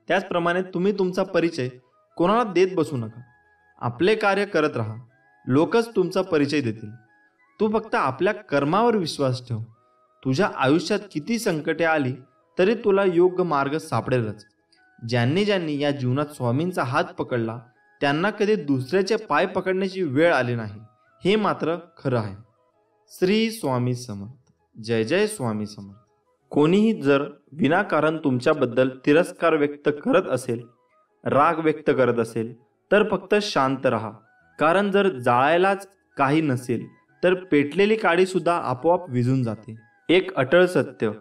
त्याचप्रमाणे तुम्ही तुमचा परिचय कोणाला देत बसू नका. आपले कार्य करत राहा, लोकच तुमचा परिचय देतील. तू फक्त आपल्या कर्मावर विश्वास ठेव. तुझ्या आयुष्यात किती संकटे आली तरी तुला योग्य मार्ग सापडेलच. ज्यांनी ज्यांनी या जीवनात स्वामींचा हात पकडला त्यांना कधी दुसऱ्याचे पाय पकडण्याची वेळ आली नाही, हे मात्र खरं आहे. श्री स्वामी समर्थ. जय जय स्वामी समर्थ. कोणीही जर विनाकारण तुमच्याबद्दल तिरस्कार व्यक्त करत असेल, राग व्यक्त करत असेल, तर फक्त शांत राहा. कारण जर जाळायलाच काही नसेल तर पेटलेली काडी सुद्धा आपोआप विझून जाते. एक अटळ सत्य,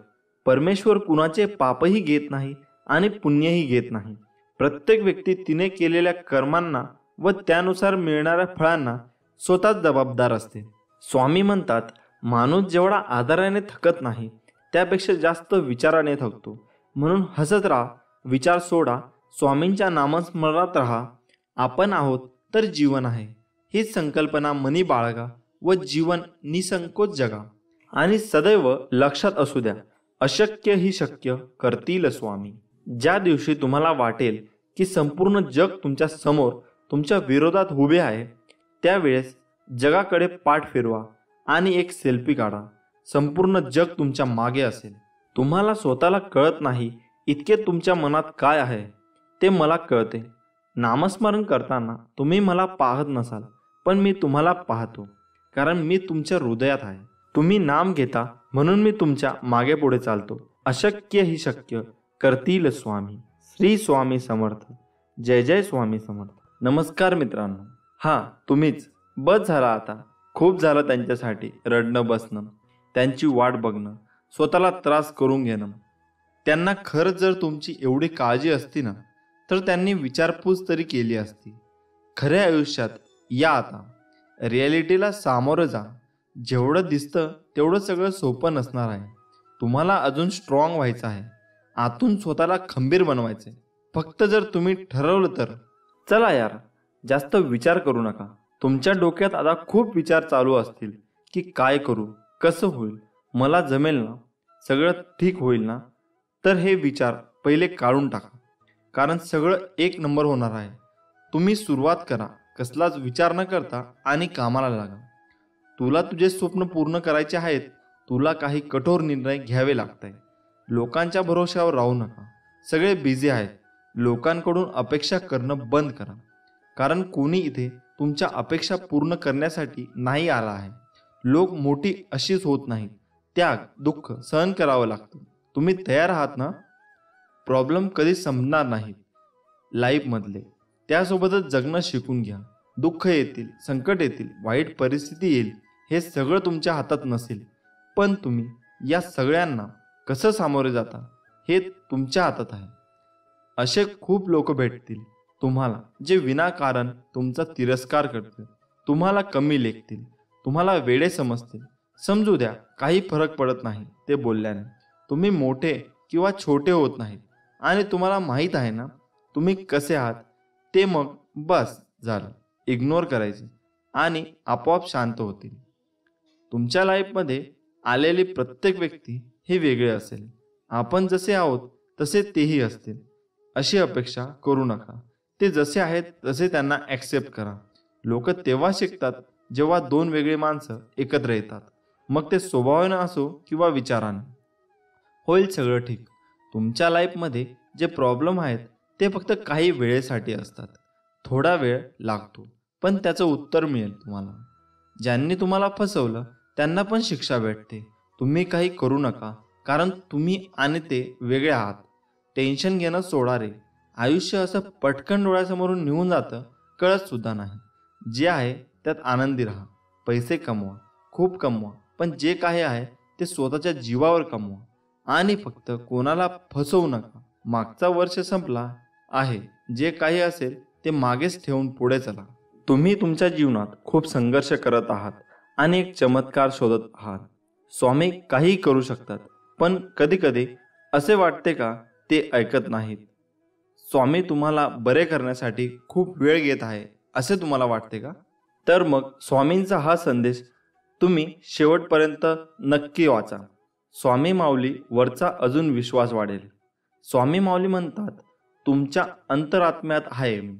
परमेश्वर कुणाचे पापही घेत नाही आणि पुण्यही घेत नाही. प्रत्येक व्यक्ती तिने केलेल्या कर्मांना व त्यानुसार मिळणाऱ्या फळांना स्वतःच जबाबदार असते. स्वामी म्हणतात, माणूस जेवढा आदराने थकत नाही त्यापेक्षा जास्त विचाराने थकतो. म्हणून हसत राहा, विचार सोडा, स्वामींच्या नामस्मरणात राहा. आपण आहोत तर जीवन आहे, हीच संकल्पना मनी बाळगा व जीवन निसंकोच जगा. आणि सदैव लक्षात असू द्या, अशक्य ही शक्य करतील स्वामी. ज्या दिवशी तुम्हाला वाटेल की संपूर्ण जग तुमच्या समोर तुमच्या विरोधात उभे आहे, त्यावेळेस जगाकडे पाठ फिरवा आणि एक सेल्फी काढा. संपूर्ण जग तुमच्या मागे असेल. तुम्हाला स्वतःला कळत नाही इतके तुमच्या मनात काय आहे ते मला कळते. नामस्मरण करताना तुम्ही मला पाहत नसाल, पण मी तुम्हाला पाहतो, कारण मी तुमच्या हृदयात आहे. तुम्ही नाम घेता म्हणून मी तुमच्या मागे पुढे चालतो. अशक्य ही शक्य करतील स्वामी. श्री स्वामी समर्थ. जय जय स्वामी समर्थ. नमस्कार मित्रांनो. तुम्हीच. बस झाला आता. खूप झालं त्यांच्यासाठी रडणं बसणं, त्यांची वाट बघणं, स्वतःला त्रास करून घेणं. त्यांना खरंच जर तुमची एवढी काळजी असती ना, तर त्यांनी विचारपूस तरी केली असती. खऱ्या आयुष्यात या आता. रिॲलिटीला सामोरं जा. जेवढं दिसतं तेवढं सगळं सोपं नसणार आहे. तुम्हाला अजून स्ट्रॉंग व्हायचं आहे. आतून स्वतःला खंबीर बनवायचं आहे. फक्त जर तुम्ही ठरवलं तर. चला यार, जास्त विचार करू नका. तुमच्या डोक्यात आता खूप विचार चालू असतील की काय करू, कसं होईल, मला जमेल ना, सगळं ठीक होईल ना. तर हे विचार पहिले काढून टाका, कारण सगळं एक नंबर होणार आहे. तुम्ही सुरुवात करा, कसलाच विचार न करता, आणि कामाला लागा. तुला तुझे स्वप्न पूर्ण करायचे आहेत. तुला काही कठोर निर्णय घ्यावे लागत आहे. लोकांच्या भरोश्यावर राहू नका. सगळे बिझी आहेत. लोकांकडून अपेक्षा करणं बंद करा, कारण कोणी इथे तुमच्या अपेक्षा पूर्ण करण्यासाठी नाही आला आहे. लोक मोठी अशीच होत नाहीत. त्याग, दुःख सहन करावं लागतं. तुम्ही तयार आहात ना? प्रॉब्लेम कधी संपणार नाहीत लाईफमधले. त्यासोबतच जगणं शिकून घ्या. दुःख येतील, संकट येतील, वाईट परिस्थिती येईल, हे सगळं तुमच्या हातात नसेल. पण तुम्ही या सगळ्यांना कसं सामोरे जाता हे तुमच्या हातात आहे. असे खूप लोक भेटतील तुम्हाला जे विनाकारण तुमचा तिरस्कार करतील, तुम्हाला कमी लेखतील, तुम्हाला वेडे समजतील. समजू द्या, काही फरक पडत नाही ते बोलल्याने. तुम्ही मोठे किंवा छोटे होत नाहीत आणि तुम्हाला माहीत आहे ना तुम्ही कसे आहात ते. मग बस झालं. इग्नोर करायचे आणि आपोआप शांत होतील. तुमच्या लाईफमध्ये आलेली प्रत्येक व्यक्ती हे वेगळे असेल. आपण जसे आहोत तसे तेही असतील अशी अपेक्षा करू नका. ते जसे आहेत तसे त्यांना ॲक्सेप्ट करा. लोक तेव्हा शिकतात जेव्हा दोन वेगळी माणसं एकत्र येतात. मग ते स्वभावानं असो किंवा विचारानं. होईल सगळं ठीक. तुमच्या लाईफमध्ये जे प्रॉब्लेम आहेत ते फक्त काही वेळेसाठी असतात. थोडा वेळ लागतो, पण त्याचं उत्तर मिळेल तुम्हाला. ज्यांनी तुम्हाला फसवलं त्यांना पण शिक्षा भेटते. तुम्ही काही करू नका, कारण तुम्ही आणि ते वेगळे आहात. टेन्शन घेणं सोडा रे. आयुष्य असं पटकन डोळ्यासमोरून निघून जातं, कळत सुद्धा नाही. जे आहे त्यात आनंदी राहा. पैसे कमवा, खूप कमवा, पण जे काही आहे ते स्वतःच्या जीवावर कमवा आणि फक्त कोणाला फसवू नका. मागचा वर्ष संपला आहे. जे काही असेल ते मागेच ठेवून पुढे चला. तुम्ही तुमच्या जीवनात खूप संघर्ष करत आहात आणि एक चमत्कार शोधत आहात. स्वामी काही करू शकतात, पण कधी कधी असे वाटते का ते ऐकत नाहीत. स्वामी तुम्हाला बरे करण्यासाठी खूप वेळ घेत आहे असे तुम्हाला वाटते का? तर मग स्वामींचा हा संदेश तुम्ही शेवटपर्यंत नक्की वाचा. स्वामी माऊली वरचा अजून विश्वास वाढेल. स्वामी माऊली म्हणतात, तुमच्या अंतरात्म्यात आहे मी.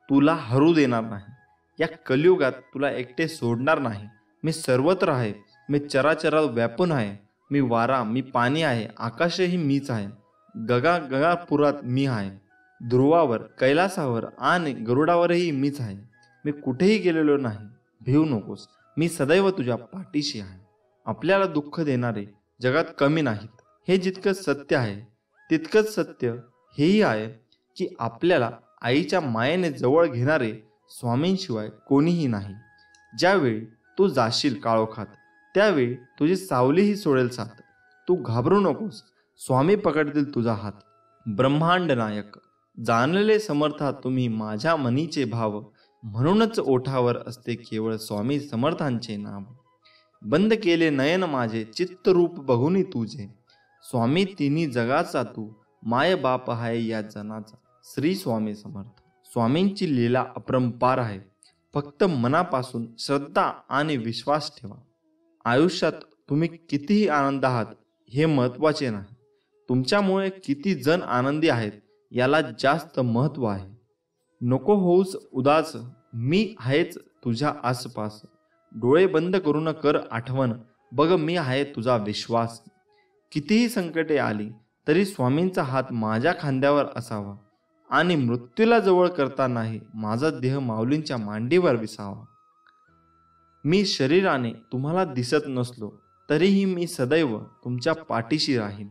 तुला हरू देणार नाही. या कलियुगात तुला एकटे सोडणार नाही. मी सर्वत्र आहे. मी चराचरात व्यापून आहे. मी वारा, मी पाणी आहे. आकाशही मीच आहे. गगापुरात मी आहे. ध्रुवावर, कैलासावर आणि गरुडावरही मीच आहे. मी कुठेही गेलेलो नाही. भिवू नकोस. मी सदैव तुझ्या पाठीशी आहे. आपल्याला दुःख देणारे जगात कमी नाहीत. हे जितकं सत्य आहे तितकंच सत्य हेही आहे की आपल्याला आईच्या मायेने जवळ घेणारे स्वामींशिवाय कोणीही नाही. ज्यावेळी तू जाशील काळोखात त्यावेळी तुझी सावलीही सोडेल साथ. तू घाबरू नकोस. स्वामी पकडतील तुझा हात. ब्रह्मांड नायक, जाणलेले समर्था तुम्ही माझ्या मनीचे भाव. म्हणूनच ओठावर असते केवळ स्वामी समर्थांचे नाव. बंद केले नयन माझे चित्तरूप बघुनी तुझे. स्वामी तिन्ही जगाचा तू माय बाप आहे या जनाचा. श्री स्वामी समर्थ. स्वामींची लीला अपरंपार आहे. फक्त मनापासून श्रद्धा आणि विश्वास ठेवा. आयुष्यात तुम्ही कितीही आनंद आहात हे महत्त्वाचे नाही. तुमच्यामुळे किती जण आनंदी आहेत याला जास्त महत्त्व आहे. नको होऊस उदास, मी आहेच तुझ्या आसपास. डोळे बंद करून कर आठवण, बघ मी आहे तुझा विश्वास. कितीही संकटे आली तरी स्वामींचा हात माझ्या खांद्यावर असावा आणि मृत्यूला जवळ करतानाही माझा देह माऊलींच्या मांडीवर विसावा. मी शरीराने तुम्हाला दिसत नसलो तरीही मी सदैव तुमच्या पाठीशी राहीन.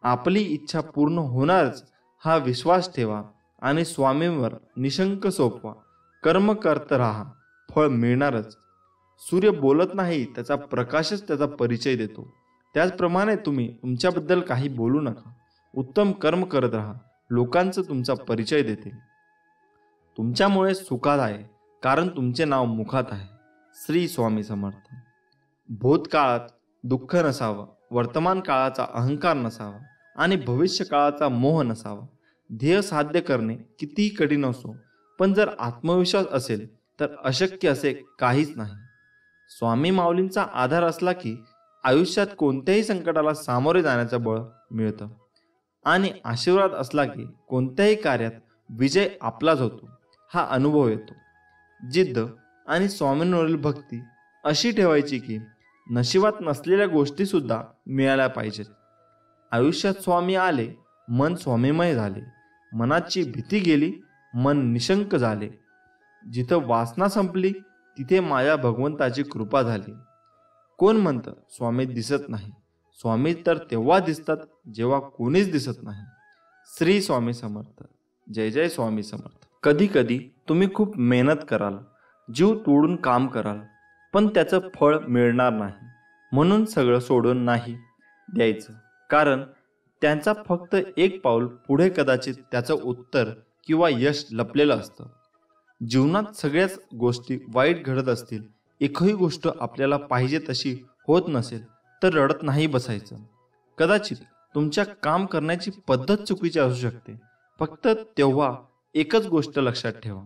आपली इच्छा पूर्ण होणारच हा विश्वास ठेवा आणि स्वामींवर निशंक सोपवा. कर्म करत राहा, फळ मिळणारच. सूर्य बोलत नाही, त्याचा प्रकाशच त्याचा परिचय देतो. त्याचप्रमाणे तुम्ही तुमच्याबद्दल काही बोलू नका. उत्तम कर्म करत राहा. लोकांचं तुमचा परिचय देतील. तुमच्यामुळे सुखात आहे कारण तुमचे नाव मुखात आहे. श्री स्वामी समर्थ. भूतकाळात दुःख नसावं, वर्तमान काळाचा अहंकार नसावा आणि भविष्य काळाचा मोह नसावा. ध्येय साध्य करणे कितीही कठीण असो, पण जर आत्मविश्वास असेल तर अशक्य असे काहीच नाही. स्वामी माऊलींचा आधार असला की आयुष्यात कोणत्याही संकटाला सामोरे जाण्याचं बळ मिळतं आणि आशीर्वाद असला की कोणत्याही कार्यात विजय आपलाच होतो हा अनुभव येतो. जिद्द आणि स्वामींवरील भक्ती अशी ठेवायची की नशिबात नसलेल्या गोष्टी सुद्धा मिळाल्या पाहिजेत. आयुष्यात स्वामी आले, मन स्वामीमय झाले. मनाची भीती गेली, मन निशंक झाले. जिथं वासना संपली तिथे माझ्या भगवंताची कृपा झाली. कोण म्हणतं स्वामी दिसत नाही? स्वामी तर तेव्हा दिसतात जेव्हा कोणीच दिसत नाही. श्री स्वामी समर्थ. जय जय स्वामी समर्थ. कधी कधी तुम्ही खूप मेहनत कराल, जीव तोडून काम कराल, पण त्याचं फळ मिळणार नाही. म्हणून सगळं सोडून नाही द्यायचं, कारण त्यांचा फक्त एक पाऊल पुढे कदाचित त्याचं उत्तर किंवा यश लपलेलं असतं. जीवनात सगळ्याच गोष्टी वाईट घडत असतील, एकही गोष्ट आपल्याला पाहिजे तशी होत नसेल तर रडत नाही बसायचं. कदाचित तुमच्या काम करण्याची पद्धत चुकीची असू शकते. फक्त तेव्हा एकच गोष्ट लक्षात ठेवा,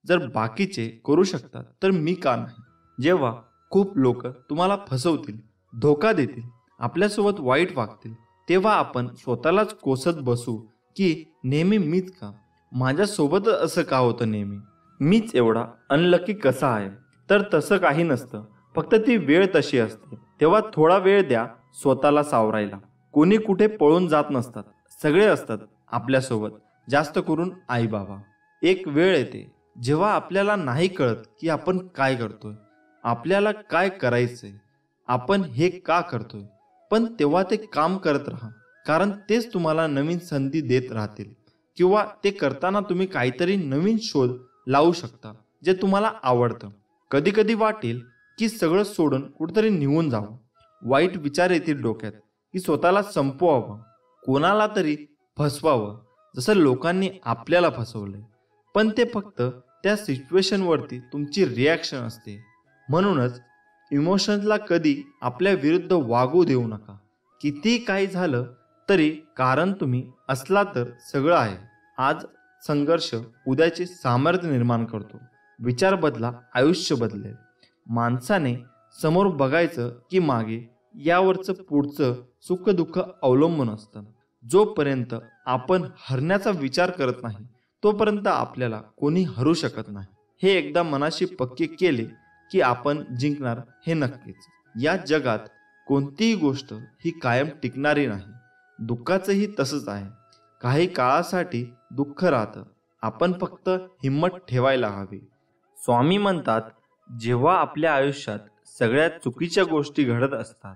जर बाकीचे करू शकतात तर मी का नाही? जेव्हा खूप लोक तुम्हाला फसवतील, धोका देतील, आपल्यासोबत वाईट वागतील, तेव्हा आपण स्वतःलाच कोसत बसू की नेहमी मीच का? माझ्यासोबत असं का होतं नेहमी? मीच एवढा अनलकी कसा आहे? तर तसं काही नसतं. फक्त ती वेळ तशी असते. तेव्हा थोडा वेळ द्या स्वतःला सावरायला. कोणी कुठे पळून जात नसतात, सगळे असतात आपल्यासोबत. जास्त करून आई बाबा. एक वेळ येते जेव्हा आपल्याला नाही कळत की आपण काय करतोय, आपल्याला काय करायचंय, आपण हे का करतोय. पण तेव्हा ते काम करत राहा, कारण तेच तुम्हाला नवीन संधी देत राहतील. किंवा ते करताना तुम्ही काहीतरी नवीन शोध लावू शकता जे तुम्हाला आवडतं. कधी कधी वाटेल की सगळं सोडून कुठेतरी निघून जावं. वाईट विचार येतील डोक्यात की स्वतःला संपवावं, कोणाला तरी फसवावं, जसं लोकांनी आपल्याला फसवलंय. पण ते फक्त त्या सिच्युएशनवरती तुमची रिॲक्शन असते. म्हणूनच इमोशन्सला कधी आपल्या विरुद्ध वागू देऊ नका. किती काही झालं तरी कारण तुम्ही असला तर सगळं आहे. आज संघर्ष उद्याचे सामर्थ्य निर्माण करतो. विचार बदला, आयुष्य बदलेल. माणसाने समोर बघायचं की मागे, यावरचं पुढचं सुख दुःख अवलंबून असतं. जोपर्यंत आपण हरण्याचा विचार करत नाही तोपर्यंत आपल्याला कोणी हरू शकत नाही. हे एकदा मनाशी पक्के केले की आपण जिंकणार हे नक्कीच. या जगात कोणतीही गोष्ट ही कायम टिकणारी नाही. दुःखाचंही तसंच आहे. काही काळासाठी दुःख राहतं. आपण फक्त हिंमत ठेवायला हवी. स्वामी म्हणतात, जेव्हा आपल्या आयुष्यात सगळ्यात चुकीच्या गोष्टी घडत असतात,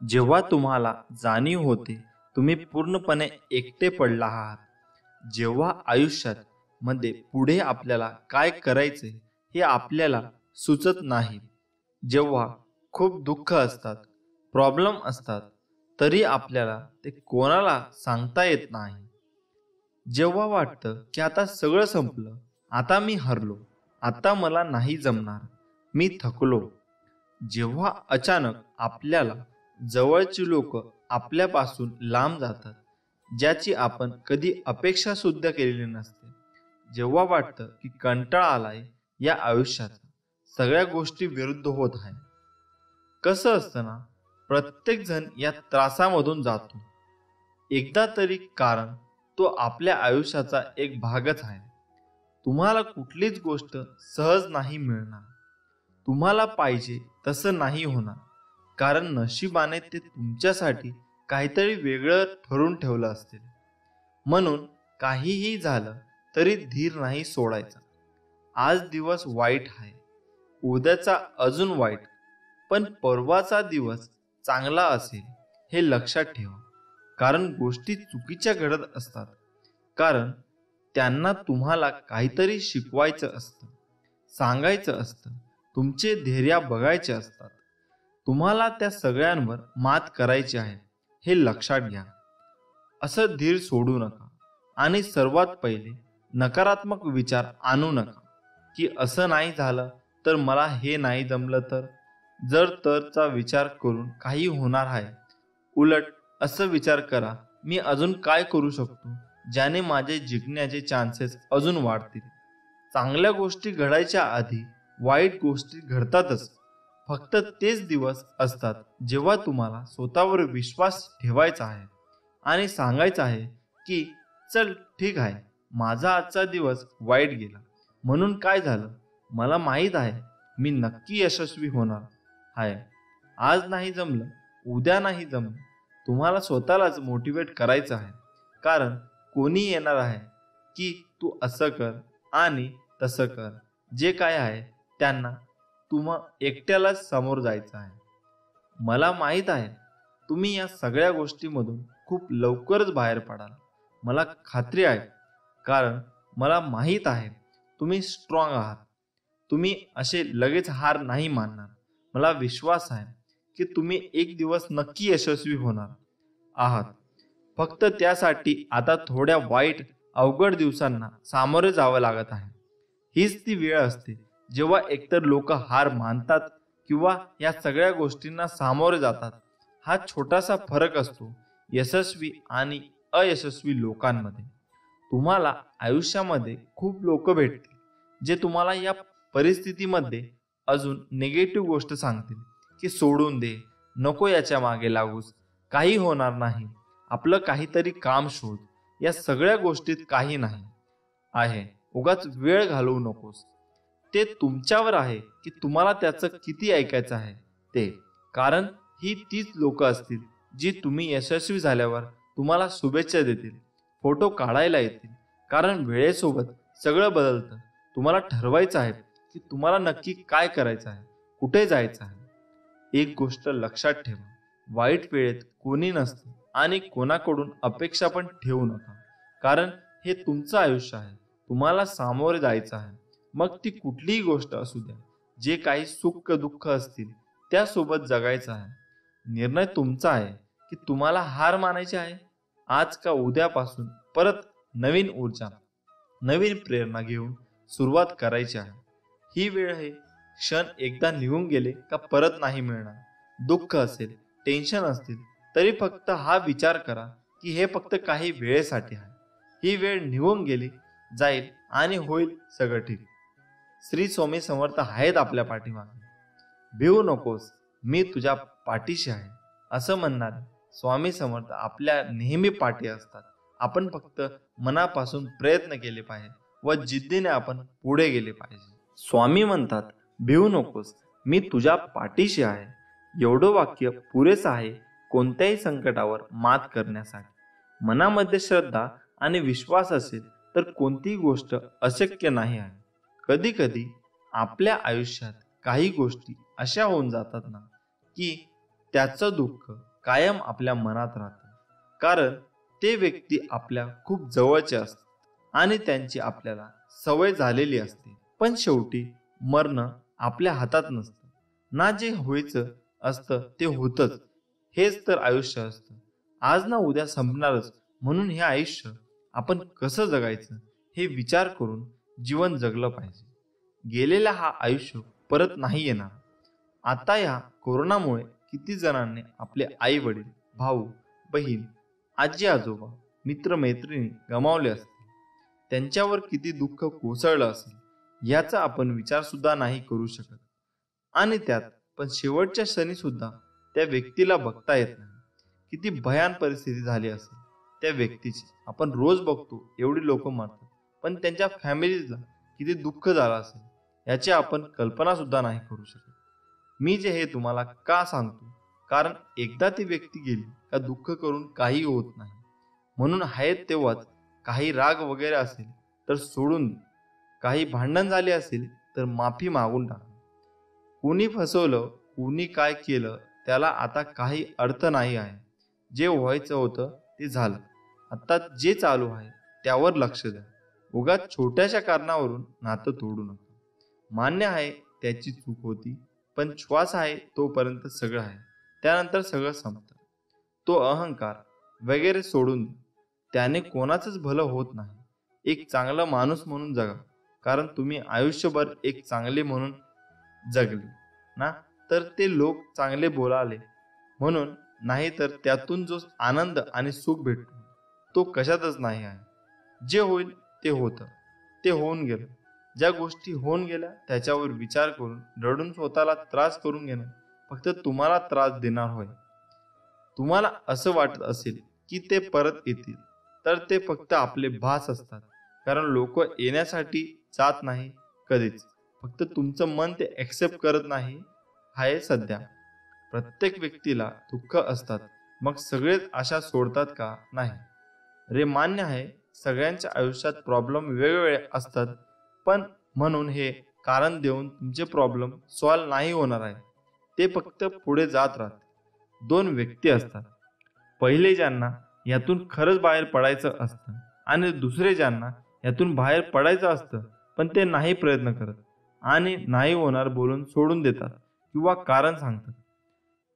जेव्हा तुम्हाला जाणीव होते तुम्ही पूर्णपणे एकटे पडला आहात, जेव्हा आयुष्यात मध्ये पुढे आपल्याला काय करायचे हे आपल्याला सुचत नाही, जेव्हा खूप दुःख असतात, प्रॉब्लेम असतात, तरी आपल्याला ते कोणाला सांगता येत नाही, जेव्हा वाटतं की आता सगळं संपलं, आता मी हरलो, आता मला नाही जमणार, मी थकलो, जेव्हा अचानक आपल्याला जवळची लोक आपल्यापासून लांब जातात, ज्याची आपण कधी अपेक्षा सुद्धा केलेली नसते, जेव्हा वाटतं की कंटाळा आलाय या आयुष्याचा, सगळ्या गोष्टी विरुद्ध होत आहे. कसं असतं ना, प्रत्येक जण या त्रासामधून जातो एकदा तरी, कारण तो आपल्या आयुष्याचा एक भागच आहे. तुम्हाला कुठलीच गोष्ट सहज नाही मिळणार. तुम्हाला पाहिजे तसं नाही होणार, कारण नशिबाने ते तुमच्यासाठी काहीतरी वेगळं ठरवून ठेवलं असेल. म्हणून काहीही झालं तरी धीर नाही सोडायचा. आज दिवस वाईट आहे, उद्याचा अजून वाईट, पण परवाचा दिवस चांगला असेल हे लक्षात ठेवा. कारण गोष्टी चुकीच्या घडत असतात, कारण त्यांना तुम्हाला काहीतरी शिकवायचं असतं, सांगायचं असतं, तुमचे धैर्य बघायचे असतात. तुम्हाला त्या सगळ्यांवर मात करायची आहे हे लक्षात घ्या. असं धीर सोडू नका. आणि सर्वात पहिले नकारात्मक विचार आणू नका की असं नाही झालं तर, मला हे नाही जमलं तर, जर तरचा विचार करून काही होणार आहे. उलट असं विचार करा, मी अजून काय करू शकतो ज्याने माझे जिंकण्याचे चान्सेस अजून वाढतील. चांगल्या गोष्टी घडायच्या आधी वाईट गोष्टी घडतातच. फक्त तेच दिवस असतात जेव्हा तुम्हाला स्वतःवर विश्वास ठेवायचा आहे आणि सांगायचं आहे की चल ठीक आहे, माझा आजचा दिवस वाईट गेला, म्हणून काय झालं, मला माहीत आहे मी नक्की यशस्वी होणार आहे. आज नाही जमलं, उद्या नाही जमलं, तुम्हाला स्वतःलाच मोटिवेट करायचं आहे. कारण कोणी येणार आहे की तू असं कर आणि तसं कर, जे काय आहे त्यांना तुम्हा एकट्यालाच समोर जायचं आहे. मला माहीत आहे तुम्ही या सगळ्या गोष्टीमधून खूप लवकरच बाहेर पडाल, मला खात्री आहे. कारण मला माहीत आहे तुम्ही स्ट्रॉंग आहात. तुम्ही असे लगेच हार नाही मानणार. मला विश्वास आहे की तुम्ही एक दिवस नक्की यशस्वी होणार आहात. फक्त त्यासाठी आता थोड्या वाईट अवघड दिवसांना सामोरे जावं लागत आहे. हीच ती वेळ असते जेव्हा एकतर लोक हार मानतात किंवा या सगळ्या गोष्टींना सामोरे जातात. हा छोटासा फरक असतो यशस्वी आणि अयशस्वी लोकांमध्ये. तुम्हाला आयुष्यामध्ये खूप लोक भेटतील जे तुम्हाला या परिस्थितीमध्ये अजून निगेटिव्ह गोष्ट सांगतील की सोडून दे, नको याच्या मागे लागूस, काही होणार नाही, आपलं काहीतरी काम शोध. या सगळ्या गोष्टीत काही नाही आहे, उगाच वेळ घालवू नकोस. ते तुमच्यावर आहे की तुम्हाला त्याचं किती ऐकायचं आहे ते. कारण ही तीच लोक असतील जी तुम्ही यशस्वी झाल्यावर तुम्हाला शुभेच्छा देतील, फोटो काढायला येतील. कारण वेळेसोबत सगळं बदलतं. तुम्हाला ठरवायचं आहे की तुम्हाला नक्की काय करायचं आहे, कुठे जायचं आहे. एक गोष्ट लक्षात ठेवा, वाईट वेळेत कोणी नसतं आणि कोणाकडून अपेक्षा पण ठेवू नका. कारण हे तुमचं आयुष्य आहे, तुम्हाला सामोरे जायचं आहे. मग ती कुठलीही गोष्ट असू द्या, जे काही सुख दुःख असतील त्यासोबत जगायचं आहे. निर्णय तुमचा आहे की तुम्हाला हार मानायची आहे. आज का उद्यापासून परत नवीन ऊर्जा, नवीन प्रेरणा घेऊन सुरुवात करायची आहे. ही वेळ हे क्षण एकदा निघून गेले का परत नाही मिळणार. दुःख असेल, टेन्शन असतील तरी फक्त हा विचार करा की हे फक्त काही वेळेसाठी आहे. ही वेळ निघून गेली जाईल आणि होईल सगळं ठीक. श्री स्वामी समर्थ आहेत आपल्या पाठीमागे. भिवू नकोस, मी तुझ्या पाठीशी आहे असं म्हणणारे स्वामी समर्थ आपल्या नेहमी पाठी असतात. आपण फक्त मनापासून प्रयत्न केले पाहिजे व जिद्दीने आपण पुढे गेले पाहिजे. स्वामी म्हणतात, भिवू नकोस, मी तुझ्या पाठीशी आहे. एवढं वाक्य पुरेसं आहे कोणत्याही संकटावर मात करण्यासाठी. मनामध्ये श्रद्धा आणि विश्वास असेल तर कोणतीही गोष्ट अशक्य नाही आहे. कधी कधी आपल्या आयुष्यात काही गोष्टी अशा होऊन जातात ना की त्याचं दुःख कायम आपल्या मनात राहतं. कारण ते व्यक्ती आपल्या खूप जवळचे असतात आणि त्यांची आपल्याला सवय झालेली असते. पण शेवटी मरण आपल्या हातात नसतं ना. जे व्हायचं असतं ते होतच. हेच तर आयुष्य असतं. आज ना उद्या संपणारच. म्हणून हे आयुष्य आपण कसं जगायचं हे विचार करून जीवन जगलं पाहिजे. गेलेला हा आयुष्य परत नाही येणार. आता या कोरोनामुळे किती जणांनी आपले आई वडील, भाऊ बहीण, आजी आजोबा, मित्र मैत्रिणी गमावले असतील. त्यांच्यावर किती दुःख कोसळलं असेल याचा आपण विचार सुद्धा नाही करू शकत. आणि त्यात पण शेवटच्या क्षणी सुद्धा त्या व्यक्तीला बघता येत नाही. किती भयान परिस्थिती झाली असेल त्या व्यक्तीची. आपण रोज बघतो एवढी लोक मरतात, पण त्यांच्या फॅमिलीला किती दुःख झालं असेल याची आपण कल्पना सुद्धा नाही करू शकत. मी जे हे तुम्हाला का सांगतो, कारण एकदा ती व्यक्ती गेली का दुःख करून काही होत नाही. म्हणून आहेत तेव्हाच काही राग वगैरे असेल तर सोडून दे. काही भांडण झाले असेल तर माफी मागून टाका. कुणी फसवलं, कुणी काय केलं त्याला आता काही अर्थ नाही आहे. जे व्हायचं होतं ते झालं. आता जे चालू आहे त्यावर लक्ष द्या. उगाच छोट्याशा कारणावरून नातं तोडू नका. मान्य आहे त्याची चूक होती, पण श्वास आहे तोपर्यंत सगळं आहे. त्यानंतर सगळं संपतं. तो अहंकार वगैरे सोडून द्या. त्याने कोणाचंच भलं होत नाही. एक चांगला माणूस म्हणून जगा. कारण तुम्ही आयुष्यभर एक चांगले म्हणून जगले ना, तर ते लोक चांगले बोलाले म्हणून नाही, तर त्यातून जो आनंद आणि सुख भेटतो तो कशातच नाही आहे. जे होईल ते होतं, ते होऊन गेलं. ज्या गोष्टी होऊन गेल्या त्याच्यावर विचार करून रडून स्वतःला त्रास करून घेणं फक्त तुम्हाला त्रास देणार होय. तुम्हाला असं वाटत असेल की ते परत येतील तर ते फक्त आपले भास असतात. कारण लोक येण्यासाठी जात नाही कधीच. फक्त तुमचं मन ते ऍक्सेप्ट करत नाही आहे सध्या. प्रत्येक व्यक्तीला दुःख असतात, मग सगळेच आशा सोडतात का? नाही रे, मान्य आहे सगळ्यांच्या आयुष्यात प्रॉब्लेम वेगवेगळे असतात. पण म्हणून हे कारण देऊन तुमचे प्रॉब्लेम सॉल्व्ह नाही होणार आहे. ते फक्त पुढे जात राहतात. दोन व्यक्ती असतात. पहिले ज्यांना यातून खरंच बाहेर पडायचं असतं आणि दुसरे ज्यांना यातून बाहेर पडायचं असतं पण ते नाही प्रयत्न करत आणि नाही होणार बोलून सोडून देतात किंवा कारण सांगतात.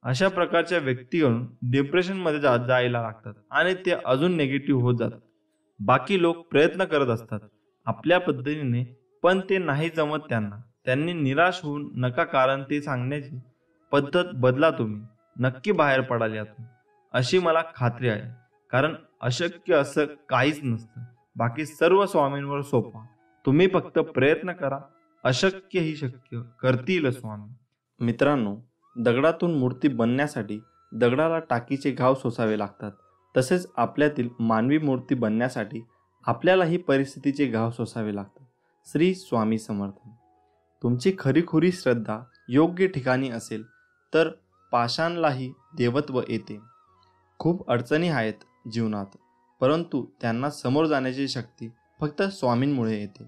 अशा प्रकारच्या व्यक्तीकडून डिप्रेशनमध्ये जायला लागतात आणि ते अजून नेगेटिव्ह होत जातात. बाकी लोक प्रयत्न करत असतात आपल्या पद्धतीने, पण ते नाही जमत त्यांना. त्यांनी निराश होऊन नका, कारण ते सांगण्याची पद्धत बदला. तुम्ही नक्की बाहेर पडाल यातून, अशी मला खात्री आहे. कारण अशक्य असं काहीच नसतं. बाकी सर्व स्वामींवर सोपा. तुम्ही फक्त प्रयत्न करा. अशक्य ही शक्य करतील स्वामी. मित्रांनो, दगडातून मूर्ती बनण्यासाठी दगडाला टाकीचे घाव सोसावे लागतात. तसेच आपल्यातील मानवी मूर्ती बनण्यासाठी आपल्यालाही परिस्थितीचे घाव सोसावे लागतात. श्री स्वामी समर्थ. तुमची खरीखुरी श्रद्धा योग्य ठिकाणी असेल तर पाषाणलाही देवत्व येते. खूप अडचणी आहेत जीवनात, परंतु त्यांना समोर जाण्याची शक्ती फक्त स्वामींमुळे येते.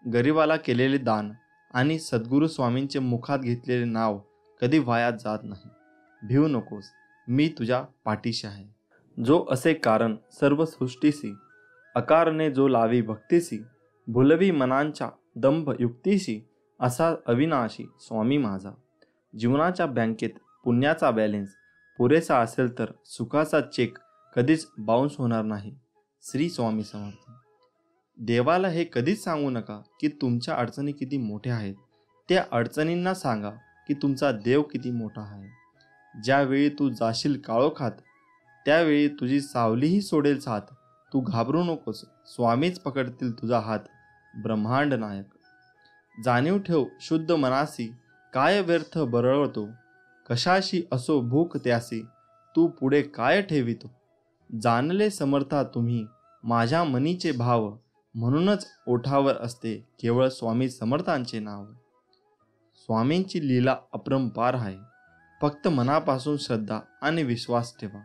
गरिबाला केलेले दान आणि सद्गुरू स्वामींचे मुखात घेतलेले नाव कधी वाया जात नाही. भिवू नकोस, मी तुझ्या पाठीशी आहे. जो असे कारण सर्व सृष्टीसी, अकारणे जो लावी भक्तीसी, भुलवी मनांच्या दंभ युक्तीशी, असा अविनाशी स्वामी माझा. जीवनाच्या बँकेत पुण्याचा बॅलेन्स पुरेसा असेल तर सुखाचा चेक कधीच बाउन्स होणार नाही. श्री स्वामी समर्थ. देवाला हे कधीच सांगू नका की तुमच्या अडचणी किती मोठ्या आहेत. त्या अडचणींना सांगा की तुमचा देव किती मोठा आहे. ज्यावेळी तू जाशील काळोखात त्यावेळी तुझी सावलीही सोडेल साथ. तू घाबरू नकोस, स्वामीच पकडतील तुझा हात. ब्रह्मांड नायक. जाणीव ठेव शुद्ध मनासी, काय व्यर्थ बरळतो. कशाशी असो भूक त्यासी, तू पुढे काय ठेवितो. जाणले समर्था तुम्ही माझ्या मनीचे भाव, म्हणूनच ओठावर असते केवळ स्वामी समर्थांचे नाव. स्वामींची लीला अपरंपार आहे, फक्त मनापासून श्रद्धा आणि विश्वास ठेवा.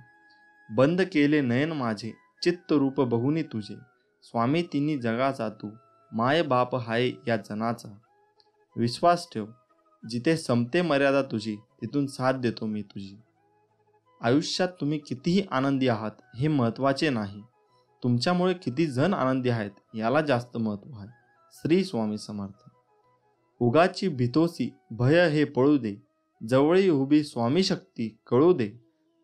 बंद केले नयन माझे चित्त रूप बघुनी तुझे, स्वामी तिन्ही जगाचा तू माय बाप हाय या जनाचा. विश्वास ठेव, जिथे संपते मर्यादा तुझी तिथून साथ देतो मी तुझी. आयुष्यात तुम्ही कितीही आनंदी आहात हे महत्त्वाचे नाही, तुमच्यामुळे किती जण आनंदी आहेत याला जास्त महत्त्व आहे. श्री स्वामी समर्थ. उगाची भीतोसी भय हे पळू दे, जवळी उभी स्वामी शक्ती कळू दे.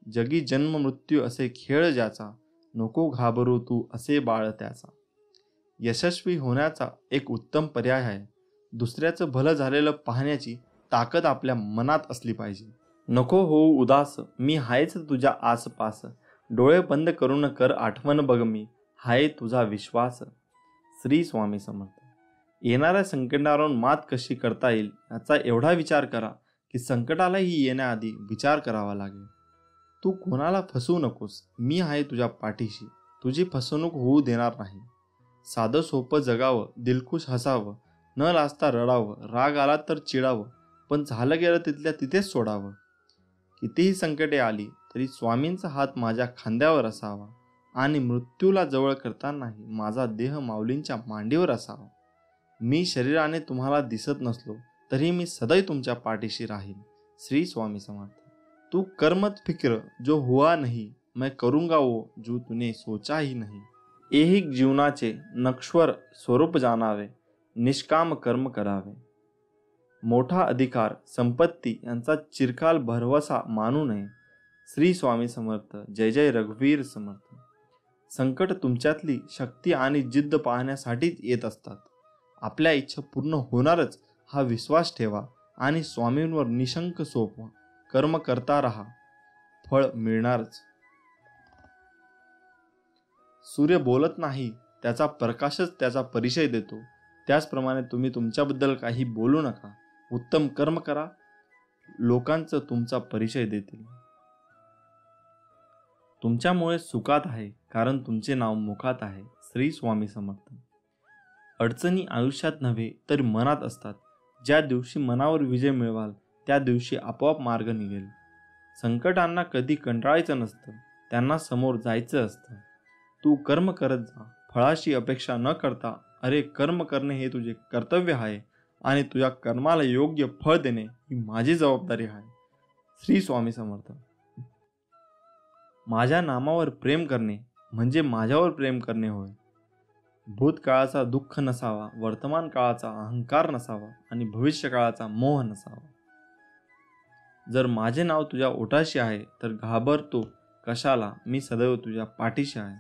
जगी जन्म मृत्यू असे खेळ ज्याचा, नको घाबरू तू असे बाळ त्याचा. यशस्वी होण्याचा एक उत्तम पर्याय आहे, दुसऱ्याचं भलं झालेलं पाहण्याची ताकद आपल्या मनात असली पाहिजे. नको होऊ उदास, मी हायच तुझ्या आसपास. डोळे बंद करून कर आठवण बघ मी, हाय तुझा विश्वास. श्री स्वामी समर्थ. येणाऱ्या संकटावरून मात कशी करता येईल याचा एवढा विचार करा की संकटालाही येण्याआधी विचार करावा लागेल. तू कोणाला फसवू नकोस, मी आहे तुझ्या पाठीशी, तुझी फसवणूक होऊ देणार नाही. साधं सोपं जगावं, दिलखुश हसावं, न लाजता रडावं, राग आला तर चिडावं, पण झालं गेलं तिथल्या तिथेच सोडावं. कितीही संकटे आली तरी स्वामींचा हात माझ्या खांद्यावर असावा आणि मृत्यूला जवळ करतानाही माझा देह माऊलींच्या मांडीवर असावा. मी शरीराने तुम्हाला दिसत नसलो तरी मी सदैव तुमच्या पाठीशी राहीन. श्री स्वामी समर्थ. तू कर्मत फिक्र जो हुआ नहीं, मैं करूँगा वो जो तूने सोचा ही नहीं. ऐहिक जीवनाचे नश्वर स्वरूप जाणावे, निष्काम कर्म करावे. मोठा अधिकार संपत्ती यांचा चिरकाल भरवसा मानू नये. श्री स्वामी समर्थ. जय जय रघुवीर समर्थ. संकट तुमच्यातली शक्ती आणि जिद्द पाहण्यासाठीच येत असतात. आपल्या इच्छा पूर्ण होणारच हा विश्वास ठेवा आणि स्वामींवर निशंक सोपवा. कर्म करता राहा, फळ मिळणारच. सूर्य बोलत नाही, त्याचा प्रकाशच त्याचा परिचय देतो. त्याचप्रमाणे तुम्ही तुमच्याबद्दल काही बोलू नका, उत्तम कर्म करा, लोकांचं तुमचा परिचय देतील. तुमच्यामुळे सुखात आहे कारण तुमचे नाव मुखात आहे. श्री स्वामी समर्थ. अडचणी आयुष्यात नव्हे तर मनात असतात. ज्या दिवशी मनावर विजय मिळवाल त्या दिवशी आपोआप मार्ग निघेल. संकटांना कधी कंटाळायचं नसतं, त्यांना समोर जायचं असतं. तू कर्म करत जा, फळाची अपेक्षा न करता. अरे कर्म करणे हे तुझे कर्तव्य आहे आणि तुझ्या कर्माला योग्य फळ देणे ही माझी जबाबदारी आहे. श्री स्वामी समर्थ. माझ्या नामावर प्रेम करणे म्हणजे माझ्यावर प्रेम करणे होय. भूतकाळाचा दुःख नसावा, वर्तमान काळाचा अहंकार नसावा आणि भविष्य काळाचा मोह नसावा. जर माझे नाव तुझ्या ओठाशी आहे तर घाबरतो कशाला, मी सदैव तुझ्या पाठीशी आहे.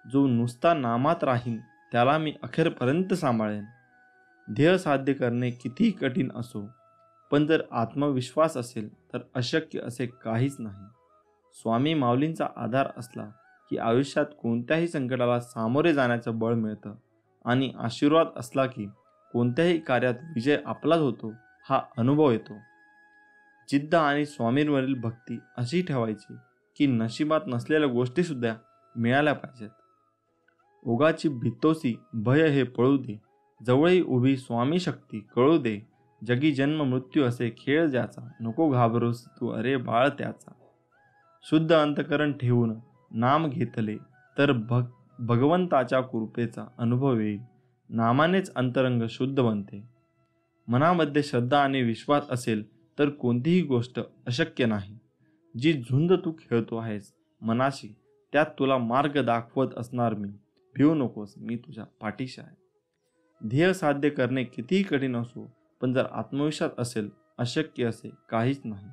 जो नुसता नामात राहीन त्याला मी अखेरपर्यंत सांभाळेन. ध्येय साध्य करणे कितीही कठीण असो, पण जर आत्मविश्वास असेल तर अशक्य असे काहीच नाही. स्वामी माऊलींचा आधार असला की आयुष्यात कोणत्याही संकटाला सामोरे जाण्याचं बळ मिळतं आणि आशीर्वाद असला की कोणत्याही कार्यात विजय आपलाच होतो हा अनुभव येतो. जिद्द आणि स्वामींवरील भक्ती अशी ठेवायची की नशिबात नसलेल्या गोष्टीसुद्धा मिळाल्या पाहिजेत. उगाची भीतोसी भय हे पळू दे, जवळी उभी स्वामी शक्ती कळू दे. जगी जन्म मृत्यू असे खेळ ज्याचा, नको घाबरूस तू अरे बाळ त्याचा. शुद्ध अंतकरण ठेवून नाम घेतले तर भगवंताच्या कृपेचा अनुभव येईल. नामानेच अंतरंग शुद्ध बनते. मनामध्ये श्रद्धा आणि विश्वास असेल तर कोणतीही गोष्ट अशक्य नाही. जी झुंज तू खेळतो आहेस मनाशी, त्यात तुला मार्ग दाखवत असणार मी. भिवू नकोस, मी तुझ्या पाठीशी आहे. ध्येय साध्य करणे कितीही कठीण असो, पण जर आत्मविश्वास असेल अशक्य असे काहीच नाही.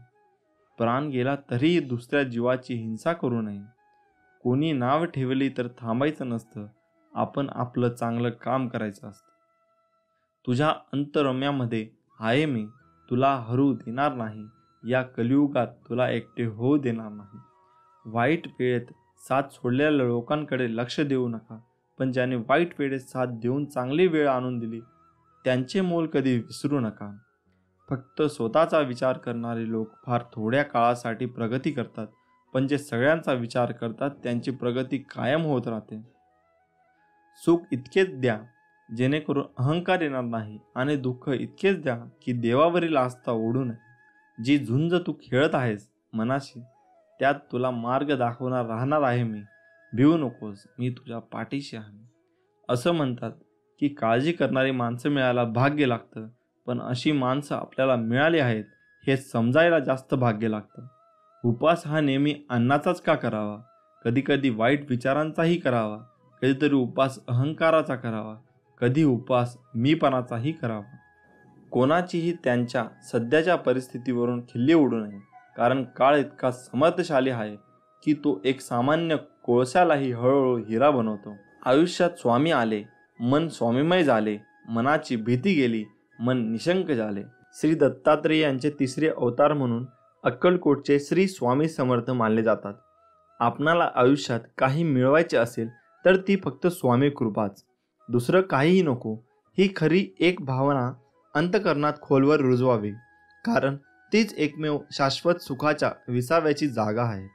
प्राण गेला तरीही दुसऱ्या जीवाची हिंसा करू नये. कोणी नाव ठेवली तर थांबायचं नसतं, आपण आपलं चांगलं काम करायचं असतं. तुझ्या अंतरम्यामध्ये आहे मी, तुला हरू देणार नाही. या कलियुगात तुला एकटे होऊ देणार नाही. वाईट वेळेत साथ सोडलेल्या लोकांकडे लक्ष देऊ नका, पण ज्याने वाईट वेळेत साथ देऊन चांगली वेळ आणून दिली त्यांचे मोल कधी विसरू नका. फक्त स्वतःचा विचार करणारे लोक फार थोड्या काळासाठी प्रगती करतात, पण जे सगळ्यांचा विचार करतात त्यांची प्रगती कायम होत राहते. सुख इतकेच द्या जेणेकरून अहंकार येणार नाही, आणि दुःख इतकेच द्या की देवावरील आस्था ओढू नये. जी झुंज तू खेळत आहेस मनाशी, त्यात तुला मार्ग दाखवणार राहणार आहे मी. भिवू नकोस, मी तुझ्या पाठीशी आहे. असं म्हणतात की काळजी करणारी माणसं मिळायला भाग्य लागतं, पण अशी माणसं आपल्याला मिळाली आहेत हे समजायला जास्त भाग्य लागतं. उपवास हा नेहमी अन्नाचाच का करावा? कधीकधी वाईट विचारांचाही करावा, कधीतरी उपवास अहंकाराचा करावा, कधी उपवास मीपणाचाही करावा. कोणाचीही त्यांच्या सध्याच्या परिस्थितीवरून खिल्ली उडू नये, कारण काळ इतका समर्थशाली आहे की तो एक सामान्य कोळशालाही हळूहळू हिरा बनवतो. आयुष्यात स्वामी आले, मन स्वामीमय झाले, मनाची भीती गेली, मन निशंक झाले. श्री दत्तात्रेय यांचे तिसरे अवतार म्हणून अक्कलकोटचे श्री स्वामी समर्थ मानले जातात. आपणाला आयुष्यात काही मिळवायचे असेल तर ती फक्त स्वामी कृपाच, दुसरं काहीही नको. ही खरी एक भावना अंतःकरणात खोलवर रुजवावी, कारण तीच एकमेव शाश्वत सुखाच्या विसाव्याची जागा आहे.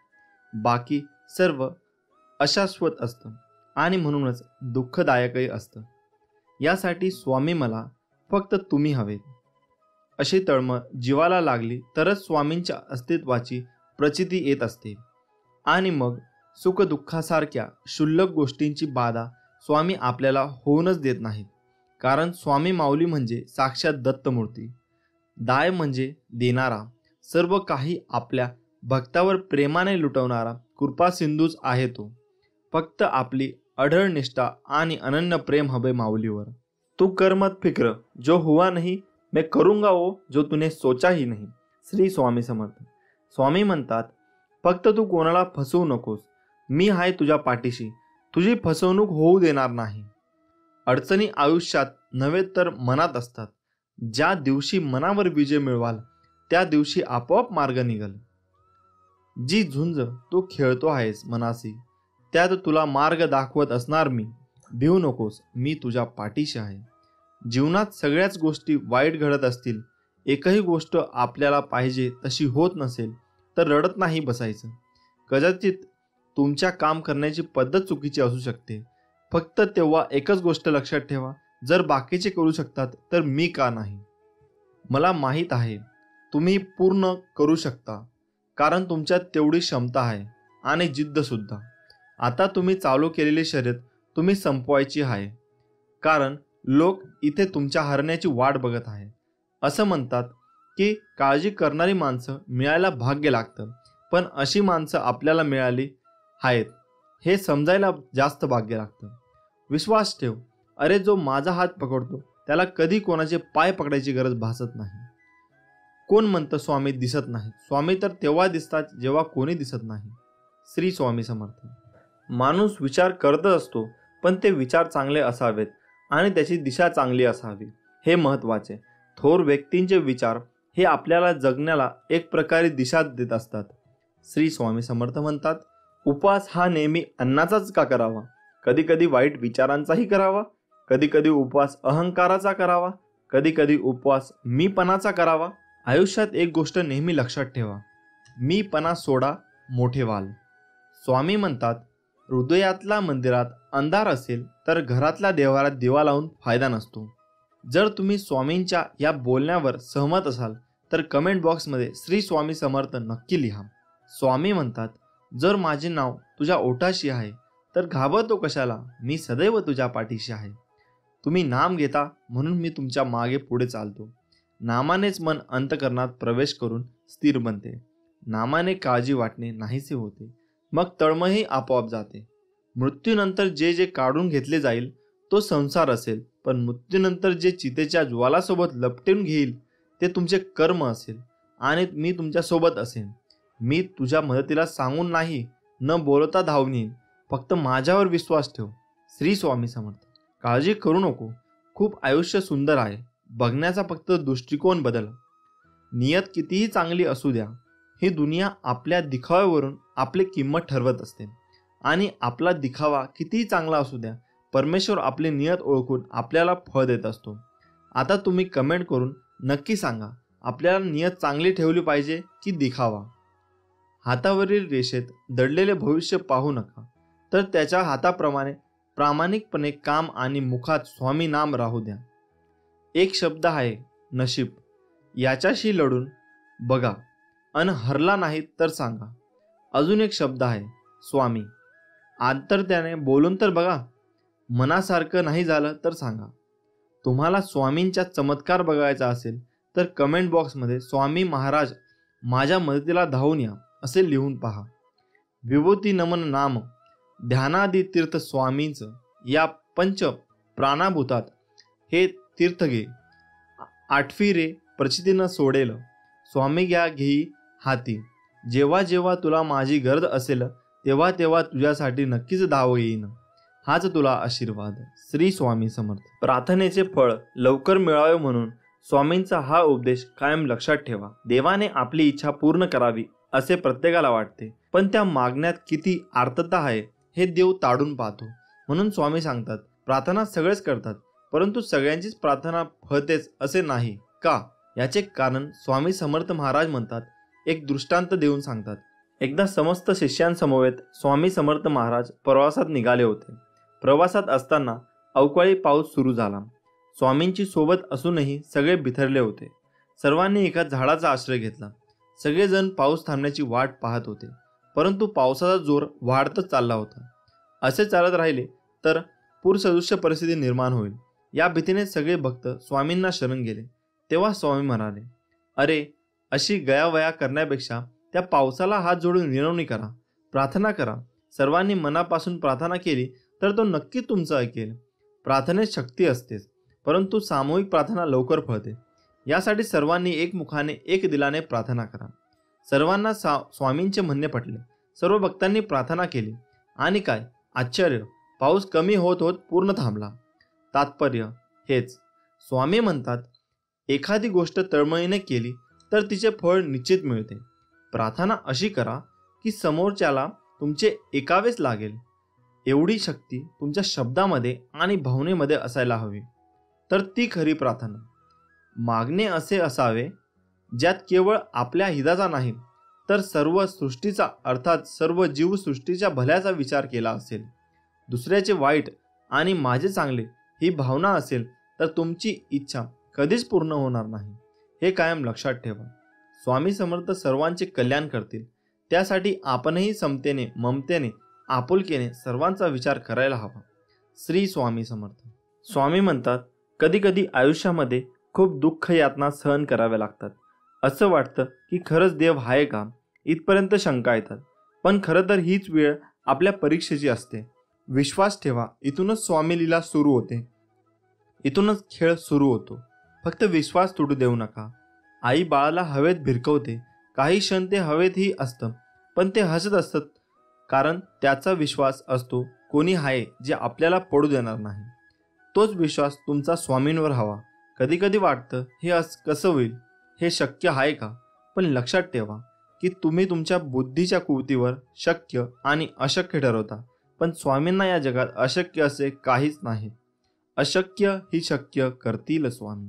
बाकी सर्व अशाश्वत असतं आणि म्हणूनच दुःखदायकही असतं. यासाठी स्वामी मला फक्त तुम्ही हवेत अशी तळमळ जीवाला लागली तरच स्वामींच्या अस्तित्वाची प्रचिती येत असते. आणि मग सुखदुःखासारख्या क्षुल्लक गोष्टींची बाधा स्वामी आपल्याला होऊनच देत नाहीत, कारण स्वामी माऊली म्हणजे साक्षात दत्तमूर्ती. दाय म्हणजे देणारा, सर्व काही आपल्या भक्तावर प्रेमाने लुटवणारा कृपा सिंधूच आहे तो. फक्त आपली अढळ निष्ठा आणि अनन्य प्रेम हवे माऊलीवर. तू कर मत फिक्र जो हुआ नहीं, मैं करूंगा वो जो तूने सोचा ही नहीं. श्री स्वामी समर्थ. स्वामी म्हणतात, फक्त तू कोणाला फसवू नकोस, मी आहे तुझ्या पाठीशी, तुझी फसवणूक होऊ देणार नाही. अडचणी आयुष्यात नव्हे तर मनात असतात. ज्या दिवशी मनावर विजय मिळवाल त्या दिवशी आपोआप मार्ग निघल. जी झुंज तू खेळतो आहेस मनाशी, त्यात तुला मार्ग दाखवत असणार मी. भिवू नकोस, मी तुझ्या पाठीशी आहे. जीवनात सगळ्याच गोष्टी वाईट घडत असतील, एकही गोष्ट आपल्याला पाहिजे तशी होत नसेल तर रडत नाही बसायचं. कदाचित तुमच्या काम करण्याची पद्धत चुकीची असू शकते, फक्त तेव्हा एकच गोष्ट लक्षात ठेवा, जर बाकीचे करू शकतात तर मी का नाही. मला माहीत आहे तुम्ही पूर्ण करू शकता, कारण तुमच्यात तेवढी क्षमता आहे आणि जिद्दसुद्धा. आता तुम्ही चालू केलेली शर्यत तुम्ही संपवायची आहे, कारण लोक इथे तुमच्या हरण्याची वाट बघत आहे. असं म्हणतात की काळजी करणारी माणसं मिळायला भाग्य लागतं, पण अशी माणसं आपल्याला मिळाली आहेत हे समजायला जास्त भाग्य लागतं. विश्वास ठेव, अरे जो माझा हात पकडतो त्याला कधी कोणाचे पाय पकडायची गरज भासत नाही. कोण म्हणतं स्वामी दिसत नाही? स्वामी तर तेव्हा दिसतात जेव्हा कोणी दिसत नाही. श्री स्वामी समर्थ. माणूस विचार करतच असतो, पण ते विचार चांगले असावेत आणि त्याची दिशा चांगली असावी, हे महत्त्वाचे. थोर व्यक्तींचे विचार हे आपल्याला जगण्याला एक प्रकारे दिशा देत असतात. श्री स्वामी समर्थ म्हणतात, उपवास हा नेहमी अन्नाचाच का करावा? कधी कधी वाईट विचारांचाही करावा, कधी कधी उपवास अहंकाराचा करावा, कधी कधी उपवास मीपणाचा करावा. आयुष्यात एक गोष्ट नेहमी लक्षात ठेवा, मीपणा सोडा, मोठे व्हाल. स्वामी म्हणतात, हृदयातल्या मंदिरात अंधार असेल तर घरातल्या देवारात दिवा लावून फायदा नसतो. जर तुम्ही स्वामींच्या या बोलण्यावर सहमत असाल तर कमेंट बॉक्समध्ये श्री स्वामी समर्थ नक्की लिहा. स्वामी म्हणतात, जर माझे नाव तुझ्या ओठाशी आहे तर घाबरतो कशाला, मी सदैव तुझ्या पाठीशी आहे. तुम्ही नाम घेता म्हणून मी तुमच्या मागे पुढे चालतो. नामानेच मन अंतःकरणात प्रवेश करून स्थिर बनते. नामाने काळजी वाटणे नाहीसे होते, मग तळमळही आपोआप जाते. मृत्यूनंतर जे जे काढून घेतले जाईल तो संसार असेल, पण मृत्यूनंतर जे चितेच्या ज्वालासोबत लपटून घेईल ते तुमचे कर्म असेल आणि मी तुमच्या सोबत असेन. मी तुझ्या मदतीला सांगून नाही, न बोलता धावून येईन, फक्त माझ्यावर विश्वास ठेव. श्री स्वामी समर्थ. काळजी करू नको, खूप आयुष्य सुंदर आहे, बघण्याचा फक्त दृष्टिकोन बदल. नियत कितीही चांगली असू द्या, ही दुनिया आपल्या दिखाव्यावरून आपली किंमत ठरवत असते, आणि आपला दिखावा कितीही चांगला असू द्या, परमेश्वर आपली नियत ओळखून आपल्याला फळ देत असतो. आता तुम्ही कमेंट करून नक्की सांगा, आपल्याला नियत चांगली ठेवली पाहिजे की दिखावा? हातावरील रेषेत दडलेले भविष्य पाहू नका, तर त्याच्या हाताप्रमाणे प्रामाणिकपणे काम आणि मुखात स्वामी नाम राहू द्या. एक शब्द आहे नशीब, याच्याशी लढून बघा अन हरला नाही तर सांगा. अजून एक शब्द आहे स्वामी, आंतरत्याने बोलून तर बघा. मनासारखं नाही झालं तर सांगा. तुम्हाला स्वामींचा चमत्कार बघायचा असेल तर कमेंट बॉक्समध्ये स्वामी महाराज माझ्या मदतीला धावून या असे लिहून पहा. विभूती नमन नाम ध्यानादी तीर्थ स्वामींचं या पंच प्राणाभूतात हे तीर्थ घे. आठवी रे प्रचितीनं सोडेल स्वामी घ्या घेई हाती. जेव्हा जेव्हा तुला माझी गरज असेल तेव्हा तेव्हा तुझ्यासाठी नक्कीच धाव येईन. हाच तुला आशीर्वाद. श्री स्वामी समर्थ. प्रार्थनेचे फळ लवकर मिळावे म्हणून स्वामींचा हा उपदेश कायम लक्षात ठेवा. देवाने आपली इच्छा पूर्ण करावी असे प्रत्येकाला वाटते, पण त्या मागण्यात किती आर्तता आहे हे देव ताडून पाहतो. म्हणून स्वामी सांगतात, प्रार्थना सगळेच करतात, परंतु सगळ्यांचीच प्रार्थना फळतेच असे नाही का? याचे कारण स्वामी समर्थ महाराज म्हणतात, एक दृष्टांत देऊन सांगतात. एकदा समस्त शिष्यांसमवेत स्वामी समर्थ महाराज प्रवासात निघाले होते. प्रवासात असताना अवकाळी पाऊस सुरू झाला. स्वामींची सोबत असूनही सगळे बिथरले होते. सर्वांनी एका झाडाचा आश्रय घेतला. सगळेजण पाऊस थांबण्याची वाट पाहत होते, परंतु पावसाचा जोर वाढतच चालला होता. असे चालत राहिले तर पूरसदृश्य परिस्थिती निर्माण होईल या भीतीने सगळे भक्त स्वामींना शरण गेले. तेव्हा स्वामी म्हणाले, अरे, अशी गयावया करण्यापेक्षा त्या पावसाला हात जोडून विनवणी करा, प्रार्थना करा. सर्वांनी मनापासून प्रार्थना केली तर तो नक्की तुमचं ऐकेल. प्रार्थनेत शक्ती असतेच, परंतु सामूहिक प्रार्थना लवकर फळते. यासाठी सर्वांनी एकमुखाने एक दिलाने प्रार्थना करा. सर्वांना स्वामींचे म्हणणे पटले. सर्व भक्तांनी प्रार्थना केली आणि काय आश्चर्य, पाऊस कमी होत होत पूर्ण थांबला. तात्पर्य हेच, स्वामी म्हणतात, एखादी गोष्ट तळमळीने केली तर तिचे फळ निश्चित मिळते. प्रार्थना अशी करा की समोरच्याला तुमचे ऐकावेच लागेल. एवढी शक्ती तुमच्या शब्दामध्ये आणि भावनेमध्ये असायला हवी, तर ती खरी प्रार्थना. मागणे असे असावे ज्यात केवळ आपल्या हिताचा नाही तर सर्व सृष्टीचा, अर्थात सर्व जीवसृष्टीच्या भल्याचा विचार केला असेल. दुसऱ्याचे वाईट आणि माझे चांगले ही भावना असेल तर तुमची इच्छा कधीच पूर्ण होणार नाही. हे कायम लक्षात ठेवा. स्वामी समर्थ सर्वांचे कल्याण करतील, त्यासाठी आपणही समतेने, ममतेने, आपुलकेने सर्वांचा विचार करायला हवा. श्री स्वामी समर्थ. स्वामी म्हणतात, कधी कधी आयुष्यामध्ये खूप दुःख यातना सहन कराव्या लागतात. असं वाटतं की खरंच देव आहे का, इथपर्यंत शंका येतात. पण खरं तर हीच वेळ आपल्या परीक्षेची असते. विश्वास ठेवा, इथूनच स्वामी लीला सुरू होते, इथूनच खेळ सुरू होतो. फक्त विश्वास तुटू देऊ नका. आई बाळाला हवेत भिरकवते, काही क्षण ते हवेतही असतं, पण ते हसत असतं, कारण त्याचा विश्वास असतो कोणी आहे जे आपल्याला पडू देणार नाही. तोच विश्वास तुमचा स्वामींवर हवा. कधी कधी वाटतं हे कसं होईल, हे शक्य आहे का? पण लक्षात ठेवा की तुम्ही तुमच्या बुद्धीच्या कुवतीवर शक्य आणि अशक्य ठरवता, पण स्वामींना या जगात अशक्य असे काहीच नाही. अशक्य ही शक्य करतील स्वामी.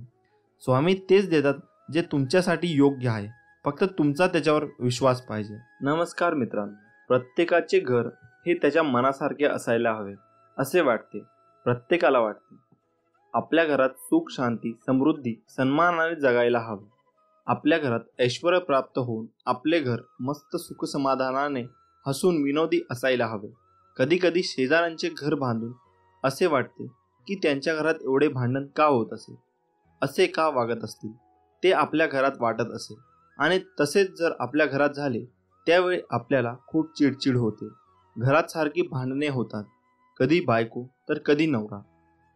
स्वामी तेच देतात जे तुमच्यासाठी योग्य आहे, फक्त तुमचा त्याच्यावर विश्वास पाहिजे. नमस्कार मित्रांनो. प्रत्येकाचे घर हे त्याच्या मनासारखे असायला हवे असे वाटते. प्रत्येकाला वाटते आपल्या घरात सुख, शांती, समृद्धी, सन्मानाने जगायला हवे. आपल्या घरात ऐश्वर्य प्राप्त होऊन आपले घर मस्त सुख समाधानाने हसून विनोदी असायला हवे. कधी कधी शेजाऱ्यांचे घर बांधून असे वाटते की त्यांच्या घरात एवढे भांडण का होत असेल, असे का वागत असतील, ते आपल्या घरात वाटत असेल. आणि तसेच जर आपल्या घरात झाले त्यावेळी आपल्याला खूप चिडचिड होते. घरात सारखी भांडणे होतात, कधी बायको तर कधी नवरा,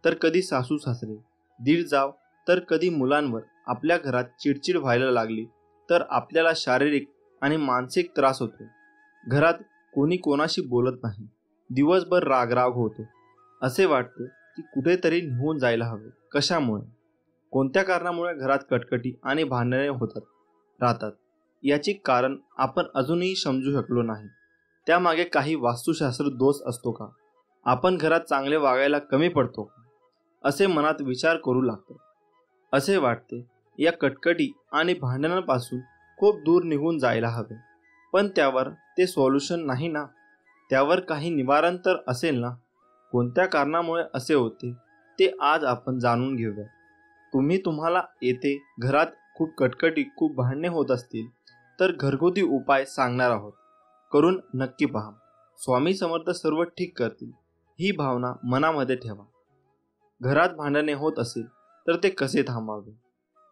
तर कधी सासू सासरे, दीर जाव, तर कधी मुलांवर. आपल्या घरात चिडचिड व्हायला लागली तर आपल्याला शारीरिक आणि मानसिक त्रास होतो. घरात कोणी कोणाशी बोलत नाही, दिवसभर रागराग होतो. असे वाटते की कुठेतरी निघून जायला हवे. कशामुळे, कोणत्या कारणामुळे घरात कटकटी आणि भांडणे राहतात याचे कारण आपण अजूनही समजू शकलो नाही. त्यामागे काही वास्तुशास्त्र दोष असतो का? आपण घरात चांगले वागायला कमी पडतो का? असे मनात विचार करू लागतात. असे वाटते या कटकटी आणि भांडणांपासून खूप दूर निघून जायला हवे. पण त्यावर ते सोल्युशन नाही ना, त्यावर काही निवारण तर असेल ना. कोणत्या कारणामुळे असे होते ते आज आपण जाणून घेऊया. तुम्हाला येथे घरात खूप कटकटी, खूप भांडणे होत असतील तर घरगुती उपाय सांगणार आहोत. करून नक्की पहा. स्वामी समर्थ सर्व ठीक करतील ही भावना मनामध्ये ठेवा. घरात भांडणे होत असेल तर ते कसे थांबावे?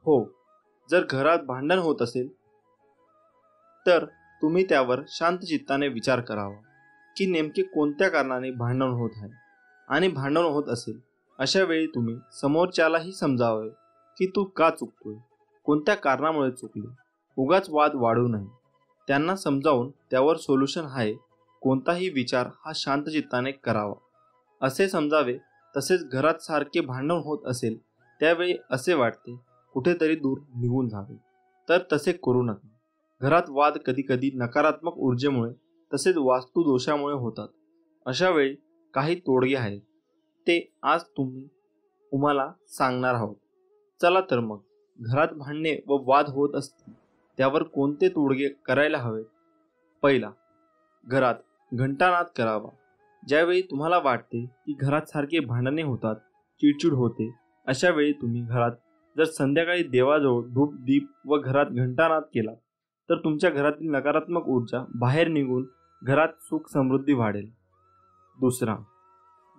हो, जर घरात भांडण होत असेल तर तुम्ही त्यावर शांत चित्ताने विचार करावा की नेमके कोणत्या कारणाने भांडण होत आहे. आणि भांडण होत असेल अशा वेळी तुम्ही समोरच्यालाही समजावे की तू का चुकतोय, कोणत्या कारणामुळे चुकले. उगाच वाद वाढू नये. त्यांना समजावून त्यावर सोल्युशन आहे कोणताही विचार हा शांत चित्ताने करावा असे समजावे. तसेच घरात सारखे भांडण होत असेल त्यावेळी असे वाटते कुठेतरी दूर निघून जावे, तर तसे करू नका. घरात वाद कधीकधी नकारात्मक ऊर्जेमुळे तसेच वास्तुदोषामुळे होतात. अशा वेळी काही तोडगे आहेत, ते आज तुम्हाला सांगणार आहोत. चला तर मग, घरात भांडणे व वाद होत असतील त्यावर कोणते तोडगे करायला हवेत. पहिला, घरात घंटानाद करावा. ज्यावेळी तुम्हाला वाटते की घरात सारखे भांडणे होतात, चिडचिड होते, अशा वेळी तुम्ही घरात जर संध्याकाळी देवाजवळ धूप दीप व घरात घंटानाद केला तर तुमच्या घरातील नकारात्मक ऊर्जा बाहेर निघून घरात सुख समृद्धी वाढेल. दुसरा,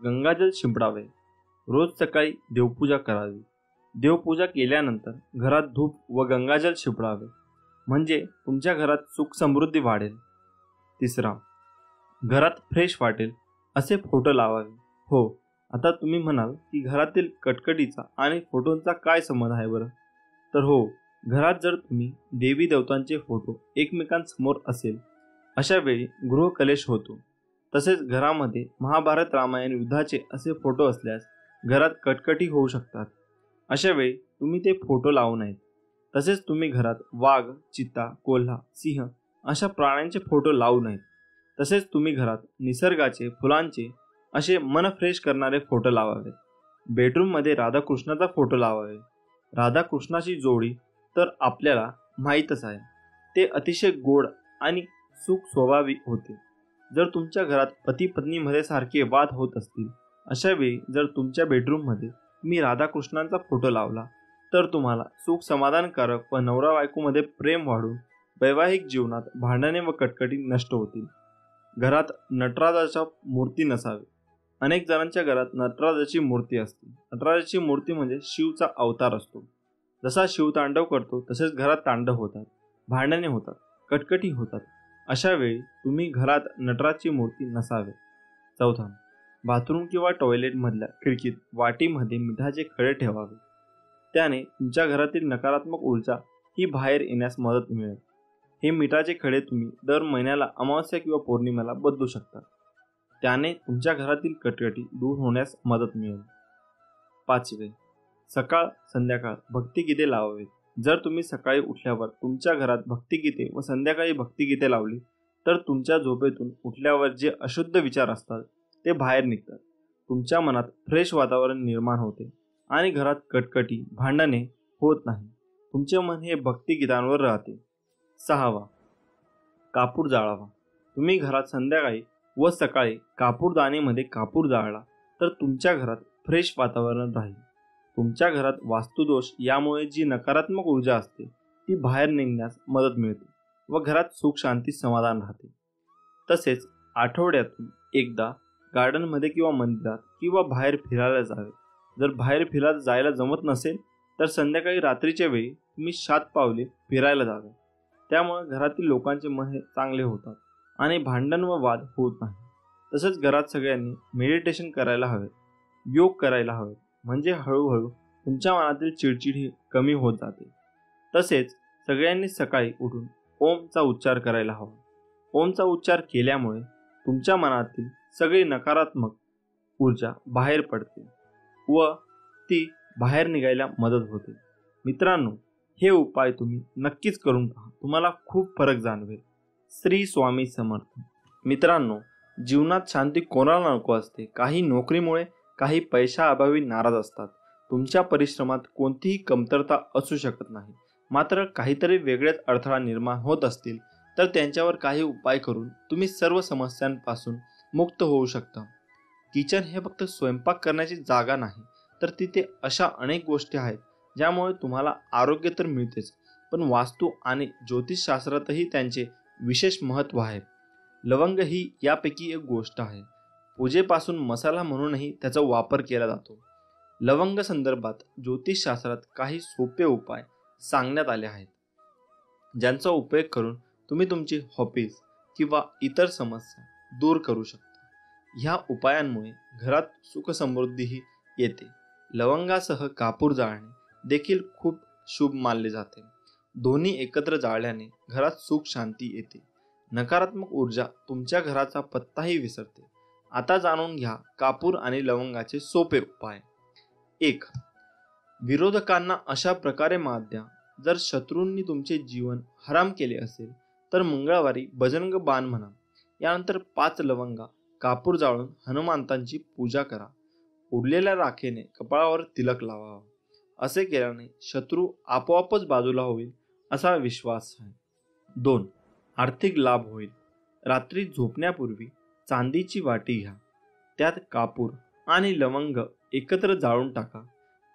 गंगाजल शिंपडावे. रोज सकाळी देवपूजा करावी. देवपूजा केल्यानंतर घरात धूप व गंगाजल शिंपडावे, म्हणजे तुमच्या घरात सुख समृद्धी वाढेल. तिसरा, घरात फ्रेश वाटेल असे फोटो लावावे. हो, आता तुम्ही म्हणाल की घरातील कटकटीचा आणि फोटोंचा काय संबंध आहे बरं? तर हो, घरात जर तुम्ही देवी देवतांचे फोटो एकमेकांसमोर असेल अशा वेळी गृहकलेश होतो. तसेच घरामध्ये महाभारत रामायण युद्धाचे असे फोटो असल्यास घरात कटकटी होऊ शकतात. अशा वेळी तुम्ही ते फोटो लावू नयेत. तसेच तुम्ही घरात वाघ, चित्ता, कोल्हा, सिंह अशा प्राण्यांचे फोटो लावू नयेत. तसेच तुम्ही घरात निसर्गाचे, फुलांचे असे मन फ्रेश करणारे फोटो लावावेत. बेडरूममध्ये राधाकृष्णाचा फोटो लावावे. राधाकृष्णाची जोडी तर आपल्याला माहीतच आहे, ते अतिशय गोड आणि सुख स्वभावी होते. जर तुमच्या घरात पती पत्नीमध्ये सारखे वाद होत असतील अशा वेळी जर तुमच्या बेडरूममध्ये तुम्ही राधाकृष्णांचा फोटो लावला तर तुम्हाला सुख समाधानकारक व नवरा बायकोमध्ये प्रेम वाढून वैवाहिक जीवनात भांडणे व कटकटी नष्ट होतील. घरात नटराजाच्या मूर्ती नसावी. अनेक जणांच्या घरात नटराजाची मूर्ती असते. नटराजाची मूर्ती म्हणजे शिवचा अवतार असतो. जसा शिव तांडव करतो तसेच घरात तांडव होतात, भांडणे होतात, कटकटी होतात. अशा वेळी तुम्ही घरात नटराजची मूर्ती नसावे. चौथा, बाथरूम किंवा टॉयलेटमधल्या खिडकीत वाटीमध्ये मिठाचे खडे ठेवावे. त्याने तुमच्या घरातील नकारात्मक ऊर्जा ही बाहेर येण्यास मदत मिळेल. हे मिठाचे खडे तुम्ही दर महिन्याला अमावस्या किंवा पौर्णिमेला बदलू शकता. त्याने तुमच्या घरातील कटकटी दूर होण्यास मदत मिळेल. पाचवे, सकाळ संध्याकाळ भक्तिगीते लावावेत. जर तुम्ही सकाळी उठल्यावर तुमच्या घरात भक्तिगीते व संध्याकाळी भक्तिगीते लावली तर तुमच्या झोपेतून उठल्यावर जे अशुद्ध विचार असतात ते बाहेर निघतात. तुमच्या मनात फ्रेश वातावरण निर्माण होते आणि घरात कटकटी, भांडणे होत नाही. तुमचे मन हे भक्तिगीतांवर राहते. सहावा, कापूर जाळावा. तुम्ही घरात संध्याकाळी व सकाळी कापूरदानीमध्ये कापूर जाळला तर तुमच्या घरात फ्रेश वातावरण राहील. तुमच्या घरात वास्तुदोष यामुळे जी नकारात्मक ऊर्जा असते ती बाहेर निघण्यास मदत मिळते व घरात सुख शांती समाधान राहते. तसेच आठवड्यातून एकदा गार्डनमध्ये किंवा मंदिरात किंवा बाहेर फिरायला जावे. जर बाहेर फिरायला जायला जमत नसेल तर संध्याकाळी रात्रीच्या वेळी तुम्ही 7 पावले फिरायला जावे. त्यामुळे घरातील लोकांचे मन हे चांगले होतात आणि भांडण व वाद होत नाही. तसेच घरात सगळ्यांनी मेडिटेशन करायला हवे, योग करायला हवे, म्हणजे हळूहळू तुमच्या मनातील चिडचिड ही कमी होत जाते. तसेच सगळ्यांनी सकाळी उठून ओमचा उच्चार करायला हवा. ओमचा उच्चार केल्यामुळे तुमच्या मनातील सगळी नकारात्मक ऊर्जा बाहेर पडते व ती बाहेर निघायला मदत होते. मित्रांनो, हे उपाय तुम्ही नक्कीच करून पहा. तुम्हाला खूप फरक जाणवेल. श्री स्वामी समर्थ. मित्रांनो, जीवनात शांती कोणाला नको असते. काही नोकरीमुळे, काही पैशाअभावी नाराज असतात, तुमच्या परिश्रमात कोणतीही कमतरता असू शकत नाही. मात्र काहीतरी वेगळेच अडथळा निर्माण होत असतील तर त्यांच्यावर काही उपाय करून तुम्ही सर्व समस्यांपासून मुक्त होऊ शकता. किचन हे फक्त स्वयंपाक करण्याची जागा नाही, तर तिथे अशा अनेक गोष्टी आहेत ज्यामुळे तुम्हाला आरोग्य तर मिळतेच, पण वास्तू आणि ज्योतिषशास्त्रातही त्यांचे विशेष महत्त्व आहे. लवंग ही यापैकी एक गोष्ट आहे. पूजेपासून मसाला म्हणूनही त्याचा वापर केला जातो. लवंग संदर्भात ज्योतिषशास्त्रात काही सोपे उपाय सांगण्यात आले आहेत, ज्यांचा उपयोग करून तुम्ही तुमची हॉबीज किंवा इतर समस्या दूर करू शकता. ह्या उपायांमुळे घरात सुखसमृद्धीही येते. लवंगासह कापूर जाळणे देखील खूप शुभ मानले जाते. दोन्ही एकत्र जाळल्याने घरात सुख शांती येते. नकारात्मक ऊर्जा तुमच्या घराचा पत्ताही विसरते. आता जाणून घ्या कापूर आणि लवंगाचे सोपे उपाय. 1. विरोधकांना अशा प्रकारे मात द्या. जर शत्रूंनी तुमचे जीवन हराम केले असेल तर मंगळवारी बजरंग बाण म्हणा. यानंतर 5 लवंगा कापूर जाळून हनुमंतांची पूजा करा. उरलेल्या राखेने कपाळावर तिलक लावावा. असे केल्याने शत्रू आपोआपच बाजूला होईल असा विश्वास आहे. 2. आर्थिक लाभ होईल. रात्री झोपण्यापूर्वी चांदीची वाटी घ्या. त्यात कापूर आणि लवंग एकत्र जाळून टाका.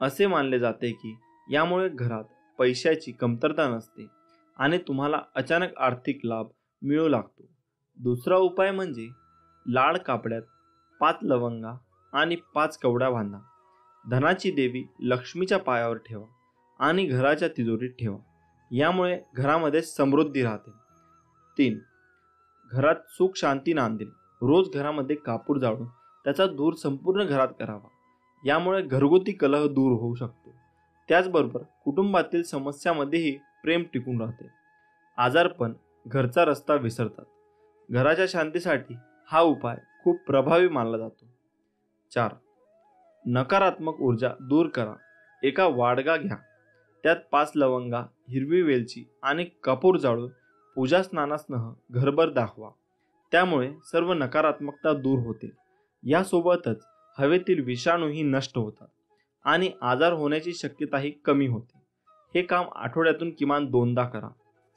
असे मानले जाते की यामुळे घरात पैशाची कमतरता नसते आणि तुम्हाला अचानक आर्थिक लाभ मिळू लागतो. दुसरा उपाय म्हणजे लाल कापड्यात 5 लवंगा आणि 5 कवड्या बांधा. धनाची देवी लक्ष्मीच्या पायावर ठेवा आणि घराच्या तिजोरीत ठेवा. यामुळे घरामध्ये समृद्धी राहते. 3. घरात सुख शांती नांदेल. रोज घरामध्ये कापूर जाळून त्याचा धूर संपूर्ण घरात करावा. यामुळे घरगुती कलह दूर होऊ शकतो. त्याचबरोबर कुटुंबातील समस्यामध्येही प्रेम टिकून राहते. आजारपण घरचा रस्ता विसरतात. घराच्या शांतीसाठी हा उपाय खूप प्रभावी मानला जातो. 4. नकारात्मक ऊर्जा दूर करा. एका वाडगा घ्या. त्यात 5 लवंगा, हिरवी वेलची आणि कापूर जाळून पूजा स्नानासह घरभर दाखवा. त्यामुळे सर्व नकारात्मकता दूर होते. यासोबतच हवेतील विषाणूही नष्ट होतात आणि आजार होण्याची शक्यताही कमी होते. हे काम आठवड्यातून किमान 2दा करा.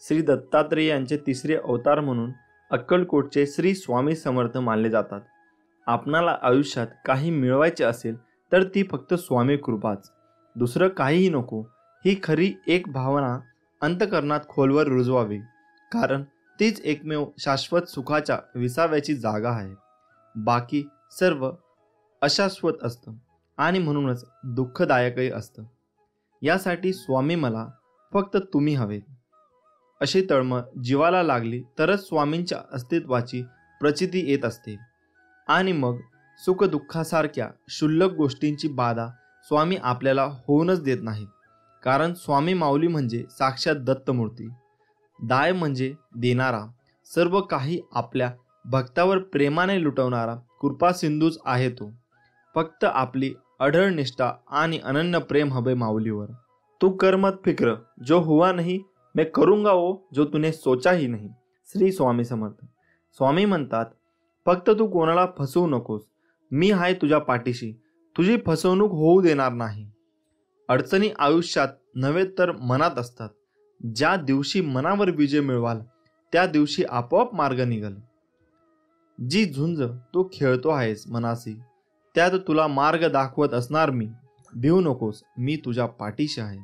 श्री दत्तात्रेय यांचे 3रे अवतार म्हणून अक्कलकोटचे श्री स्वामी समर्थ मानले जातात. आपणाला आयुष्यात काही मिळवायचे असेल तर ती फक्त स्वामी कृपाच, दुसरं काहीही नको, ही खरी एक भावना अंतःकरणात खोलवर रुजवावी. कारण तीच एकमेव शाश्वत सुखाच्या विसाव्याची जागा आहे. बाकी सर्व अशाश्वत असतं आणि म्हणूनच दुःखदायकही असतं. यासाठी स्वामी मला फक्त तुम्ही हवेत अशी तळमळ जीवाला लागली तरच स्वामींच्या अस्तित्वाची प्रचिती येत असते. आणि मग सुखदुःखासारख्या क्षुल्लक गोष्टींची बाधा स्वामी आपल्याला होऊनच देत नाहीत. कारण स्वामी माऊली म्हणजे साक्षात दत्तमूर्ती. दाय म्हणजे देणारा, सर्व काही आपल्या भक्तावर प्रेमाने लुटवणारा कृपा सिंधूच आहे तो. फक्त आपली अढळ निष्ठा आणि अनन्य प्रेम हवे माऊलीवर. तू कर मत फिक्र जो हुआ नहीं, मैं करूंगा वो जो तूने सोचा ही नहीं. श्री स्वामी समर्थ. स्वामी म्हणतात, फक्त तू कोणाला फसवू नकोस. मी आहे तुझ्या पाठीशी. तुझी फसवणूक होऊ देणार नाही. अडचणी आयुष्यात नव्हे तर मनात असतात. ज्या दिवशी मनावर विजय मिळवाल त्या दिवशी आपोआप मार्ग निघल. जी झुंज तू खेळतो आहेस मनासी, त्यात तुला मार्ग दाखवत असणार मी. भिवू नकोस, मी तुझ्या पाठीशी आहे.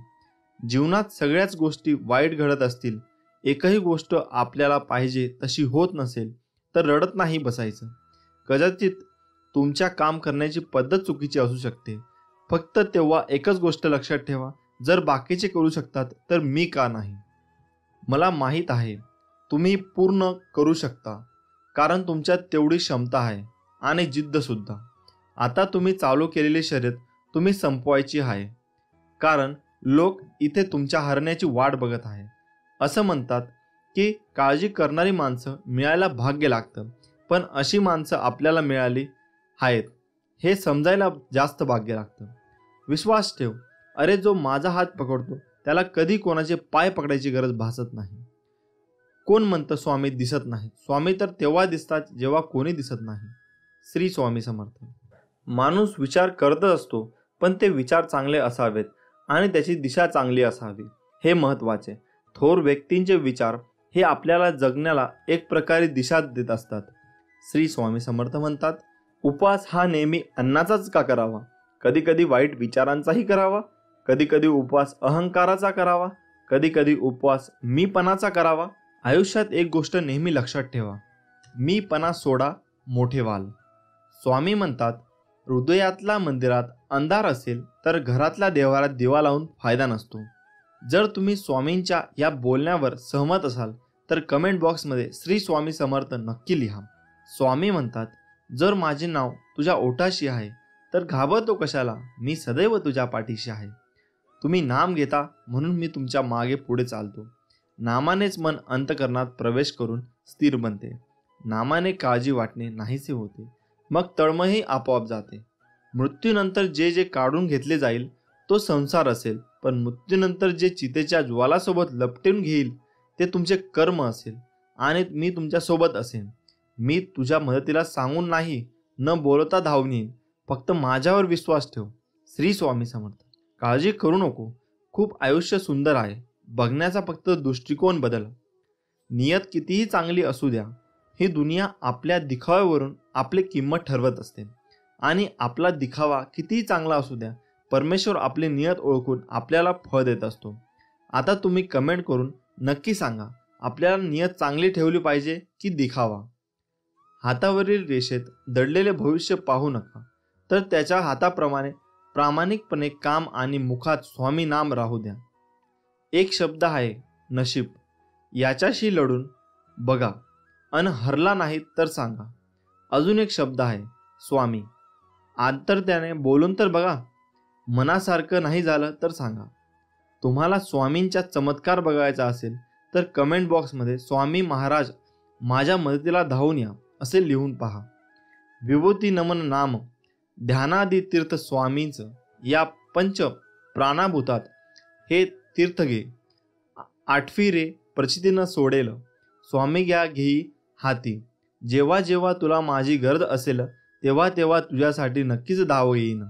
जीवनात सगळ्याच गोष्टी वाईट घडत असतील, एकही गोष्ट आपल्याला पाहिजे तशी होत नसेल तर रडत नाही बसायचं. कदाचित तुमच्या काम करण्याची पद्धत चुकीची असू शकते. फक्त तेव्हा एकच गोष्ट लक्षात ठेवा, जर बाकीचे करू शकतात तर मी का नाही. मला माहीत आहे तुम्ही पूर्ण करू शकता, कारण तुमच्यात तेवढी क्षमता आहे आणि जिद्दसुद्धा. आता तुम्ही चालू केलेली शर्यत तुम्ही संपवायची आहे, कारण लोक इथे तुमच्या हरण्याची वाट बघत आहे. असं म्हणतात की काळजी करणारी माणसं मिळायला भाग्य लागतं, पण अशी माणसं आपल्याला मिळाली आहेत हे समजायला जास्त भाग्य लागतं. विश्वास ठेव. अरे जो माझा हात पकडतो त्याला कधी कोणाचे पाय पकडायची गरज भासत नाही. कोण म्हणतं स्वामी दिसत नाही? स्वामी तर तेव्हा दिसतात जेव्हा कोणी दिसत नाही. श्री स्वामी समर्थ. माणूस विचार करतच असतो पण ते विचार चांगले असावेत आणि त्याची दिशा चांगली असावी, हे महत्त्वाचे. थोर व्यक्तींचे विचार हे आपल्याला जगण्याला एक प्रकारे दिशा देत असतात. श्री स्वामी समर्थ म्हणतात, उपवास हा नेहमी अन्नाचाच का करावा? कधी कधी वाईट विचारांचाही करावा, कधी कधी उपवास अहंकाराचा करावा, कधी कधी उपवास मीपणाचा करावा. आयुष्यात एक गोष्ट नेहमी लक्षात ठेवा, मीपणा सोडा, मोठे व्हाल. स्वामी म्हणतात, हृदयातल्या मंदिरात अंधार असेल तर घरातल्या देवारात दिवा लावून फायदा नसतो. जर तुम्ही स्वामींच्या या बोलण्यावर सहमत असाल तर कमेंट बॉक्समध्ये श्री स्वामी समर्थ नक्की लिहा. स्वामी म्हणतात, जर माझे नाव तुझ्या ओठाशी आहे तर घाबरतो कशाला, मी सदैव तुझ्या पाठीशी आहे. तुम्ही नाम घेता म्हणून मी तुमच्या मागे पुढे चालतो. नामानेच मन अंतःकरणात प्रवेश करून स्थिर बनते. नामाने काळजी वाटणे नाहीसे होते, मग तळमळही आपोआप जाते. मृत्यूनंतर जे जे काढून घेतले जाईल तो संसार असेल, पण मृत्यूनंतर जे चितेच्या ज्वालासोबत लपटून घेईल ते तुमचे कर्म असेल आणि मी तुमच्या सोबत असेन. मी तुझ्या मदतीला सांगून नाही, न बोलता धावून येईन. फक्त माझ्यावर विश्वास ठेव. श्री स्वामी समर्थ. काळजी करू नको, खूप आयुष्य सुंदर आहे. बघण्याचा फक्त दृष्टिकोन बदल. नियत कितीही चांगली असू द्या, ही दुनिया आपल्या दिखाव्यावरून आपली किंमत ठरवत असते. आणि आपला दिखावा कितीही चांगला असू द्या, परमेश्वर आपली नियत ओळखून आपल्याला फळ देत असतो. आता तुम्ही कमेंट करून नक्की सांगा, आपल्याला नियत चांगली ठेवली पाहिजे की दिखावा? हातावरील रेषेत दडलेले भविष्य पाहू नका, तर त्याच्या हाताप्रमाणे प्रामाणिकपणे काम आणि मुखात स्वामी नाम राहू द्या. एक शब्द आहे नशीब, याच्याशी लढून बघा अन हरला नाही तर सांगा. अजून एक शब्द आहे स्वामी, आंतरत्याने बोलून तर बघा. मनासारखं नाही झालं तर सांगा. तुम्हाला स्वामींचा चमत्कार बघायचा असेल तर कमेंट बॉक्समध्ये स्वामी महाराज माझ्या मदतीला धावून या असे लिहून पहा. विभूती नमन नाम ध्यानादी तीर्थ स्वामींचं या पंच प्राणाभूतात हे तीर्थ घे. आठवी रे प्रचितीनं सोडेल, स्वामी घ्या घेई हाती. जेव्हा जेव्हा तुला माझी गरज असेल तेव्हा तेव्हा तुझ्यासाठी नक्कीच धाव येईन.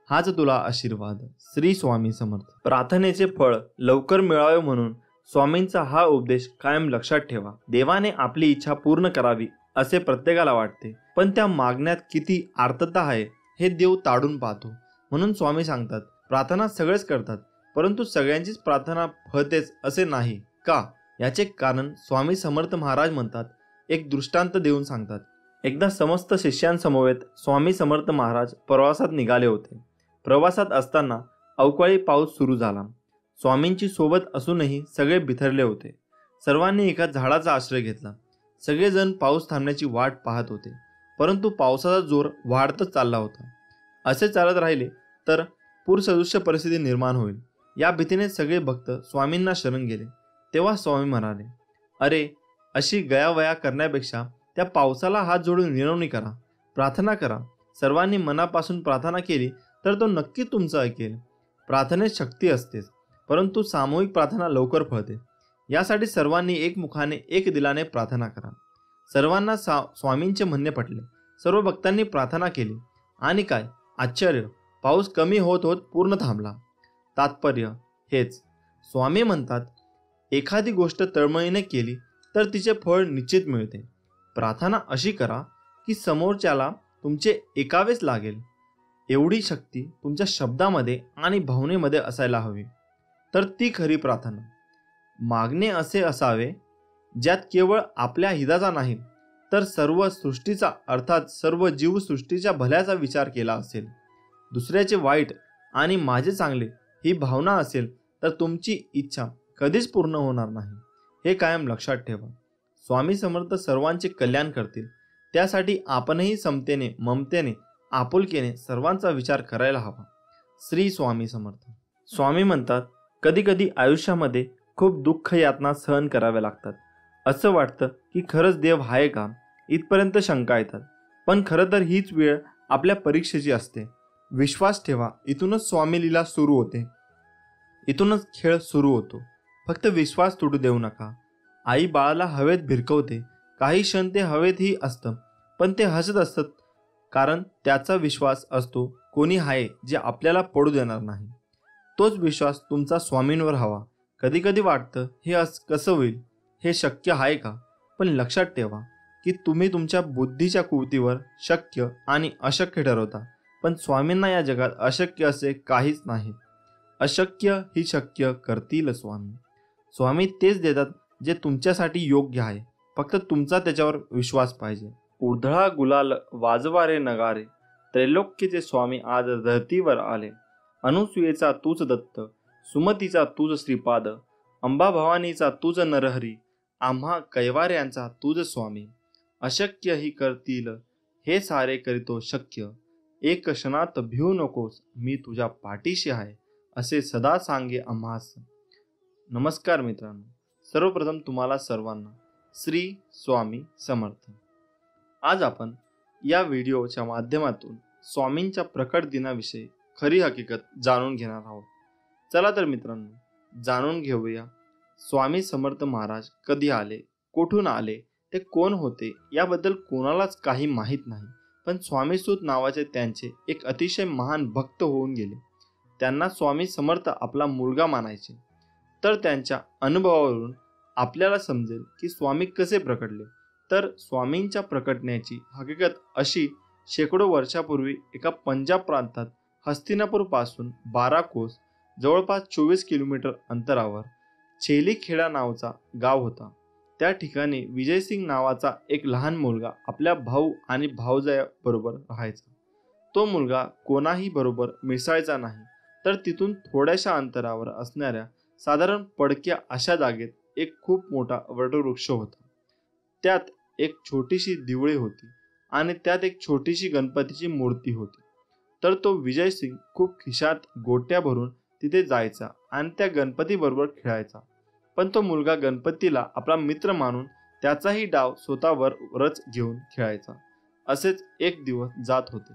हाच तुला आशीर्वाद. श्री स्वामी समर्थ. प्रार्थनेचे फळ लवकर मिळावे म्हणून स्वामींचा हा उपदेश कायम लक्षात ठेवा. देवाने आपली इच्छा पूर्ण करावी असे प्रत्येकाला वाटते, पण त्या मागण्यात किती आर्तता आहे हे देव ताडून पाहतो. म्हणून स्वामी सांगतात, प्रार्थना सगळेच करतात, परंतु सगळ्यांचीच प्रार्थना फळतेच असे नाही का? याचे कारण स्वामी समर्थ महाराज म्हणतात, एक दृष्टांत देऊन सांगतात. एकदा समस्त शिष्यांसमवेत स्वामी समर्थ महाराज प्रवासात निघाले होते. प्रवासात असताना अवकाळी पाऊस सुरू झाला. स्वामींची सोबत असूनही सगळे बिथरले होते. सर्वांनी एका झाडाचा आश्रय घेतला. सगळेजण पाऊस थांबण्याची वाट पाहत होते, परंतु पावसाचा जोर वाढतच चालला होता. असे चालत राहिले तर पूरसदृश्य परिस्थिती निर्माण होईल, या भीतीने सगळे भक्त स्वामींना शरण गेले. तेव्हा स्वामी म्हणाले, अरे, अशी गयावया करण्यापेक्षा त्या पावसाला हात जोडून विनवणी करा, प्रार्थना करा. सर्वांनी मनापासून प्रार्थना केली तर तो नक्की तुमचं ऐकेल. प्रार्थनेत शक्ती असतेच, परंतु सामूहिक प्रार्थना लवकर फळते. यासाठी सर्वांनी एकमुखाने एक दिलाने प्रार्थना करा. सर्वांना स्वामींचे म्हणणे पटले. सर्व भक्तांनी प्रार्थना केली आणि काय आश्चर्य, पाऊस कमी होत होत पूर्ण थांबला. तात्पर्य हेच, स्वामी म्हणतात, एखादी गोष्ट तळमळीने केली तर तिचे फळ निश्चित मिळते. प्रार्थना अशी करा की समोरच्याला तुमचे ऐकावेच लागेल. एवढी शक्ती तुमच्या शब्दामध्ये आणि भावनेमध्ये असायला हवी, तर ती खरी प्रार्थना. मागणे असे असावे ज्यात केवळ आपल्या हिताचा नाही तर सर्व सृष्टीचा, अर्थात सर्व जीवसृष्टीच्या भल्याचा विचार केला असेल. दुसऱ्याचे वाईट आणि माझे चांगले ही भावना असेल तर तुमची इच्छा कधीच पूर्ण होणार नाही. हे कायम लक्षात ठेवा. स्वामी समर्थ सर्वांचे कल्याण करतील, त्यासाठी आपणही समतेने, ममतेने, आपुलकेने सर्वांचा विचार करायला हवा. श्री स्वामी समर्थ. स्वामी म्हणतात, कधी कधी आयुष्यामध्ये खूप दुःख यातना सहन कराव्या लागतात. असं वाटतं की खरंच देव आहे का, इथपर्यंत शंका येतात. पण खरं तर हीच वेळ आपल्या परीक्षेची असते. विश्वास ठेवा, इथूनच स्वामी लीला सुरू होते, इथूनच खेळ सुरू होतो. फक्त विश्वास तुटू देऊ नका. आई बाळाला हवेत भिरकवते, काही क्षण ते हवेतही असतं, पण ते हसत असतं, कारण त्याचा विश्वास असतो कोणी आहे जे आपल्याला पडू देणार नाही. तोच विश्वास तुमचा स्वामींवर हवा. कधी कधी वाटतं हे कसं होईल, हे शक्य आहे का? पण लक्षात ठेवा की तुम्ही तुमच्या बुद्धीच्या कुवतीवर शक्य आणि अशक्य ठरवता, पण स्वामींना या जगात अशक्य असे काहीच नाही. अशक्य ही शक्य करतील स्वामी. स्वामी तेच देतात जे तुमच्यासाठी योग्य आहे, फक्त तुमचा त्याच्यावर विश्वास पाहिजे. उधळा गुलाल वाजवारे नगारे, त्रैलोक्याचे स्वामी आज धरतीवर आले. अनुसुयेचा तूच दत्त, सुमतीचा तूच श्रीपाद, अंबा भवानीचा तूच नरहरी, आम्हा कैवाऱ्यांचा तूच स्वामी. अशक्य ही करतील हे सारे करीतो शक्य, एक क्षणात भिवू नकोस मी तुझ्या पाठीशी आहे, असे सदा सांगे आम्हास. नमस्कार मित्रांनो, सर्वप्रथम तुम्हाला सर्वांना श्री स्वामी समर्थ. आज आपण या व्हिडिओच्या माध्यमातून स्वामींच्या प्रकट दिनाविषयी खरी हकीकत जाणून घेणार आहोत. चला तर मित्रांनो, जाणून घेऊया स्वामी समर्थ महाराज कधी आले, कुठून आले, ते कोण होते याबद्दल कोणालाच काही माहीत नाही. पण स्वामीसूत नावाचे त्यांचे एक अतिशय महान भक्त होऊन गेले. त्यांना स्वामी समर्थ आपला मुलगा मानायचे. तर त्यांच्या अनुभवावरून आपल्याला समजेल की स्वामी कसे प्रकटले. तर स्वामींच्या प्रकटण्याची हकीकत अशी, शेकडो वर्षापूर्वी एका पंजाब प्रांतात हस्तिनापूर पासून 12 कोस जवळपास 24 किलोमीटर अंतरावर छेलीखेडा नावाचा गाव होता. त्या ठिकाणी विजयसिंग नावाचा एक लहान मुलगा आपल्या भाऊ आणि भावजायाबरोबर राहायचा. तो मुलगा कोणाही बरोबर मिसळायचा नाही. तर तिथून थोड्याशा अंतरावर असणाऱ्या साधारण पडक्या अशा जागेत एक खूप मोठा वटवृक्ष होता. त्यात एक छोटीशी दिवळी होती आणि त्यात एक छोटीशी गणपतीची मूर्ती होती. तर तो विजयसिंग खूप खिशात गोट्या भरून तिथे जायचा आणि त्या गणपती बरोबर खेळायचा. पण तो मुलगा गणपतीला आपला मित्र मानून त्याचाही डाव स्वतःवरच घेऊन खेळायचा. असेच एक दिवस जात होते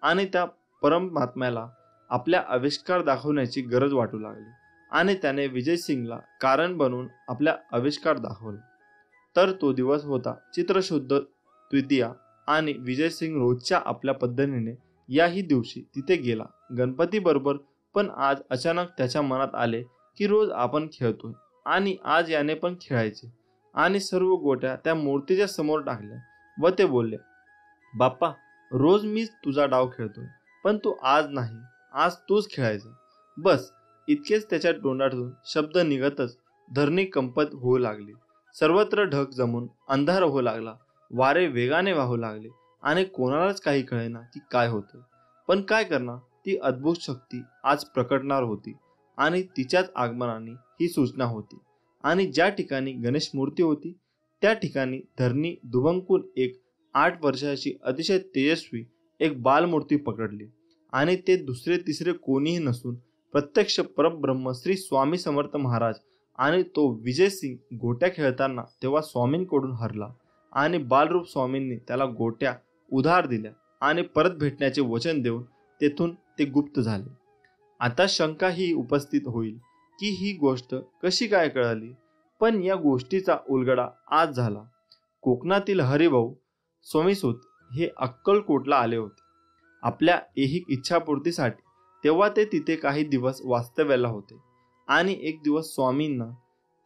आणि त्या परमात्म्याला आपल्या आविष्कार दाखवण्याची गरज वाटू लागली आणि त्याने विजयसिंगला कारण बनवून आपला आविष्कार दाखवला. तर तो दिवस होता चित्रशुद्ध द्वितीया आणि विजयसिंग रोजच्या आपल्या पद्धतीने याही दिवशी तिथे गेला गणपती बरोबर. पण आज अचानक त्याच्या मनात आले की रोज आपण खेळतोय आणि आज याने पण खेळायचे. आणि सर्व गोट्या त्या मूर्तीच्या समोर टाकल्या व ते बोलले, बाप्पा, रोज मीच तुझा डाव खेळतोय, पण तू आज नाही, आज तूच खेळायचं. बस इतकेच त्याच्या तोंडातून शब्द निघतच धरणी कंपत होऊ लागली. सर्वत्र ढग जमून अंधार होऊ लागला. वारे वेगाने वाहू लागले आणि कोणालाच काही कळेना की काय होतं. पण काय करणार, ती अद्भुत शक्ती आज प्रकटणार होती आणि तिच्याच आगमनाने ही सूचना होती. आणि ज्या ठिकाणी गणेश मूर्ती होती त्या ठिकाणी धरणी दुभंकून एक 8 वर्षाची अतिशय तेजस्वी एक बालमूर्ती पकडली. आणि ते दुसरे तिसरे कोणीही नसून प्रत्यक्ष परब्रह्म श्री स्वामी समर्थ महाराज. आणि तो विजयसिंग गोट्या खेळताना तेव्हा स्वामींकडून हरला आणि बालरूप स्वामींनी त्याला गोट्या उधार दिल्या आणि परत भेटण्याचे वचन देऊन तेथून ते गुप्त झाले. आता शंका ही उपस्थित होईल की ही गोष्ट कशी काय कळाली. पण या गोष्टीचा उलगडा आज झाला. कोकणातील हरिभाऊ स्वामीसूत हे अक्कलकोटला आले होते आपल्या ऐहिक इच्छापूर्तीसाठी. तेव्हा ते तिथे काही दिवस वास्तव्याला होते आणि एक दिवस स्वामींना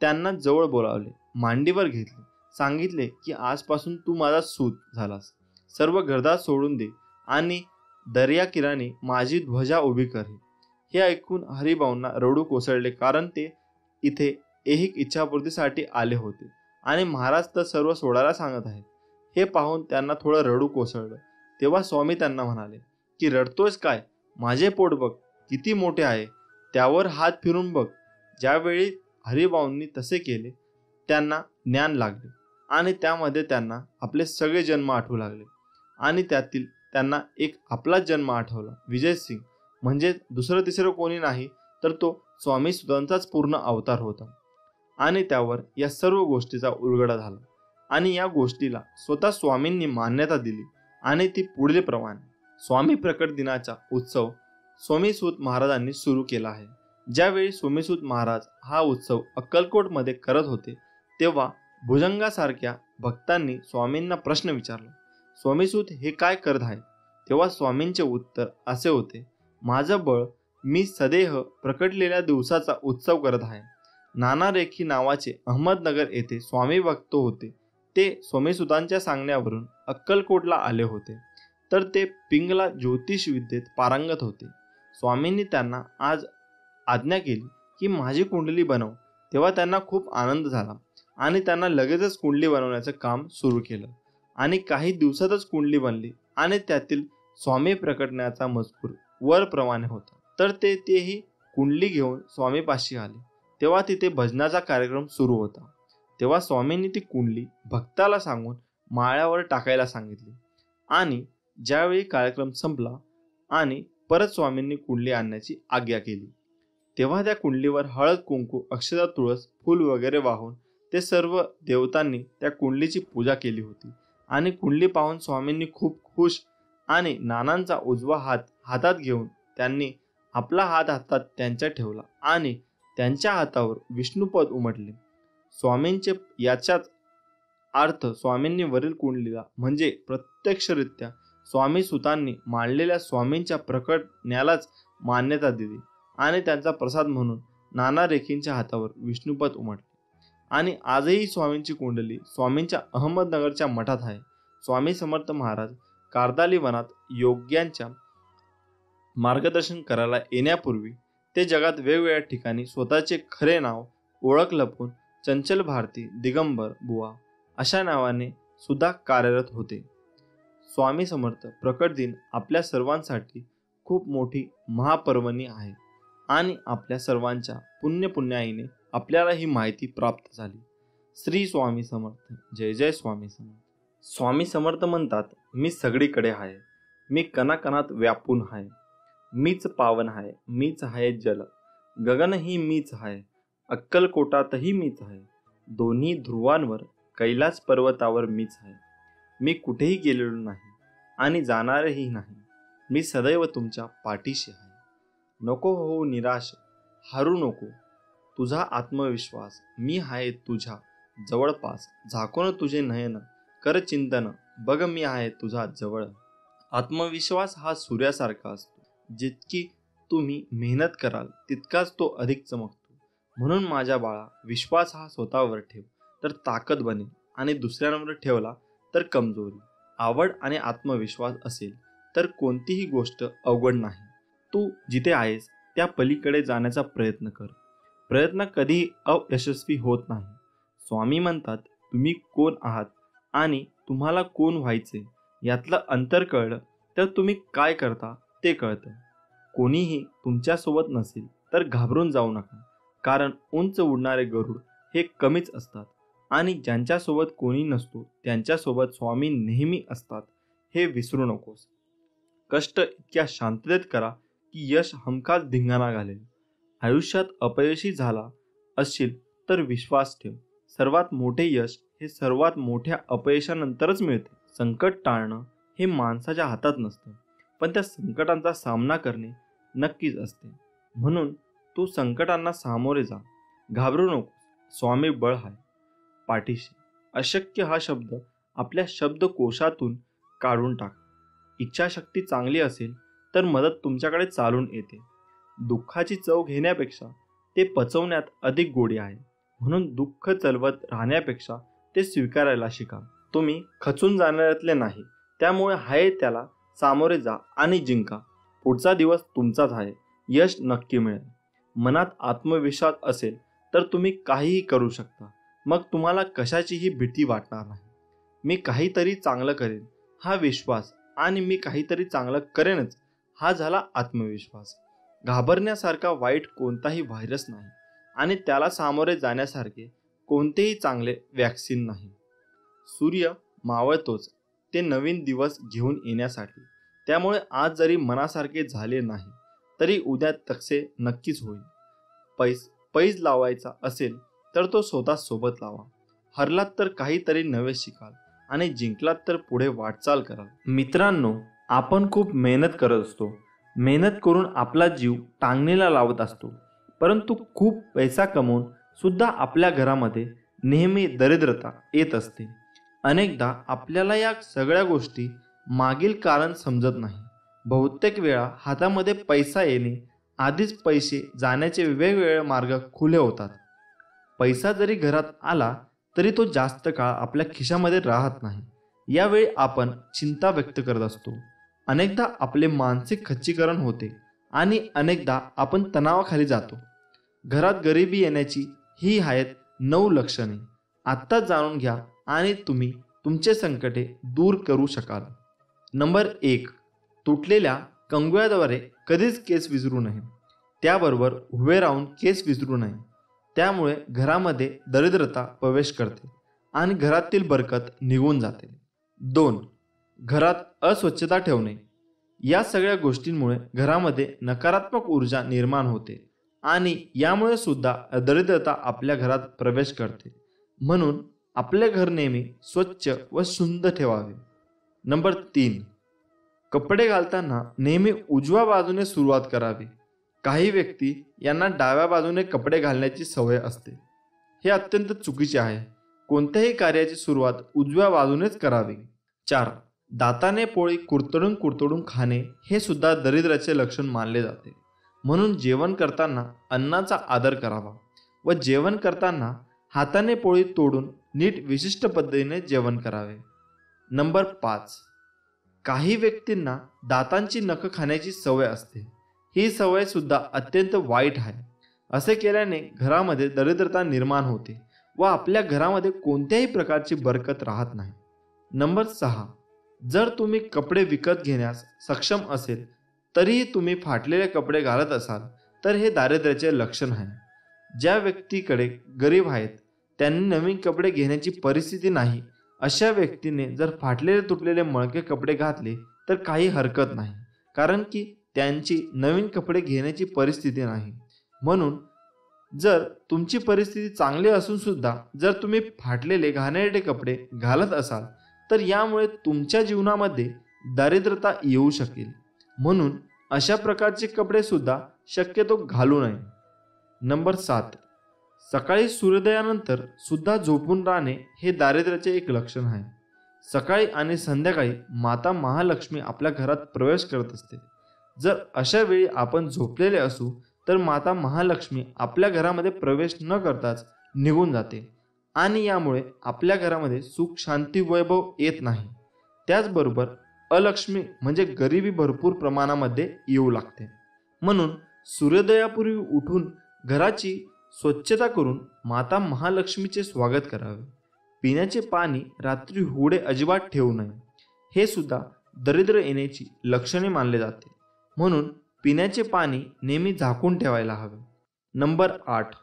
त्यांना जवळ बोलावले, मांडीवर घेतले, सांगितले की आजपासून तू माझा सूत झालास. सर्व घरदार सोडून दे आणि दर्याकिनारी माझी ध्वजा उभी कर. हे ऐकून हरिभाऊंना रडू कोसळले, कारण ते इथे ऐहिक इच्छापूर्तीसाठी आले होते आणि महाराज तर सर्व सोडायला सांगत आहेत. हे पाहून त्यांना थोडं रडू कोसळलं. तेव्हा स्वामी त्यांना म्हणाले की रडतोयस काय, माझे पोट बघ किती मोठे आहे, त्यावर हात फिरून बघ. ज्यावेळी हरिभाऊंनी तसे केले त्यांना ज्ञान लागले आणि त्यामध्ये त्यांना आपले सगळे जन्म आठवू लागले. आणि त्यातील त्यांना एक आपलाच जन्म आठवला, विजयसिंग. म्हणजे दुसरं तिसरं कोणी नाही तर तो स्वामी सुतांचाच पूर्ण अवतार होता. आणि त्यावर या सर्व गोष्टीचा उलगडा झाला आणि या गोष्टीला स्वतः स्वामींनी मान्यता दिली. आणि ती पुढील प्रमाणे, स्वामी प्रकट दिनाचा उत्सव स्वामीसूत महाराजांनी सुरू केला आहे. ज्यावेळी स्वामीसूत महाराज हा उत्सव अक्कलकोटमध्ये करत होते तेव्हा भुजंगासारख्या भक्तांनी स्वामींना प्रश्न विचारला, स्वामीसूत हे काय करत आहे. तेव्हा स्वामींचे उत्तर असे होते, माझं बळ मी सदैह प्रकटलेल्या दिवसाचा उत्सव करत आहे. नाना रेखी नावाचे अहमदनगर येथे स्वामी भक्त होते. ते स्वामीसुतांच्या सांगण्यावरून अक्कलकोटला आले होते. तर ते पिंगला ज्योतिष विद्येत पारंगत होते. स्वामींनी त्यांना आज आज्ञा केली की माझी कुंडली बनव. तेव्हा त्यांना खूप आनंद झाला आणि त्यांना लगेचच कुंडली बनवण्याचं काम सुरू केलं आणि काही दिवसातच कुंडली बनली आणि त्यातील स्वामी प्रकटण्याचा मजकूर वरप्रमाणे होता. तर तेही कुंडली घेऊन स्वामीपाशी आले. तेव्हा तिथे भजनाचा कार्यक्रम सुरू होता. तेव्हा स्वामींनी ती कुंडली भक्ताला सांगून माळ्यावर टाकायला सांगितली आणि ज्यावेळी कार्यक्रम संपला आणि परत स्वामींनी कुंडली आणण्याची आज्ञा केली, तेव्हा त्या कुंडलीवर हळद, कुंकू, अक्षता, तुळस, फूल वगैरे वाहून ते सर्व देवतांनी त्या कुंडलीची पूजा केली होती. आणि कुंडली पाहून स्वामींनी खूप खुश आणि नानांचा उजवा हात हातात घेऊन त्यांनी आपला हात हातात त्यांच्या ठेवला आणि त्यांच्या हातावर विष्णुपद उमटले. स्वामींचे याचाच अर्थ स्वामींनी वरील कुंडलीला म्हणजे प्रत्यक्षरित्या स्वामी सुतांनी मांडलेल्या स्वामींच्या प्रकटण्यालाच मान्यता दिली आणि त्यांचा प्रसाद म्हणून नाना रेखींच्या हातावर विष्णुपद उमटले. आणि आजही स्वामींची कुंडली स्वामींच्या अहमदनगरच्या मठात आहे. स्वामी समर्थ महाराज कार्दाली वनात योग्यांच्या मार्गदर्शन करायला येण्यापूर्वी ते जगात वेगवेगळ्या ठिकाणी स्वतःचे खरे नाव, ओळख लपवून चंचल भारती, दिगंबर बुवा अशा नावाने सुद्धा कार्यरत होते. स्वामी समर्थ प्रकट दिन आपल्या सर्वांसाठी खूप मोठी महापर्वणी आहे आणि आपल्या सर्वांच्या पुण्याईने आपल्याला ही माहिती प्राप्त झाली. श्री स्वामी समर्थ. जय जय स्वामी समर्थ. स्वामी समर्थ म्हणतात, मी सगळीकडे आहे, मी कणाकणात व्यापून आहे, मीच पावन आहे, मीच आहे जल, गगनही मीच आहे, अक्कलकोटातही मीच आहे, दोन्ही ध्रुवांवर कैलास पर्वतावर मीच आहे, मी कुठेही गेलेलो नाही आणि जाणारही नाही, मी सदैव तुमच्या पाठीशी आहे. नको होऊ निराश, हारू नको, तुझा आत्मविश्वास, मी आहे तुझ्या जवळपास, झाकून तुझे नयन, कर चिंतन, बघ मी आहे तुझा जवळ. आत्मविश्वास हा सूर्यासारखा असतो, जितकी तुम्ही मेहनत कराल तितकाच तो अधिक चमकतो. म्हणून माझ्या बाळा, विश्वास हा स्वतःवर ठेव तर ताकद बनेल आणि दुसऱ्यांवर ठेवला तर कमजोरी. आवड आणि आत्मविश्वास असेल तर कोणतीही गोष्ट अवघड नाही. तू जिथे आहेस त्या पलीकडे जाण्याचा प्रयत्न कर. प्रयत्न कधीही अयशस्वी होत नाही. स्वामी म्हणतात, तुम्ही कोण आहात आणि तुम्हाला कोण व्हायचे यातलं अंतर कळलं तर तुम्ही काय करता ते कळतं. कोणीही तुमच्यासोबत नसेल तर घाबरून जाऊ नका, कारण उंच उडणारे गरुड हे कमीच असतात आणि ज्यांच्यासोबत कोणी नसतो त्यांच्यासोबत स्वामी नेहमी असतात हे विसरू नकोस. कष्ट इतक्या शांततेत करा की यश हमखास धिंगाणा घालेल. आयुष्यात अपयशी झाला असशील तर विश्वास ठेव, सर्वात मोठे यश हे सर्वात मोठ्या अपयशानंतरच मिळते. संकट टाळणं हे माणसाच्या हातात नसतं, पण त्या संकटांचा सामना करणे नक्कीच असते. म्हणून तू संकटांना सामोरे जा, घाबरू नको. स्वामी बळ आहे पाठीशी. अशक्य हा शब्द आपल्या शब्दकोशातून काढून टाक. इच्छाशक्ती चांगली असेल तर मदत तुमच्याकडे चालून येते. दुःखाची चव घेण्यापेक्षा ते पचवण्यात अधिक गोडी आहे. म्हणून दुःख चलवत राहण्यापेक्षा ते स्वीकारायला शिका. तुम्ही खचून जाणाऱ्यातले नाही, त्यामुळे आहे त्याला सामोरे जा आणि जिंका. पुढचा दिवस तुमचाच आहे, यश नक्की मिळेल. मनात आत्मविश्वास असेल तर तुम्ही काहीही करू शकता. मग तुम्हाला कशाचीही भीती वाटणार नाही. मी काहीतरी चांगलं करेन हा विश्वास आणि मी काहीतरी चांगलं करेनच हा झाला आत्मविश्वास. घाबरण्यासारखा वाईट कोणताही व्हायरस नाही आणि त्याला सामोरे जाण्यासारखे कोणतेही चांगले वॅक्सिन नाही. सूर्य मावळतोच ते नवीन दिवस घेऊन येण्यासाठी. त्यामुळे आज जरी मनासारखे झाले नाही तरी उद्या तसे नक्कीच होईल. पैज लावायचा असेल तर तो स्वतः सोबत लावा. हरलात तर काहीतरी नवे शिकाल आणि जिंकलात तर पुढे वाटचाल कराल. मित्रांनो, आपण खूप मेहनत करत असतो. मेहनत करून आपला जीव टांगणीला लावत असतो, परंतु खूप पैसा कमवून सुद्धा आपल्या घरामध्ये नेहमी दरिद्रता येत असते. अनेकदा आपल्याला या सगळ्या गोष्टी मागील कारण समजत नाही. बहुतेक वेळा हातामध्ये पैसा येणे आधीच पैसे जाण्याचे वेगवेगळे मार्ग खुले होतात. पैसा जरी घरात आला तरी तो जास्त काळ आपल्या खिशामध्ये राहत नाही. यावेळी आपण चिंता व्यक्त करत असतो. अनेकदा आपले मानसिक खच्चीकरण होते आणि अनेकदा आपण तणावाखाली जातो. घरात गरिबी येण्याची ही आहेत 9 लक्षणे. आत्ताच जाणून घ्या आणि तुम्ही तुमचे संकटे दूर करू शकाल. नंबर 1. तुटलेल्या कंगव्याद्वारे कधीच केस विसरू नये. त्याबरोबर उभे राहून केस विसरू नये. त्यामुळे घरामध्ये दरिद्रता प्रवेश करते आणि घरातील बरकत निघून जाते. 2. घरात अस्वच्छता ठेवणे. या सगळ्या गोष्टींमुळे घरामध्ये नकारात्मक ऊर्जा निर्माण होते आणि यामुळे सुद्धा दरिद्रता आपल्या घरात प्रवेश करते. म्हणून आपले घर नेहमी स्वच्छ व सुंदर ठेवावे. नंबर 3. कपडे घालताना नेहमी उजव्या बाजूने सुरुवात करावी. काही व्यक्ती यांना डाव्या बाजूने कपडे घालण्याची सवय असते. हे अत्यंत चुकीचे आहे. कोणत्याही कार्याची सुरुवात उजव्या बाजूनेच करावी. 4. दाताने पोळी कुरतडून कुरतडून खाणे हे सुद्धा दरिद्राचे लक्षण मानले जाते. म्हणून जेवण करताना अन्नाचा आदर करावा व जेवण करताना हाताने पोळी तोडून नीट विशिष्ट पद्धतीने जेवण करावे. नंबर 5. काही व्यक्तींना दातांची नखं खाण्याची सवय असते. ही सवय सुद्धा अत्यंत वाईट आहे. असे केल्याने घरामध्ये दरिद्रता निर्माण होते व आपल्या घरामध्ये कोणत्याही प्रकारची बरकत राहत नाही. नंबर 6. जर तुम्ही कपडे विकत घेण्यास सक्षम असेल तरीही तुम्ही फाटलेले कपडे घालत असाल तर हे दारिद्र्याचे लक्षण आहे. ज्या व्यक्तीकडे गरीब आहेत त्यांनी नवीन कपडे घेण्याची परिस्थिती नाही अशा व्यक्तीने जर फाटलेले तुटलेले मळके कपडे घातले तर काही हरकत नाही, कारण की त्यांची नवीन कपडे घेण्याची परिस्थिती नाही. म्हणून जर तुमची परिस्थिती चांगली असून सुद्धा जर तुम्ही फाटलेले घाणेरडे कपडे घालत असाल तर यामुळे तुमच्या जीवनामध्ये दारिद्रता येऊ शकेल. म्हणून अशा प्रकारचे कपडे सुद्धा शक्यतो घालू नये. नंबर 7. सकाळी सूर्योदयानंतर सुद्धा झोपून राहणे हे दारिद्र्याचे एक लक्षण आहे. सकाळी आणि संध्याकाळी माता महालक्ष्मी आपल्या घरात प्रवेश करत असते. जर अशा वेळी आपण झोपलेले असू तर माता महालक्ष्मी आपल्या घरामध्ये प्रवेश न करताच निघून जाते आणि यामुळे आपल्या घरामध्ये सुख शांती वैभव येत नाही. त्याचबरोबर अलक्ष्मी म्हणजे गरिबी भरपूर प्रमाणामध्ये येऊ लागते. म्हणून सूर्योदयापूर्वी उठून घराची स्वच्छता करून माता महालक्ष्मीचे स्वागत करावे. पिण्याचे पाणी रात्री हुडे अजिबात ठेवू नये. हे सुद्धा दरिद्र येण्याची लक्षणे मानले जाते. म्हणून पिण्याचे पाणी नेहमी झाकून ठेवायला हवे. नंबर 8.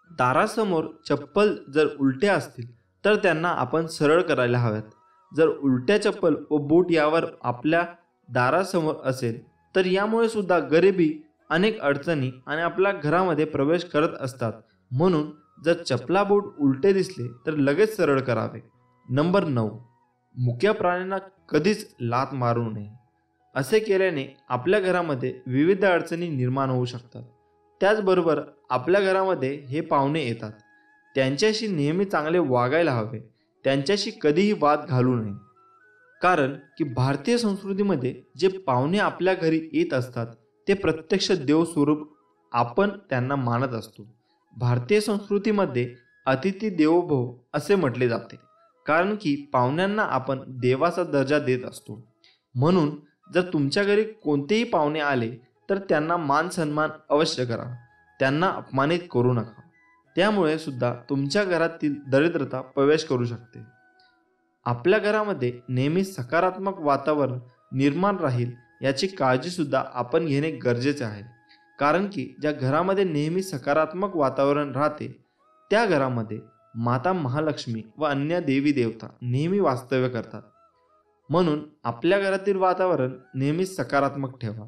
दारासमोर चप्पल जर उलट्या असतील तर त्यांना आपण सरळ करायला हव्यात. जर उलट्या चप्पल व बूट यावर आपल्या दारासमोर असेल तर यामुळे सुद्धा गरिबी अनेक अडचणी आणि आपल्या घरामध्ये प्रवेश करत असतात. म्हणून जर चपला बूट उलटे दिसले तर लगेच सरळ करावे. नंबर 9. मुक्या प्राण्यांना कधीच लाथ मारू नये. असे केल्याने आपल्या घरामध्ये विविध अडचणी निर्माण होऊ शकतात. त्याचबरोबर आपल्या घरामध्ये हे पाहुणे येतात, त्यांच्याशी नेहमी चांगले वागायला हवे. त्यांच्याशी कधीही वाद घालू नये. कारण की भारतीय संस्कृतीमध्ये जे पाहुणे आपल्या घरी येत असतात ते प्रत्यक्ष देवस्वरूप आपण त्यांना मानत असतो. भारतीय संस्कृतीमध्ये अतिथी देवो भव असे म्हटले जाते, कारण की पाहुण्यांना आपण देवाचा दर्जा देत असतो. म्हणून जर तुमच्या घरी कोणतेही पाहुणे आले तर त्यांना मान सन्मान अवश्य करा. त्यांना अपमानित करू नका. त्यामुळे सुद्धा तुमच्या घरातील दरिद्रता प्रवेश करू शकते. आपल्या घरामध्ये नेहमी सकारात्मक वातावरण निर्माण राहील याची काळजी सुद्धा आपण घेणे गरजेचे आहे. कारण की ज्या घरामध्ये नेहमी सकारात्मक वातावरण राहते त्या घरामध्ये माता महालक्ष्मी व अन्य देवी देवता नेहमी वास्तव्य करतात. म्हणून आपल्या घरातील वातावरण नेहमी सकारात्मक ठेवा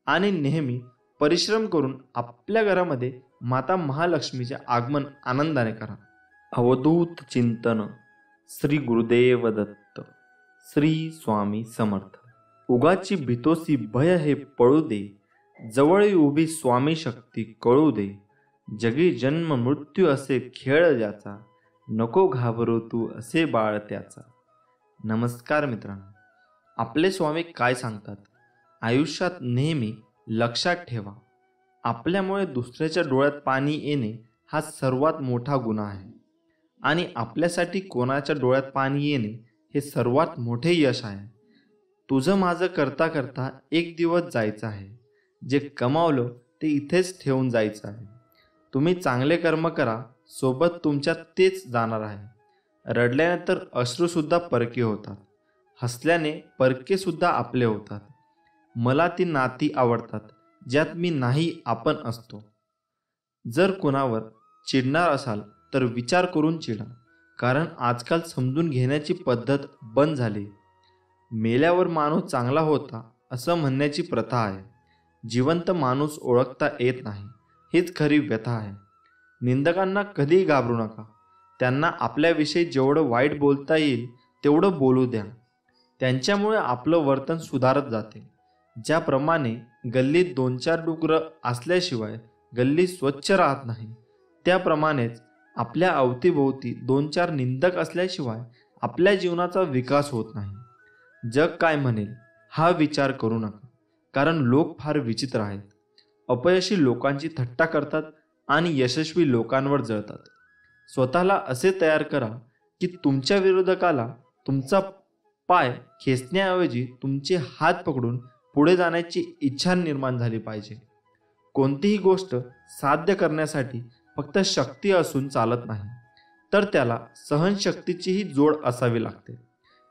आणि नेहमी परिश्रम करून आपल्या घरामध्ये माता महालक्ष्मीचे आगमन आनंदाने करा. अवधूत चिंतन. श्री गुरुदेव दत्त. श्री स्वामी समर्थ. उगाची भीतोसी भय हे पळू दे, जवळ उभी स्वामी शक्ती कळू दे. जगी जन्म मृत्यू असे खेळ ज्याचा, नको घाबरू तू असे बाळ त्याचा. नमस्कार मित्रांनो, आपले स्वामी काय सांगतात? आयुष्यात नेहमी लक्षात ठेवा, आपल्यामुळे दुसऱ्याच्या डोळ्यात पाणी येणे हा सर्वात मोठा गुन्हा आहे आणि आपल्यासाठी कोणाच्या डोळ्यात पाणी येणे हे सर्वात मोठे यश आहे. तुझं माझं करता करता एक दिवस जायचं आहे. जे कमावलं ते इथेच ठेवून जायचं आहे. तुम्ही चांगले कर्म करा, सोबत तुमच्यात तेच जाणार आहे. रडल्यानंतर अश्रूसुद्धा परके होतात, हसल्याने परके सुद्धा आपले होतात. मला ती नाती आवडतात ज्यात मी नाही आपण असतो. जर कुणावर चिडणार असाल तर विचार करून चिडा, कारण आजकाल समजून घेण्याची पद्धत बंद झाली. मेल्यावर माणूस चांगला होता असं म्हणण्याची प्रथा आहे. जिवंत माणूस ओळखता येत नाही, हीच खरी व्यथा आहे. निंदकांना कधीही घाबरू नका. त्यांना आपल्याविषयी जेवढं वाईट बोलता येईल तेवढं बोलू द्या. त्यांच्यामुळे आपलं वर्तन सुधारत जाते. ज्याप्रमाणे गल्लीत 2-4 डुकरं असल्याशिवाय गल्ली स्वच्छ राहत नाही, त्याप्रमाणेच आपल्या अवतीभोवती 2-4 निंदक असल्याशिवाय आपल्या जीवनाचा विकास होत नाही. जग काय म्हणेल हा विचार करू नका, कारण लोक फार विचित्र आहेत. अपयशी लोकांची थट्टा करतात आणि यशस्वी लोकांवर जळतात. स्वतःला असे तयार करा की तुमच्या विरोधकाला तुमचा पाय खेचण्याऐवजी तुमचे हात पकडून पुढे जाण्याची इच्छा निर्माण झाली पाहिजे. कोणतीही गोष्ट साध्य करण्यासाठी फक्त शक्ती असून चालत नाही, तर त्याला सहनशक्तीचीही जोड असावी लागते.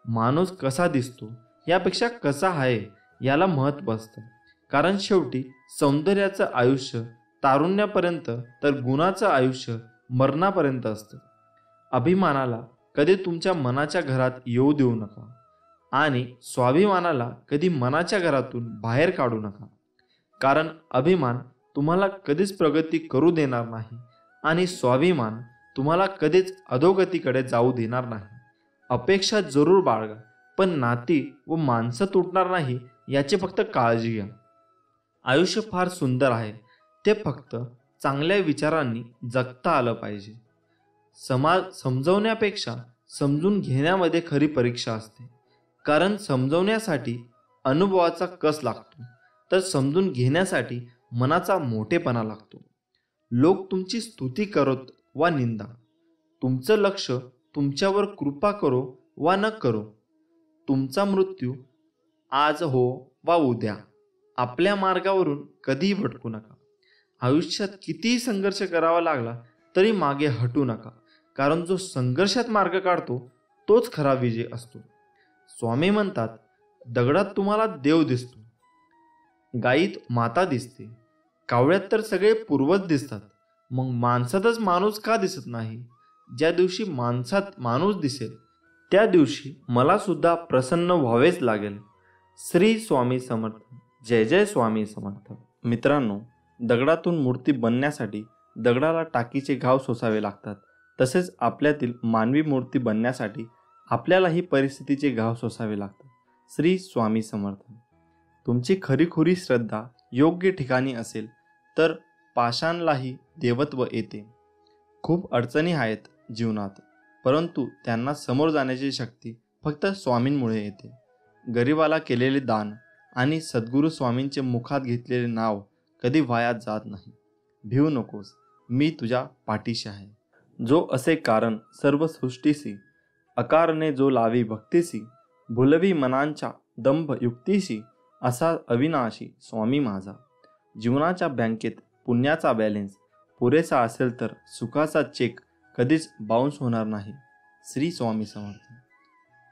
माणूस कसा दिसतो यापेक्षा कसा आहे याला महत्त्व असतं, कारण शेवटी सौंदर्याचं आयुष्य तारुण्यापर्यंत तर गुणाचं आयुष्य मरणापर्यंत असतं. अभिमानाला कधी तुमच्या मनाच्या घरात येऊ देऊ नका आणि स्वाभिमानाला कधी मनाच्या घरातून बाहेर काढू नका, कारण अभिमान तुम्हाला कधीच प्रगती करू देणार नाही आणि स्वाभिमान तुम्हाला कधीच अधोगतीकडे जाऊ देणार नाही. अपेक्षा जरूर बाळगा, पण नाती व माणसं तुटणार नाही याची फक्त काळजी घ्या. आयुष्य फार सुंदर आहे, ते फक्त चांगल्या विचारांनी जगता आलं पाहिजे. समाज समजवण्यापेक्षा समजून घेण्यामध्ये खरी परीक्षा असते, कारण समजवण्यासाठी अनुभवाचा कस लागतो, तर समजून घेण्यासाठी मनाचा मोठेपणा लागतो. लोक तुमची स्तुती करोत वा निंदा, तुमचं लक्ष तुमच्यावर कृपा करो वा न करो, तुमचा मृत्यू आज हो वा उद्या, आपल्या मार्गावरून कधीही भटकू नका. आयुष्यात कितीही संघर्ष करावा लागला तरी मागे हटू नका, कारण जो संघर्षात मार्ग काढतो तोच खरा विजय असतो. स्वामी म्हणतात, दगडात तुम्हाला देव दिसतो, गायीत माता दिसते, कावळ्यात तर सगळे पूर्वज दिसतात, मग माणसातच माणूस का दिसत नाही? ज्या दिवशी माणसात माणूस दिसेल त्या दिवशी मला सुद्धा प्रसन्न व्हावेच लागेल. श्री स्वामी समर्थ. जय जय स्वामी समर्थ. मित्रांनो, दगडातून मूर्ती बनण्यासाठी दगडाला टाकीचे घाव सोसावे लागतात, तसेच आपल्यातील मानवी मूर्ती बनण्यासाठी आपल्यालाही परिस्थितीचे घाव सोसावे लागतात. श्री स्वामी समर्थ. तुमची खरीखुरी श्रद्धा योग्य ठिकाणी असेल तर पाषाणलाही देवत्व येते. खूप अडचणी आहेत जीवनात, परंतु त्यांना समोर जाण्याची शक्ती फक्त स्वामींमुळे येते. गरिबाला केलेले दान आणि सद्गुरू स्वामींचे मुखात घेतलेले नाव कधी वाया जात नाही. भिवू नकोस, मी तुझ्या पाठीशी आहे. जो असे कारण सर्व सृष्टीसी, अकारणे जो लावी भक्तीसी, भुलवी मनांच्या दंभ युक्तीशी, असा अविनाशी स्वामी माझा. जीवनाच्या बँकेत पुण्याचा बॅलेन्स पुरेसा असेल तर सुखाचा चेक कधीच बाउन्स होणार नाही. श्री स्वामी समर्थ.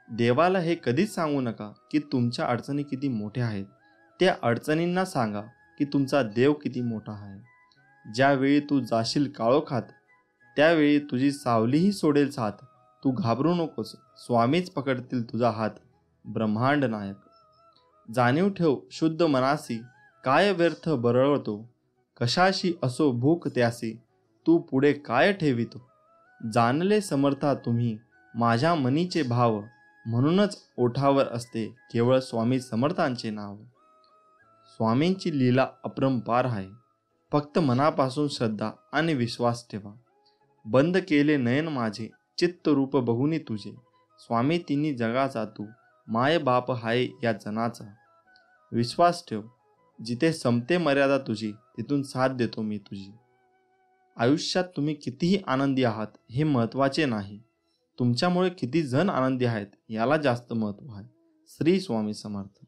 देवाला हे कधीच सांगू नका की तुमच्या अडचणी किती मोठ्या आहेत. त्या अडचणींना सांगा की तुमचा देव किती मोठा आहे. ज्यावेळी तू जाशील काळोखात त्यावेळी तुझी सावलीही सोडेल साथ. तू घाबरू नकोस, स्वामीच पकडतील तुझा हात. ब्रह्मांड नायक. जाणीव ठेव शुद्ध मनासी, काय व्यर्थ बरळतो. कशाशी असो भूक त्यासी, तू पुढे काय ठेवितो. जाणले समर्था तुम्ही माझ्या मनीचे भाव, म्हणूनच ओठावर असते केवळ स्वामी समर्थांचे नाव. स्वामींची लीला अपरंपार आहे. फक्त मनापासून श्रद्धा आणि विश्वास ठेवा. बंद केले नयन माझे, चित्त रूप बघुनी तुझे. स्वामी तिन्ही जगाचा तू, माय बाप हाय या जनाचा. विश्वास ठेव, जिथे संपते मर्यादा तुझी तिथून साथ देतो मी तुझी. आयुष्यात तुम्ही कितीही आनंदी आहात हे महत्त्वाचे नाही, तुमच्यामुळे किती जण आनंदी आहेत याला जास्त महत्त्व आहे. श्री स्वामी समर्थ.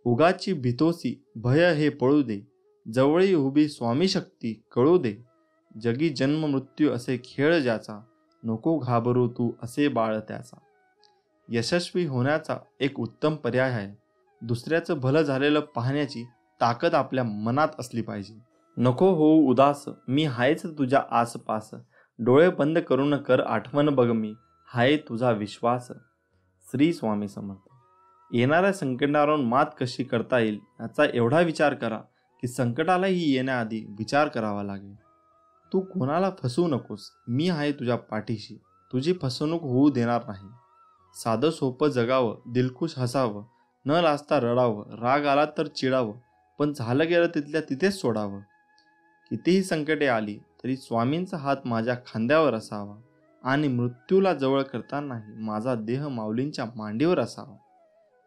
उगाची भीतोसी भय हे पळू दे, जवळी उभी स्वामी शक्ती कळू दे. जगी जन्म मृत्यू असे खेळ ज्याचा, नको घाबरू तू असे बाळ त्याचा. यशस्वी होण्याचा एक उत्तम पर्याय आहे. दुसऱ्याचं भलं झालेलं पाहण्याची ताकद आपल्या मनात असली पाहिजे. नको होऊ उदास, मी हायच तुझ्या आसपास. डोळे बंद करून कर आठवण बघ मी, हाय तुझा विश्वास. श्री स्वामी समर्थ. येणाऱ्या संकटावर मात कशी करता येईल याचा एवढा विचार करा की संकटालाही येण्याआधी विचार करावा लागेल. तू कोणाला फसवू नकोस, मी आहे तुझ्या पाठीशी, तुझी फसवणूक होऊ देणार नाही. साधं सोपं जगावं, दिलखुश हसावं, न लाजता रडावं, राग आला तर चिडावं, पण झालं गेलं तिथल्या तिथेच सोडावं. कितीही संकटे आली तरी स्वामींचा हात माझ्या खांद्यावर असावा आणि मृत्यूला जवळ करतानाही माझा देह माऊलींच्या मांडीवर असावा.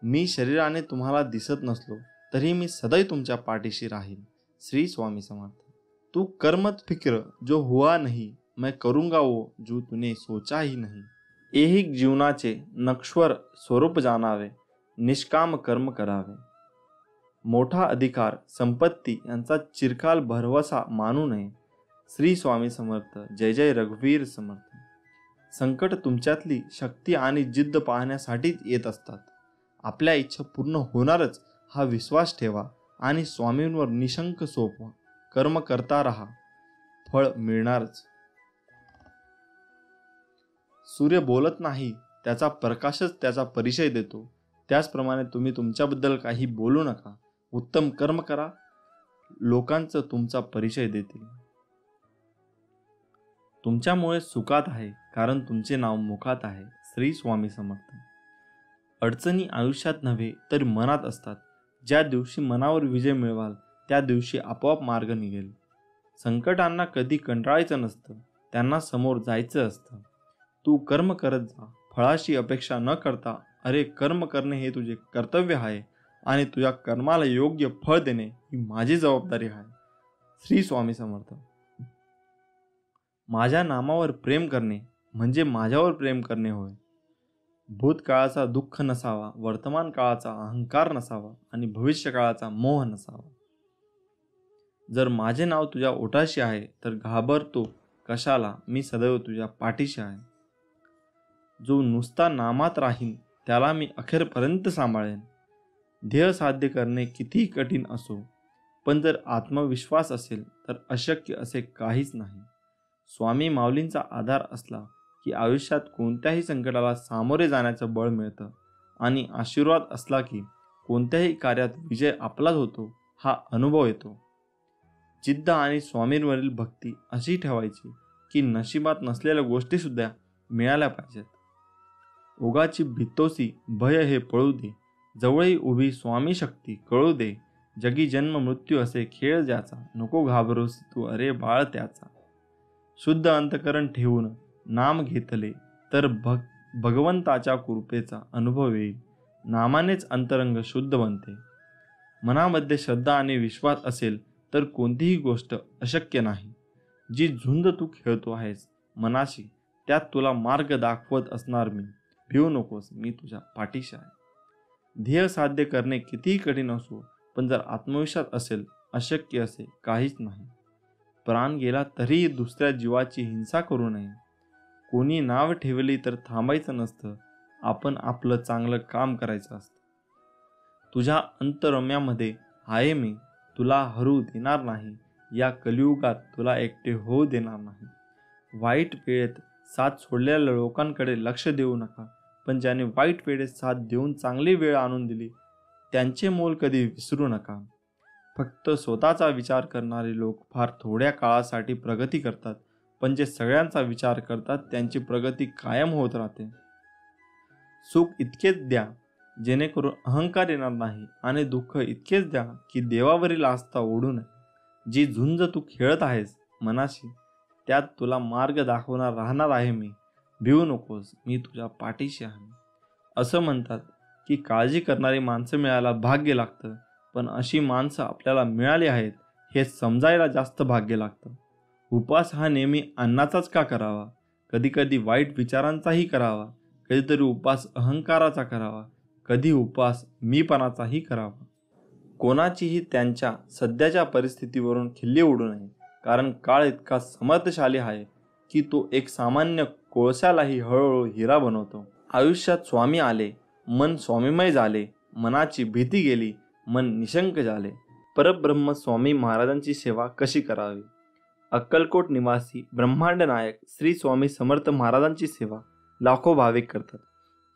मी शरीराने तुम्हाला दिसत नसलो तरी मी सदैव तुमच्या पाठीशी राहील. श्री स्वामी समर्थ. तू कर्मत फिक्र जो हुआ नहीं, मैं करूंगा वो जो तूने सोचा ही नहीं. ऐहिक जीवनाचे नश्वर स्वरूप जाणावे, निष्काम कर्म करावे. मोठा अधिकार संपत्ती यांचा चिरकाल भरवसा मानू नये. श्री स्वामी समर्थ. जय जय रघुवीर समर्थ. संकट तुमच्यातली शक्ती आणि जिद्द पाहण्यासाठीच येत असतात. आपल्या इच्छा पूर्ण होणारच हा विश्वास ठेवा आणि स्वामींवर निशंक सोपवा. कर्म करता राहा, फळ मिळणारच. सूर्य बोलत नाही, त्याचा प्रकाशच त्याचा परिचय देतो. त्याचप्रमाणे तुम्ही तुमच्याबद्दल काही बोलू नका. उत्तम कर्म करा, लोकांचं तुमचा परिचय देतील. तुमच्यामुळे सुखात आहे कारण तुमचे नाव मुखात आहे. श्री स्वामी समर्थ. अडचणी आयुष्यात नव्हे तर मनात असतात. ज्या दिवशी मनावर विजय मिळवाल त्या दिवशी आपोआप मार्ग निघेल. संकटांना कधी कंटाळायचं नसतं, त्यांना समोर जायचं असतं. तू कर्म करत जा, फळाची अपेक्षा न करता. अरे कर्म करणे हे तुझे कर्तव्य आहे आणि तुझ्या कर्माला योग्य फळ देणे ही माझी जबाबदारी आहे. श्री स्वामी समर्थ. माझ्या नामावर प्रेम करणे म्हणजे माझ्यावर प्रेम करणे होय. भूतकाळाचा दुःख नसावा, वर्तमान काळाचा अहंकार नसावा आणि भविष्य काळाचा मोह नसावा. जर माझे नाव तुझ्या ओठाशी आहे तर घाबरतो कशाला, मी सदैव तुझ्या पाठीशी आहे. जो नुसता नामात राहीन त्याला मी अखेरपर्यंत सांभाळेन. ध्येय साध्य करणे कितीही कठीण असो, पण जर आत्मविश्वास असेल तर अशक्य असे काहीच नाही. स्वामी माऊलींचा आधार असला की आयुष्यात कोणत्याही संकटाला सामोरे जाण्याचं बळ मिळतं आणि आशीर्वाद असला की कोणत्याही कार्यात विजय आपलाच होतो हा अनुभव येतो. जिद्द आणि स्वामींवरील भक्ती अशी ठेवायची की नशिबात नसलेल्या गोष्टीसुद्धा मिळाल्या पाहिजेत. ओगाची भीतोसी भय हे पळू दे, जवळी उभी स्वामी शक्ती कळू दे. जगी जन्म मृत्यू असे खेळ ज्याचा, नको घाबरूस तू अरे बाळ त्याचा. शुद्ध अंतकरण ठेवून नाम घेतले तर भगवंताच्या कृपेचा अनुभव येईल. नामानेच अंतरंग शुद्ध बनते. मनामध्ये श्रद्धा आणि विश्वास असेल तर कोणतीही गोष्ट अशक्य नाही. जी झुंज तू खेळतो आहेस मनाशी, त्यात तुला मार्ग दाखवत असणार मी. भिवू नकोस, मी तुझ्या पाठीशी आहे. ध्येय साध्य करणे कितीही कठीण असो, पण जर आत्मविश्वास असेल अशक्य असे काहीच नाही. प्राण गेला तरीही दुसऱ्या जीवाची हिंसा करू नये. कोणी नाव ठेवली तर थांबायचं नसतं, आपण आपलं चांगलं काम करायचं असतं. तुझ्या अंतरम्यामध्ये आहे मी, तुला हरू देणार नाही. या कलियुगात तुला एकटे होऊ देणार नाही. वाईट वेळेत साथ सोडलेल्या लोकांकडे लक्ष देऊ नका, पण ज्याने वाईट वेळेत साथ देऊन चांगली वेळ आणून दिली त्यांचे मोल कधी विसरू नका. फक्त स्वतःचा विचार करणारे लोक फार थोड्या काळासाठी प्रगती करतात, पण जे सगळ्यांचा विचार करतात त्यांची प्रगती कायम होत राहते. सुख इतकेच द्या जेणेकरून अहंकार येणार नाही आणि दुःख इतकेच द्या की देवावरील आस्था ओढू नये. जी झुंज तू खेळत आहेस मनाशी, त्यात तुला मार्ग दाखवणार राहणार आहे मी. भिवू नकोस, मी तुझ्या पाठीशी आहे. असं म्हणतात की काळजी करणारी माणसं मिळायला भाग्य लागतं, पण अशी माणसं आपल्याला मिळाली आहेत हे समजायला जास्त भाग्य लागतं. उपवास हा नेहमी अन्नाचाच का करावा? कधीकधी वाईट विचारांचाही करावा, कधीतरी उपवास अहंकाराचा करावा, कधी उपवास मीपणाचाही करावा. कोणाचीही त्यांच्या सध्याच्या परिस्थितीवरून खिल्ली उडू नये, कारण काळ इतका समर्थशाली आहे की तो एक सामान्य कोळशालाही हळूहळू हिरा बनवतो. आयुष्यात स्वामी आले, मन स्वामीमय झाले, मनाची भीती गेली, मन निशंक झाले. परब्रह्म स्वामी महाराजांची सेवा कशी करावी? अक्कलकोट निवासी ब्रह्मांड नायक श्री स्वामी समर्थ महाराजांची सेवा लाखो भाविक करतात,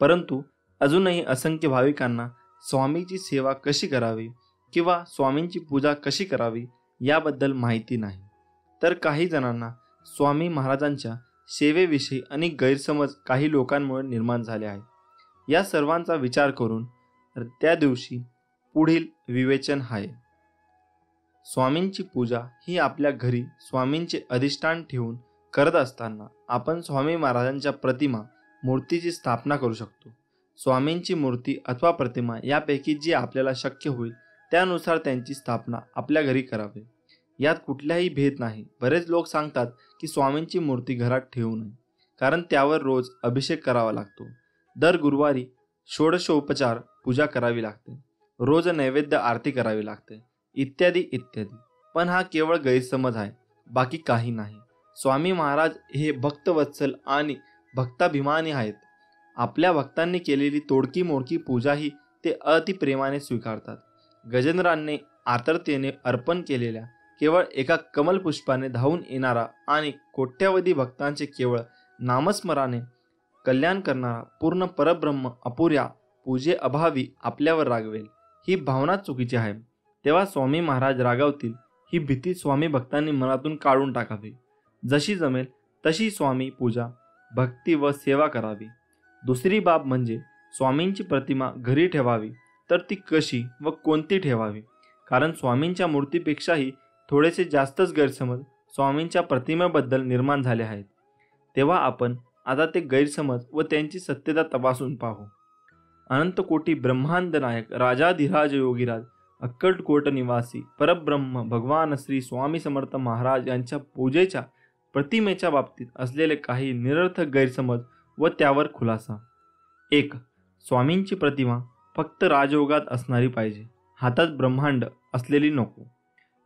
परंतु अजूनही असंख्य भाविकांना स्वामीची सेवा कशी करावी किंवा स्वामींची पूजा कशी करावी याबद्दल माहिती नाही. तर काही जणांना स्वामी महाराजांच्या सेवेविषयी अनेक गैरसमज काही लोकांमुळे निर्माण झाले आहेत. या सर्वांचा विचार करून त्या दिवशी पुढील विवेचन आहे. स्वामींची पूजा ही आपल्या घरी स्वामींचे अधिष्ठान ठेवून करत असताना आपण स्वामी महाराजांच्या प्रतिमा मूर्तीची स्थापना करू शकतो. स्वामींची मूर्ती अथवा प्रतिमा यापैकी जी आपल्याला शक्य होईल त्यानुसार त्यांची स्थापना आपल्या घरी करावी. यात कुठलाही भेद नाही. बरेच लोक सांगतात की स्वामींची मूर्ती घरात ठेवू नये, कारण त्यावर रोज अभिषेक करावा लागतो, दर गुरुवारी षोडशोपचार पूजा करावी लागते, रोज नैवेद्य आरती करावी लागते, इत्यादी इत्यादी. पण हा केवळ गैरसमज आहे, बाकी काही नाही. स्वामी महाराज हे भक्तवत्सल आणि भक्ताभिमानी आहेत. आपल्या भक्तांनी केलेली तोडकी मोडकी पूजाही ते अतिप्रेमाने स्वीकारतात. गजेंद्रांनी आर्ततेने अर्पण केलेल्या केवळ एका कमलपुष्पाने धावून येणारा आणि कोट्यावधी भक्तांचे केवळ नामस्मराने कल्याण करणारा पूर्ण परब्रह्म अपुऱ्या पूजेअभावी आपल्यावर रागवेल, ही भावना चुकीची आहे. तेव्हा स्वामी महाराज रागावतील ही भीती स्वामी भक्तांनी मनातून काढून टाकावी. जशी जमेल तशी स्वामी पूजा, भक्ती व सेवा करावी. दुसरी बाब म्हणजे स्वामींची प्रतिमा घरी ठेवावी, तर ती कशी व कोणती ठेवावी? कारण स्वामींच्या मूर्तीपेक्षाही थोडेसे जास्तच गैरसमज स्वामींच्या प्रतिमेबद्दल निर्माण झाले आहेत. तेव्हा आपण आता ते गैरसमज व त्यांची सत्यता तपासून पाहू. अनंतकोटी ब्रह्मांड नायक राजाधिराज योगीराज अक्कलकोट निवासी परब्रह्म भगवान श्री स्वामी समर्थ महाराज यांच्या पूजेच्या प्रतिमेच्या बाबतीत असलेले काही निरर्थक गैरसमज व त्यावर खुलासा. 1. स्वामींची प्रतिमा फक्त राजयोगात असणारी पाहिजे, हातात ब्रह्मांड असलेली नको.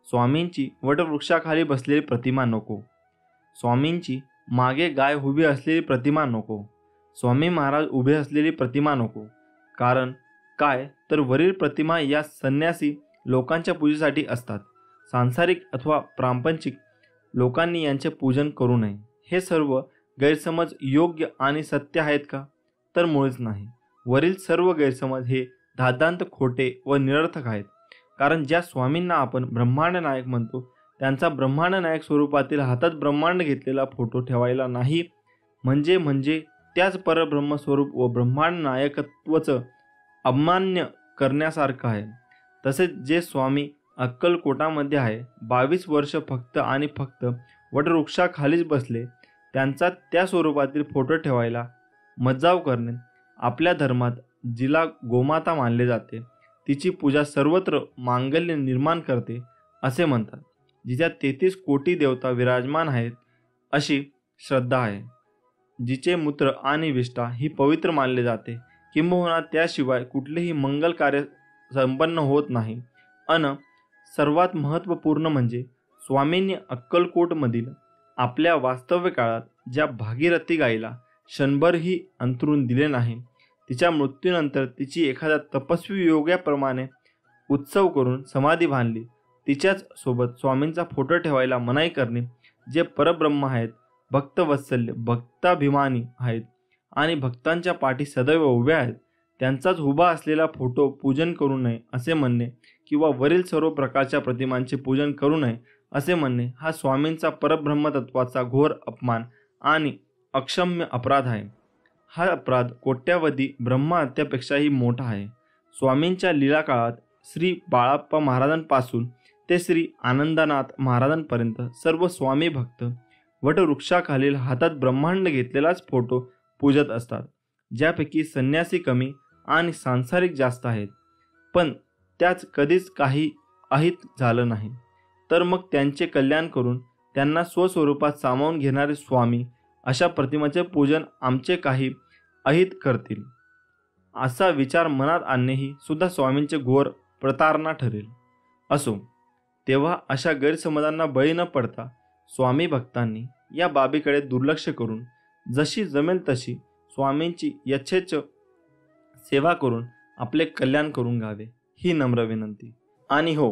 स्वामींची वटवृक्षाखाली बसलेली प्रतिमा नको. स्वामींची मागे गाय उभी असलेली प्रतिमा नको. स्वामी महाराज उभे असलेली प्रतिमा नको. कारण काय तर वरील प्रतिमा या संन्यासी लोकांच्या पूजेसाठी असतात. सांसारिक अथवा प्रापंचिक लोकांनी यांचे पूजन करू नये. हे सर्व गैरसमज योग्य आणि सत्य आहेत का? तर मुळीच नाही. वरील सर्व गैरसमज हे धादांत खोटे व निरर्थक आहेत. कारण ज्या स्वामींना आपण ब्रह्मांड नायक म्हणतो त्यांचा ब्रह्मांड नायक स्वरूपातील हातात ब्रह्मांड घेतलेला फोटो ठेवायला नाही, म्हणजे त्याच परब्रह्म स्वरूप व ब्रह्मांड नायकत्वचं अमान्य करण्यासारखं आहे. तसेच जे स्वामी अक्कलकोटामध्ये आहे, 22 वर्ष फक्त आणि फक्त वटवृक्षाखालीच बसले, त्यांचा त्या स्वरूपातील फोटो ठेवायला मज्जाव करणे. आपल्या धर्मात जिला गोमाता मानले जाते तिची पूजा सर्वत्र मांगल्य निर्माण करते असे म्हणतात. जिच्या 33 कोटी देवता विराजमान आहेत अशी श्रद्धा आहे. जिचे मूत्र आणि विष्ठा ही पवित्र मानले जाते, किंबहुना त्याशिवाय कुठलेही मंगल कार्य संपन्न होत नाही. सर्वात महत्त्वपूर्ण म्हणजे स्वामींनी अक्कलकोटमधील आपल्या वास्तव्य काळात ज्या भागीरथी गाईला क्षणभरही अंथरून दिले नाही, तिच्या मृत्यूनंतर तिची एखाद्या तपस्वी योग्याप्रमाणे उत्सव करून समाधी बांधली, तिच्याच सोबत स्वामींचा फोटो ठेवायला मनाई करणे. जे परब्रह्म आहेत, भक्तवत्सल्य भक्ताभिमानी आहेत आणि भक्तांच्या पाठी सदैव उभ्या आहेत, त्यांचाच उभा असलेला फोटो पूजन करू नये असे म्हणणे किंवा वरील सर्व प्रकारच्या प्रतिमांचे पूजन करू नये असे म्हणणे हा स्वामींचा परब्रह्मतत्वाचा घोर अपमान आणि अक्षम्य अपराध आहे. हा अपराध कोट्यावधी ब्रह्महत्यापेक्षाही मोठा आहे. स्वामींच्या लीला काळात श्री बाळाप्पा महाराजांपासून ते श्री आनंदनाथ महाराजांपर्यंत सर्व स्वामी भक्त वटवृक्षाखालील हातात ब्रह्मांड घेतलेलाच फोटो पूजत असतात. ज्यापैकी संन्यासी कमी आणि सांसारिक जास्त आहेत, पण त्याच कधीच काही अहित झालं नाही, तर मग त्यांचे कल्याण करून त्यांना स्वस्वरूपात सामावून घेणारे स्वामी अशा प्रतिमेचे पूजन आमचे काही अहित करतील, असा विचार मनात आणणेही सुद्धा स्वामींचे घोर प्रतारणा ठरेल. असो, तेव्हा अशा गैरसमजांना बळी न पडता स्वामी भक्तांनी या बाबीकडे दुर्लक्ष करून जशी जमेल तशी स्वामींची यथेच्छ सेवा करून आपले कल्याण करून घ्यावे, ही नम्र विनंती. आणि हो,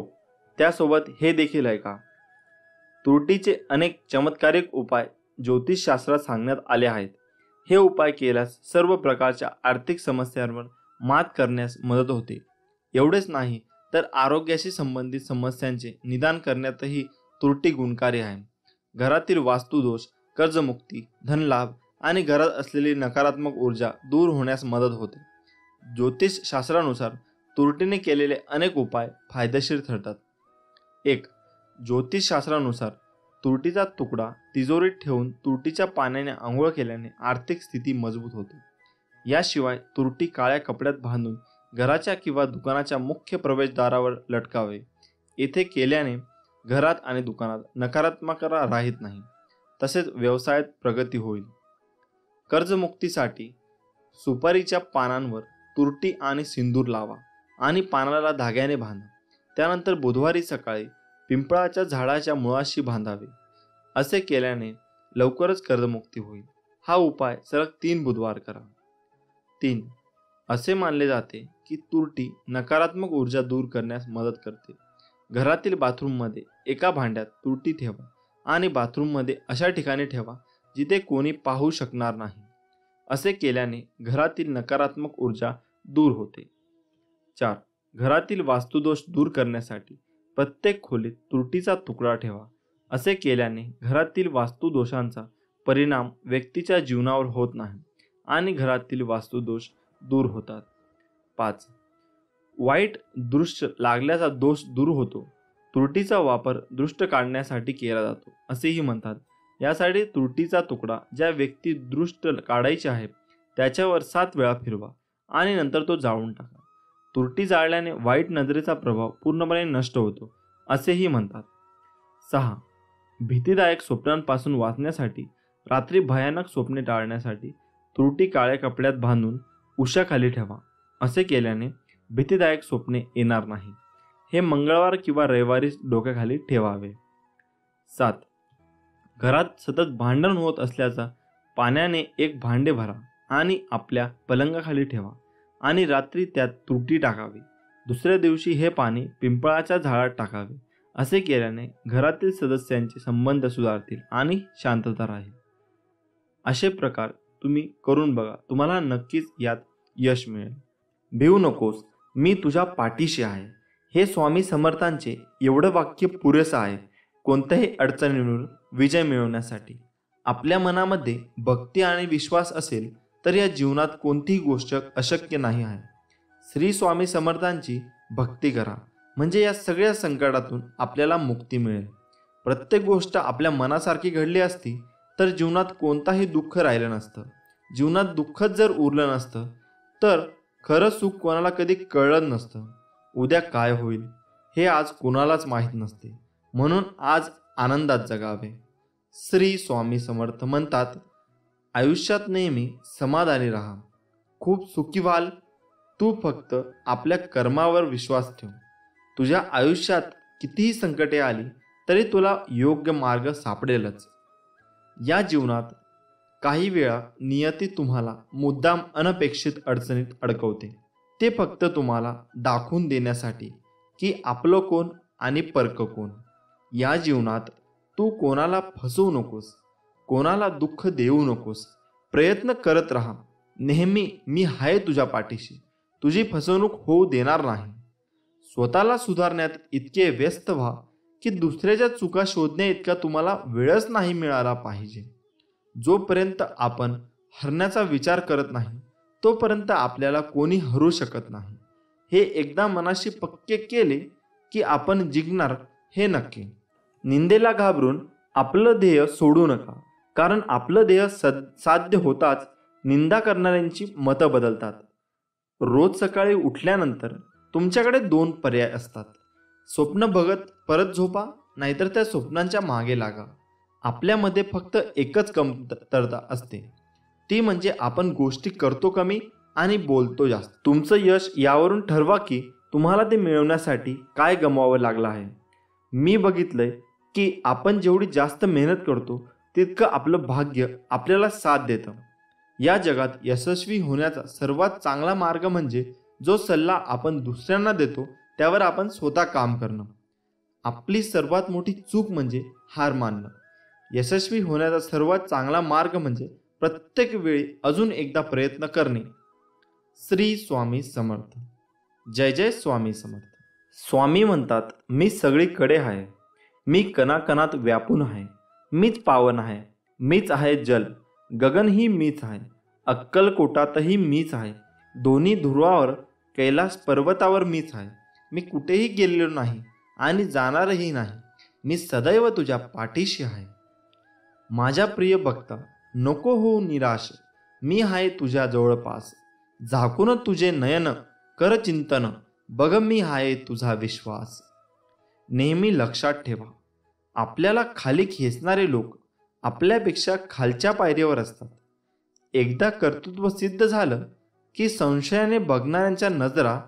त्यासोबत हे देखील आहे का, त्रुटीचे अनेक चमत्कारिक उपाय ज्योतिषशास्त्रात सांगण्यात आले आहेत. हे उपाय केल्यास सर्व प्रकारच्या आर्थिक समस्यांवर मात करण्यास मदत होते. एवढेच नाही तर आरोग्याशी संबंधित समस्यांचे निदान करण्यातही त्रुटी गुणकारी आहे. घरातील वास्तुदोष, कर्जमुक्ती, धनलाभ आणि घरात असलेली नकारात्मक ऊर्जा दूर होण्यास मदत होते. ज्योतिषशास्त्रानुसार त्रुटीने केलेले अनेक उपाय फायदेशीर ठरतात. 1. ज्योतिषशास्त्रानुसार तुरटीचा तुकडा तिजोरीत ठेवून तुरटीच्या पाण्याने आंघोळ केल्याने आर्थिक स्थिती मजबूत होते. याशिवाय तुरटी काळ्या कपड्यात बांधून घराच्या किंवा दुकानाच्या मुख्य प्रवेशद्वारावर लटकावे. येथे केल्याने घरात आणि दुकानात नकारात्मकता राहत नाही, तसेच व्यवसायात प्रगती होईल. कर्जमुक्तीसाठी सुपारीच्या पानांवर तुरटी आणि सिंदूर लावा आणि पानाला धाग्याने बांधा. त्यानंतर बुधवारी सकाळी पिंपळाच्या झाडाच्या मुळाशी बांधावे. असे केल्याने लवकरच कर्जमुक्ती होईल. हा उपाय सलग 3 बुधवार करा. 3. असे मानले जाते की तुरटी नकारात्मक ऊर्जा दूर करण्यास मदत करते. घरातील बाथरूममध्ये एका भांड्यात तुरटी ठेवा आणि बाथरूममध्ये अशा ठिकाणी ठेवा जिथे कोणी पाहू शकणार नाही. असे केल्याने घरातील नकारात्मक ऊर्जा दूर होते. 4. घरातील वास्तुदोष दूर करण्यासाठी प्रत्येक खोलीत तुरटीचा तुकडा ठेवा. असे केल्याने घरातील वास्तुदोषांचा परिणाम व्यक्तीच्या जीवनावर होत नाही आणि घरातील वास्तुदोष दूर होतात. 5. वाईट दृष्ट लागल्याचा दोष दूर होतो. तुरटीचा वापर दृष्ट काढण्यासाठी केला जातो असेही म्हणतात. यासाठी तुरटीचा तुकडा ज्या व्यक्ती दृष्ट काढायची आहे त्याच्यावर 7 वेळा फिरवा आणि नंतर तो जाळून टाका. तुरटी जाळल्याने वाईट नजरेचा प्रभाव पूर्णपणे नष्ट होतो असेही म्हणतात. 6. भीतीदायक स्वप्नांपासून वाचण्यासाठी रात्री भयानक स्वप्ने टाळण्यासाठी तुरटी काळ्या कपड्यात बांधून उशाखाली ठेवा. असे केल्याने भीतीदायक स्वप्ने येणार नाही. हे मंगळवार किंवा रविवारी डोक्याखाली ठेवावे. 7. घरात सतत भांडण होत असल्याचा पाण्याने एक भांडे भरा आणि आपल्या पलंगाखाली ठेवा आणि रात्री त्यात तुरटी टाकावी. दुसऱ्या दिवशी हे पाणी पिंपळाच्या झाडात टाकावे. असे केल्याने घरातील सदस्यांचे संबंध सुधारतील आणि शांतता राहील. असे प्रकार तुम्ही करून बघा, तुम्हाला नक्कीच यात यश मिळेल. भिवू नकोस, मी तुझ्या पाठीशी आहे. हे स्वामी समर्थांचे एवढं वाक्य पुरेसं आहे कोणत्याही अडचणीवर विजय मिळवण्यासाठी. आपल्या मनामध्ये भक्ती आणि विश्वास असेल तर या जीवनात कोणतीही गोष्ट अशक्य नाही आहे. श्री स्वामी समर्थांची भक्ती करा, म्हणजे या सगळ्या संकटातून आपल्याला मुक्ती मिळेल. प्रत्येक गोष्ट आपल्या मनासारखी घडली असती तर जीवनात कोणताही दुःख राहिलं नसतं. जीवनात दुःखच जर उरलं नसतं तर खरं सुख कोणाला कधी कळलं नसतं. उद्या काय होईल हे आज कोणालाच माहीत नसते, म्हणून आज आनंदात जगावे. श्री स्वामी समर्थ म्हणतात, आयुष्यात नेहमी समाधानी राहा, खूप सुखी व्हाल. तू फक्त आपल्या कर्मावर विश्वास ठेव. तुझ्या आयुष्यात कितीही संकटे आली तरी तुला योग्य मार्ग सापडेलच. या जीवनात काही वेळा नियती तुम्हाला मुद्दाम अनपेक्षित अडचणीत अडकवते. ते फक्त तुम्हाला दाखवून देण्यासाठी की आपलं कोण आणि परक कोण. या जीवनात तू कोणाला फसवू नकोस, कोणाला दुःख देऊ नकोस. प्रयत्न करत राहा. नेहमी मी आहे तुझ्या पाठीशी, तुझी फसवणूक होऊ देणार नाही. स्वतःला सुधारण्यात इतके व्यस्त व्हा की दुसऱ्याच्या चुका शोधण्या इतका तुम्हाला वेळच नाही मिळाला पाहिजे. जोपर्यंत आपण हरण्याचा विचार करत नाही तोपर्यंत आपल्याला कोणी हरू शकत नाही. हे एकदा मनाशी पक्के केले की आपण जिंकणार हे नक्की. निंदेला घाबरून आपलं ध्येय सोडू नका, कारण आपलं ध्येय साध्य होताच निंदा करणाऱ्यांची मतं बदलतात. रोज सकाळी उठल्यानंतर तुमच्याकडे 2 पर्याय असतात. स्वप्न बघत परत झोपा, नाहीतर त्या स्वप्नांच्या मागे लागा. आपल्यामध्ये फक्त एकच कमतरता असते, ती म्हणजे आपण गोष्टी करतो कमी आणि बोलतो जास्त. तुमचं यश यावरून ठरवा की तुम्हाला ते मिळवण्यासाठी काय गमवावं लागलं आहे. मी बघितलंय की आपण जेवढी जास्त मेहनत करतो तितकं आपलं भाग्य आपल्याला साथ देतं. या जगात यशस्वी होण्याचा सर्वात चांगला मार्ग म्हणजे जो सल्ला आपण दुसऱ्यांना देतो त्यावर आपण स्वतः काम करणं. आपली सर्वात मोठी चूक म्हणजे हार मानणं. यशस्वी होण्याचा सर्वात चांगला मार्ग म्हणजे प्रत्येक वेळी अजून एकदा प्रयत्न करणे. श्री स्वामी समर्थ. जय जय स्वामी समर्थ. स्वामी म्हणतात, मी सगळीकडे आहे, मी कणाकणात व्यापून आहे, मीच पावन आहे, मीच आहे जल, गगनही मीच आहे, अक्कलकोटातही मीच आहे, दोन्ही ध्रुवावर कैलास पर्वतावर मीच आहे, मी कुठेही गेलेलो नाही आणि जाणारही नाही, मी सदैव तुझ्या पाठीशी आहे. माझ्या प्रिय भक्ता, नको होऊ निराश, मी आहे तुझ्या जवळपास, झाकून तुझे नयन कर चिंतन, बघ मी आहे तुझा विश्वास. नेहमी लक्षात ठेवा, आपल्याला खाली खेचणारे लोक आपल्यापेक्षा खालच्या पायरीवर असतात. एकदा कर्तृत्व सिद्ध झालं की संशयाने बघणाऱ्यांच्या नजरा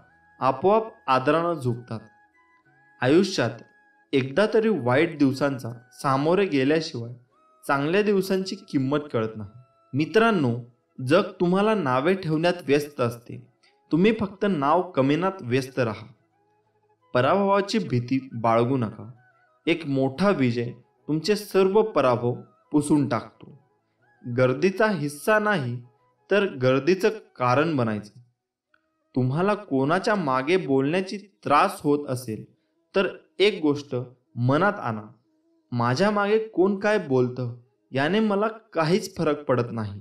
आपोआप आदरानं झुकतात. आयुष्यात एकदा तरी वाईट दिवसांचा सामोरे गेल्याशिवाय चांगल्या दिवसांची किंमत कळत नाही. मित्रांनो, जग तुम्हाला नावे ठेवण्यात व्यस्त असते, तुम्ही फक्त नाव कमविण्यात व्यस्त राहा. पराभवाची भीती बाळगू नका. एक मोठा विजय तुमचे सर्व पराभव पुसून टाकतो. गर्दीचा हिस्सा नाही तर गर्दीचं कारण बनायचं. तुम्हाला कोणाच्या मागे बोलण्याची त्रास होत असेल तर एक गोष्ट मनात आणा, माझ्या मागे कोण काय बोलतं याने मला काहीच फरक पडत नाही.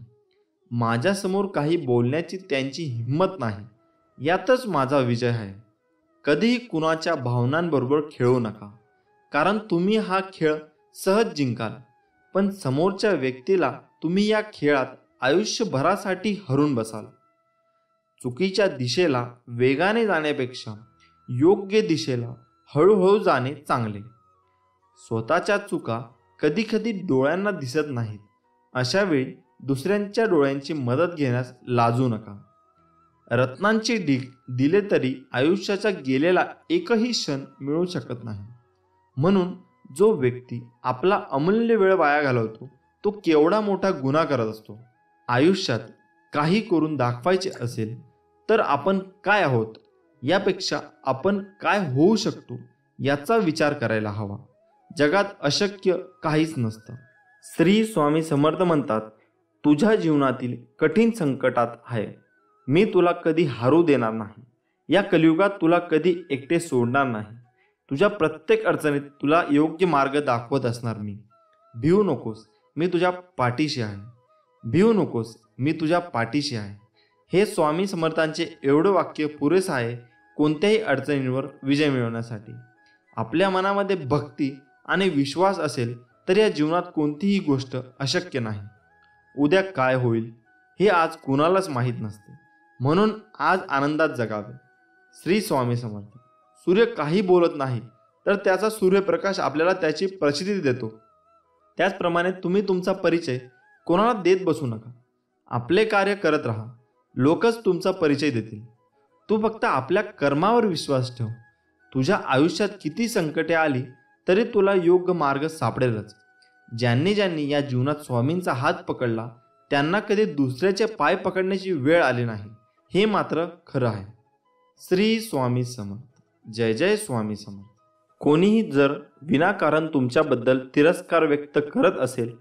माझ्यासमोर काही बोलण्याची त्यांची हिंमत नाही, यातच माझा विजय आहे. कधीही कुणाच्या भावनांबरोबर खेळू नका, कारण तुम्ही हा खेळ सहज जिंकाल, पण समोरच्या व्यक्तीला तुम्ही या खेळात आयुष्यभरासाठी हरून बसाल. चुकीच्या दिशेला वेगाने जाण्यापेक्षा योग्य दिशेला हळूहळू जाणे चांगले. स्वतःच्या चुका कधी कधी डोळ्यांना दिसत नाहीत, अशा वेळी दुसऱ्यांच्या डोळ्यांची मदत घेण्यास लाजू नका. रत्नांची ढीग दिले तरी आयुष्याचा गेलेला एकही क्षण मिळू शकत नाही. म्हणून जो व्यक्ती आपला अमूल्य वेळ वाया घालवतो तो केवढा मोठा गुन्हा करत असतो. आयुष्यात काही करून दाखवायचे असेल तर आपण काय आहोत यापेक्षा आपण काय होऊ शकतो याचा विचार करायला हवा. जगात अशक्य काहीच नसतं. श्री स्वामी समर्थ म्हणतात, तुझ्या जीवनातील कठीण संकटात आहे, मी तुला कधी हारू देणार नाही. या कलियुगात तुला कधी एकटे सोडणार नाही. तुझ्या प्रत्येक अडचणीत तुला योग्य मार्ग दाखवत असणार मी. भिवू नकोस, मी तुझ्या पाठीशी आहे. भिवू नकोस, मी तुझ्या पाठीशी आहे. हे स्वामी समर्थांचे एवढं वाक्य पुरेसं आहे कोणत्याही अडचणींवर विजय मिळवण्यासाठी. आपल्या मनामध्ये भक्ती आणि विश्वास असेल तर या जीवनात कोणतीही गोष्ट अशक्य नाही. उद्या काय होईल हे आज कुणालाच माहीत नसते, म्हणून आज आनंदात जगावे. श्री स्वामी समर्थ. सूर्य काही बोलत नाही तर त्याचा सूर्यप्रकाश आपल्याला त्याची प्रचिती देतो. त्याचप्रमाणे तुम्ही तुमचा परिचय कोणाला देत बसू नका. आपले कार्य करत राहा, लोकच तुमचा परिचय देतील. तू फक्त आपल्या कर्मावर विश्वास ठेव. तुझ्या आयुष्यात किती संकटे आली तरी तुला योग्य मार्ग सापडेलच. ज्यांनी ज्यांनी या जीवनात स्वामींचा हात पकडला त्यांना कधी दुसऱ्याचे पाय पकडण्याची वेळ आली नाही, हे मात्र खरं आहे. श्री स्वामी समर्थ. जय जय स्वामी समर्थ. कोणीही जर विनाकारण तुमच्याबद्दल तिरस्कार व्यक्त करत असेल,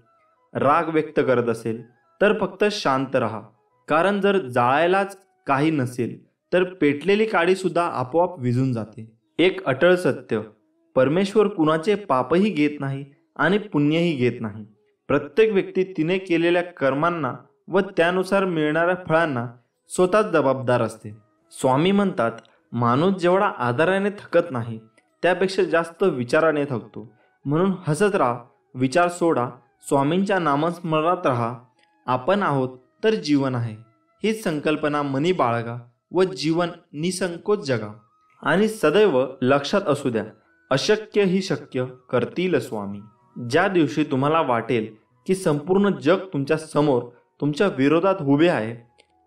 राग व्यक्त करत असेल तर फक्त शांत राहा. कारण जर जाळायलाच काही नसेल तर पेटलेली काडी सुद्धा आपोआप विझून जाते. एक अटळ सत्य, परमेश्वर कुणाचे पापही घेत नाही आणि पुण्यही घेत नाही. प्रत्येक व्यक्ती तिने केलेल्या कर्मांना व त्यानुसार मिळणाऱ्या फळांना स्वतःच जबाबदार असते. स्वामी म्हणतात, माणूस जेवढा आदराने थकत नाही त्यापेक्षा जास्त विचाराने थकतो. म्हणून हसत राहा, विचार सोडा, स्वामींच्या नामस्मरणात राहा. आपण आहोत तर जीवन आहे, हीच संकल्पना मनी बाळगा व जीवन निसंकोच जगा. आणि सदैव लक्षात असू द्या, अशक्य ही शक्य करतील स्वामी. ज्या दिवशी तुम्हाला वाटेल की संपूर्ण जग तुमच्या समोर तुमच्या विरोधात उभे आहे,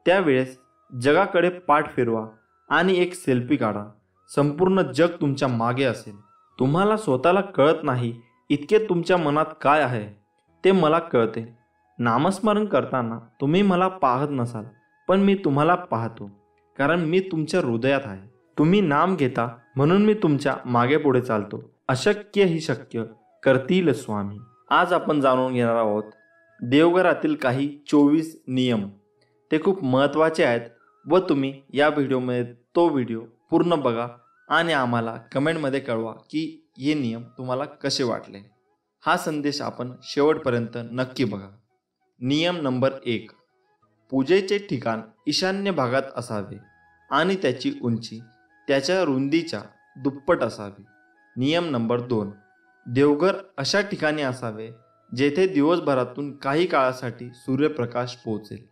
त्यावेळेस जगाकडे पाठ फिरवा आणि एक सेल्फी काढा. संपूर्ण जग तुमच्या मागे असेल. तुम्हाला स्वतःला कळत नाही इतके तुमच्या मनात काय आहे ते मला कळते. नामस्मरण करताना तुम्ही मला पाहत नसाल, पण मी तुम्हाला पाहतो, कारण मी तुमच्या हृदयात आहे. तुम्ही नाम घेता म्हणून मी तुमच्या मागे पुढे चालतो. अशक्य ही शक्य करतील स्वामी. आज आपण जाणून घेणार आहोत देवघरातील काही 24 नियम. ते खूप महत्त्वाचे आहेत व तुम्ही या व्हिडिओमध्ये तो व्हिडिओ पूर्ण बघा आणि आम्हाला कमेंटमध्ये कळवा की हे नियम तुम्हाला कसे वाटले. हा संदेश आपण शेवटपर्यंत नक्की बघा. नियम नंबर 1. पूजेचे ठिकाण ईशान्य भागात असावे आणि त्याची उंची त्याच्या रुंदीच्या दुप्पट असावी. नियम नंबर 2. देवघर अशा ठिकाणी असावे जेथे दिवसभरातून काही काळासाठी सूर्यप्रकाश पोहोचेल.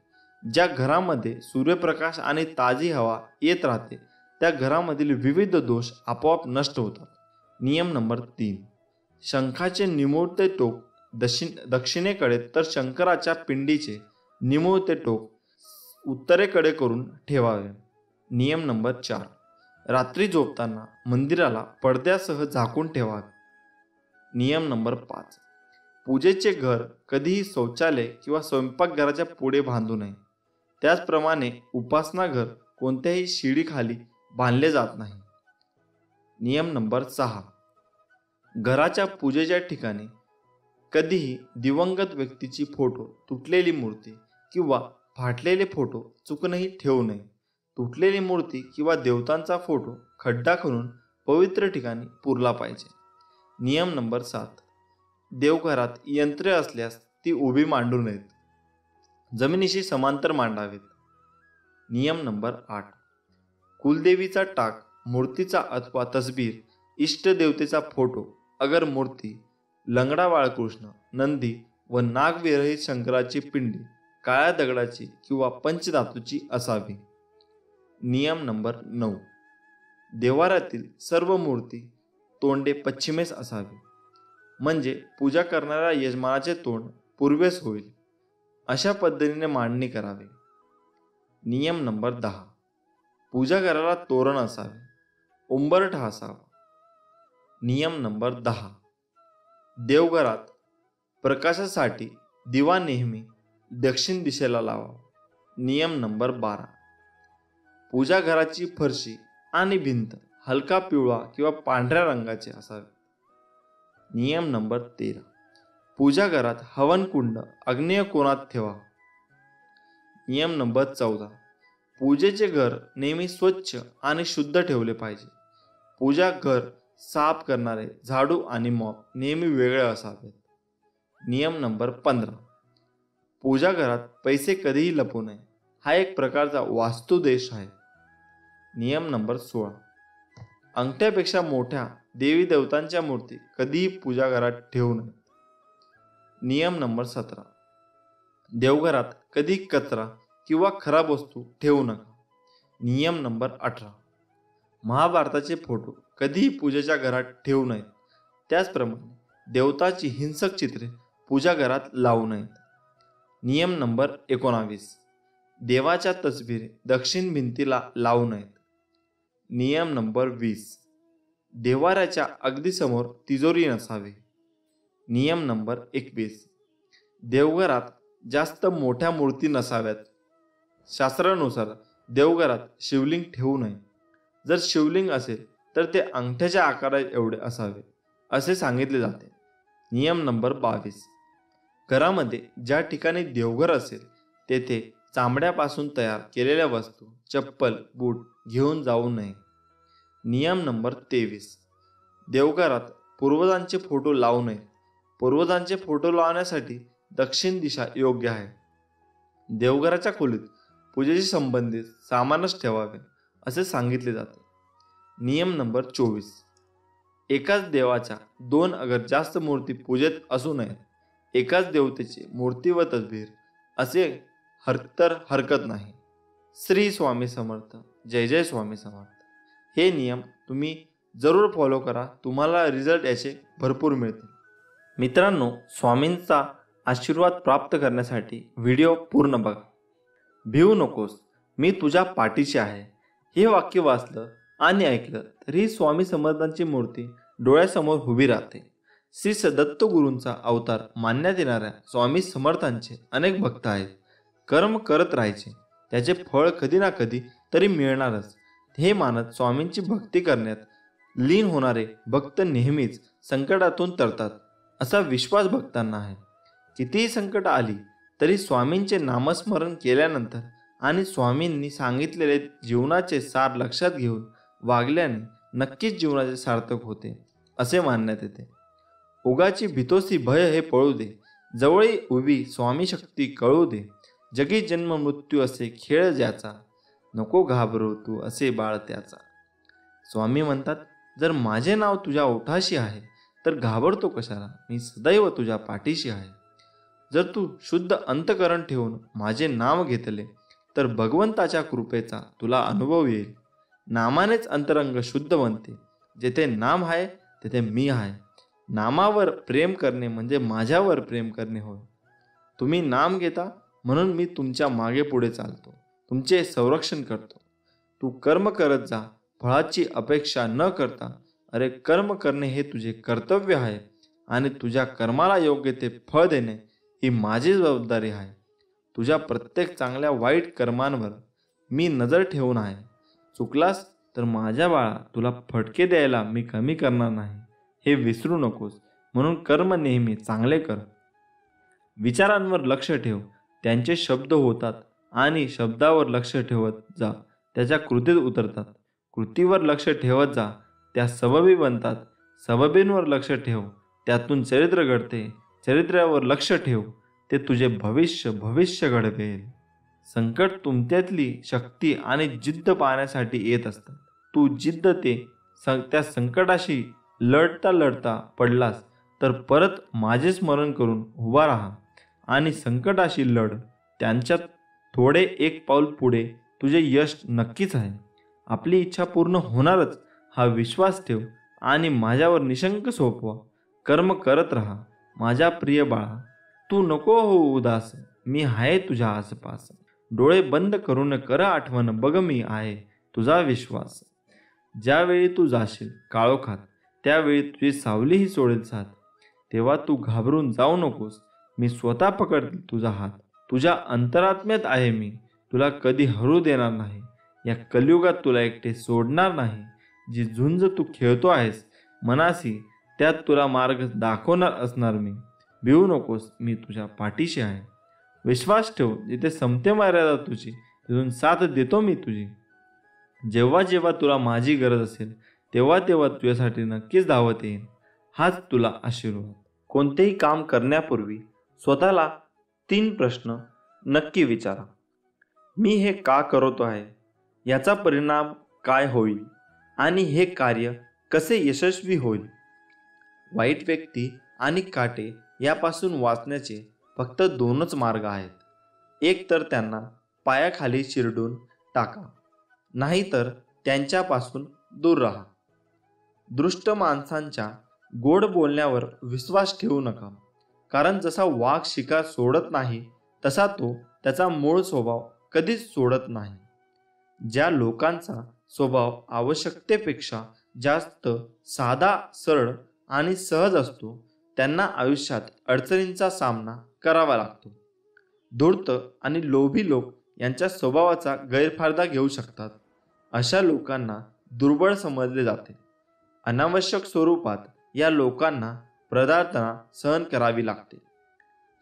ज्या घरामध्ये सूर्यप्रकाश आणि ताजी हवा येत राहते त्या घरामधील विविध दोष आपोआप नष्ट होतात. नियम नंबर 3. शंखाचे निमुळते टोक दक्षिणेकडे तर शंकराच्या पिंडीचे निमुळते टोक उत्तरेकडे करून ठेवावे. नियम नंबर 4. रात्री झोपताना मंदिराला पडद्यासह झाकून ठेवावे. नियम नंबर 5. पूजेचे घर कधीही शौचालय किंवा स्वयंपाकघराच्या पुढे बांधू नये. त्याचप्रमाणे उपासना घर कोणत्याही शिडीखाली बांधले जात नाही. नियम नंबर 6. घराच्या पूजेच्या ठिकाणी कधीही दिवंगत व्यक्तीची फोटो, तुटलेली मूर्ती किंवा फाटलेले फोटो चुकूनही ठेवू नये. तुटलेली मूर्ती किंवा देवतांचा फोटो खड्डा खणून पवित्र ठिकाणी पुरला पाहिजे. नियम नंबर 7. देवघरात यंत्रे असल्यास ती उभी मांडू नयेत, जमिनीशी समांतर मांडावेत. नियम नंबर 8. कुलदेवीचा टाक, मूर्तीचा अथवा तसबीर, इष्टदेवतेचा फोटो, अगर मूर्ती, लंगडा बाळकृष्ण, नंदी व नागविरहित शंकराची पिंडी काळ्या दगडाची किंवा पंचधातूची असावी. नियम नंबर 9. देवाऱ्यातील सर्व मूर्ती तोंडे पश्चिमेस असावी, म्हणजे पूजा करणाऱ्या यजमानाचे तोंड पूर्वेस होईल. अशा पद्धतीने मांडणी करावी. नियम नंबर 10. पूजा घराला तोरण असावे, उंबरठा असावा. नियम नंबर 10. देवघरात प्रकाशासाठी दिवा नेहमी दक्षिण दिशेला लावावा. नियम नंबर 12. पूजा घराची फरशी आणि भिंत हलका पिवळा किंवा पांढऱ्या रंगाचे असावे. नियम नंबर 13. पूजा घरात हवनकुंड आग्नेय कोनात ठेवा. नियम नंबर 14. पूजेचे घर नेहमी स्वच्छ आणि शुद्ध ठेवले पाहिजे. पूजा घर साफ करणारे झाडू आणि मॉप नेहमी वेगळे असावेत. नियम नंबर 15. पूजा घरात पैसे कधीही लपवू नये. हा एक प्रकारचा वास्तुदोष आहे. नियम नंबर 16. अंगठ्यापेक्षा मोठ्या देवी देवतांच्या मूर्ती कधीही पूजा घरात ठेवू नये. नियम नंबर 17. देवघरात कधी कचरा किंवा खराब वस्तू ठेवू नका. नियम नंबर 18. महाभारताचे फोटो कधीही पूजेच्या घरात ठेवू नयेत. त्याचप्रमाणे देवताची हिंसक चित्रे पूजा घरात लावू नयेत. नियम नंबर 19. देवाच्या तसबिरी दक्षिण भिंतीला लावू नयेत. नियम नंबर 20. देवाऱ्याच्या अगदी समोर तिजोरी नसावी. नियम नंबर 21. देवघरात जास्त मोठ्या मूर्ती नसाव्यात. शास्त्रानुसार देवघरात शिवलिंग ठेवू नये. जर शिवलिंग असेल तर ते अंगठ्याच्या आकारा एवढे असावे असे सांगितले जाते. नियम नंबर 22. घरामध्ये ज्या ठिकाणी देवघर असेल तेथे चामड्यापासून तयार केलेल्या वस्तू, चप्पल, बूट घेऊन जाऊ नये. नियम नंबर 23. देवघरात पूर्वजांचे फोटो लावू नये. पूर्वजांचे फोटो लावण्यासाठी दक्षिण दिशा योग्य आहे. देवघराच्या खोलीत पूजेशी संबंधित सामानच ठेवावे असे सांगितले जाते. नियम नंबर 24. एकाच देवाच्या 2 अगर जास्त मूर्ती पूजेत असू नयेत. एकाच देवतेची मूर्ती व तसबीर असे तर हरकत नाही. श्री स्वामी समर्थ. जय जय स्वामी समर्थ। हे नियम तुम्ही जरूर फॉलो करा, तुम्हाला रिझल्ट याचे भरपूर मिळतील। मित्रांनो, स्वामींचा आशीर्वाद प्राप्त करण्यासाठी व्हिडिओ पूर्ण बघा। भिवू नकोस, मी तुझ्या पाठीशी आहे। हे वाक्य वाचलं आणि ऐकलं तरी स्वामी समर्थांची मूर्ती डोळ्यासमोर उभी राहते। श्री दत्त गुरूंचा अवतार मानण्यात येणाऱ्या स्वामी समर्थांचे अनेक भक्त आहेत। कर्म करत राहायचे, त्याचे फळ कधी ना कधी तरी मिळणारच हे मानत स्वामींची भक्ती करण्यात लीन होणारे भक्त नेहमीच संकटातून तरतात असा विश्वास भक्तांना आहे। कितीही संकट आली तरी स्वामींचे नामस्मरण केल्यानंतर आणि स्वामींनी सांगितलेले जीवनाचे सार लक्षात घेऊन वागल्याने नक्कीच जीवनाचे सार्थक होते असे मानण्यात येते। उगाची भीतोसी भय हे पळू दे, जवळी उभी स्वामी शक्ती कळू दे। जगी जन्म मृत्यू असे खेळ ज्याचा, नको घाबरू तू असे बाळ त्याचा। स्वामी म्हणतात, जर माझे नाव तुझ्या ओठाशी आहे तर घाबरतो कशाला, मी सदैव तुझ्या पाठीशी आहे। जर तू शुद्ध अंतकरण ठेवून माझे नाव घेतले तर भगवंताच्या कृपेचा तुला अनुभव येईल। नामानेच अंतरंग शुद्ध बनते, जेथे नाम आहे तेथे मी आहे। नामावर प्रेम करणे म्हणजे माझ्यावर प्रेम करणे होय। तुम्ही नाम घेता म्हणून मी तुमच्या मागे पुढे चालतो, तुमचे संरक्षण करतो। तू कर्म करत जा, फळाची अपेक्षा न करता। अरे कर्म करणे हे तुझे कर्तव्य आहे आणि तुझ्या कर्माला योग्य ते फळ देणे ही माझी जबाबदारी आहे। तुझ्या प्रत्येक चांगल्या वाईट कर्मांवर मी नजर ठेवून आहे। चुकलास तर माझ्या बाळा तुला फटके द्यायला मी कमी करणार नाही, हे विसरू नकोस। म्हणून कर्म नेहमी चांगले कर। विचारांवर लक्ष ठेव, त्यांचे शब्द होतात आणि शब्दावर लक्ष ठेवत जा, त्याच्या कृतीत उतरतात। कृतीवर लक्ष ठेवत जा, त्या सबबी बनतात। सबबींवर लक्ष ठेव, त्यातून चरित्र घडते। चरित्रावर लक्ष ठेव, ते तुझे भविष्य घडवेल। संकट तुमच्यातली शक्ती आणि जिद्द पाहण्यासाठी येत असतात। तू जिद्द त्या संकटाशी लढता पडलास तर परत माझे स्मरण करून उभा राहा आणि संकटाशी लढ। त्यांच्यात थोडे एक पाऊल पुढे तुझे यश नक्कीच आहे। आपली इच्छा पूर्ण होणारच हा विश्वास ठेव आणि माझ्यावर निशंक सोपवा। कर्म करत राहा माझ्या प्रिय बाळा, तू नको हो उदास, मी आहे तुझ्या आसपास। डोळे बंद करून कर आठवण, बघ मी आहे तुझा विश्वास। ज्यावेळी तू जाशील काळोखात त्यावेळी तुझी सावलीही सोडेल साथ। तेव्हा तू घाबरून जाऊ नकोस, मी स्वतः पकडतील तुझा हात। तुझ्या अंतरात्म्यात आहे मी, तुला कधी हरू देणार नाही। या कलियुगात तुला एकटे सोडणार नाही। जी झुंज तू खेळतो आहेस मनासी, त्यात तुला मार्ग दाखवणार असणार मी। भिवू नकोस, मी तुझ्या पाठीशी आहे। विश्वास ठेव, जिथे संपते मर्यादा तुझी तिथून साथ देतो मी तुझी। जेव्हा जेव्हा तुला माझी गरज असेल तेव्हा तेव्हा तुझ्यासाठी नक्कीच धावत येईन, हाच तुला आशीर्वाद। कोणतेही काम करण्यापूर्वी स्वतःला 3 प्रश्न नक्की विचारा। मी हे का करतो आहे, याचा परिणाम काय होईल आणि हे कार्य कसे यशस्वी होईल। वाईट व्यक्ती आणि काटे यापासून वाचण्याचे फक्त 2च मार्ग आहेत। एक तर त्यांना पायाखाली चिरडून टाका, नाहीतर त्यांच्यापासून दूर राहा। दुष्ट माणसांच्या गोड बोलण्यावर विश्वास ठेवू नका, कारण जसा वाघ शिकार सोडत नाही तसा तो त्याचा मूळ स्वभाव कधीच सोडत नाही। ज्या लोकांचा स्वभाव आवश्यकतेपेक्षा जास्त साधा, सरळ आणि सहज असतो त्यांना आयुष्यात अडचणींचा सामना करावा लागतो। धूर्त आणि लोभी लोक यांच्या स्वभावाचा गैरफायदा घेऊ शकतात। अशा लोकांना दुर्बळ समजले जाते। अनावश्यक स्वरूपात या लोकांना प्रताडना सहन करावी लागते।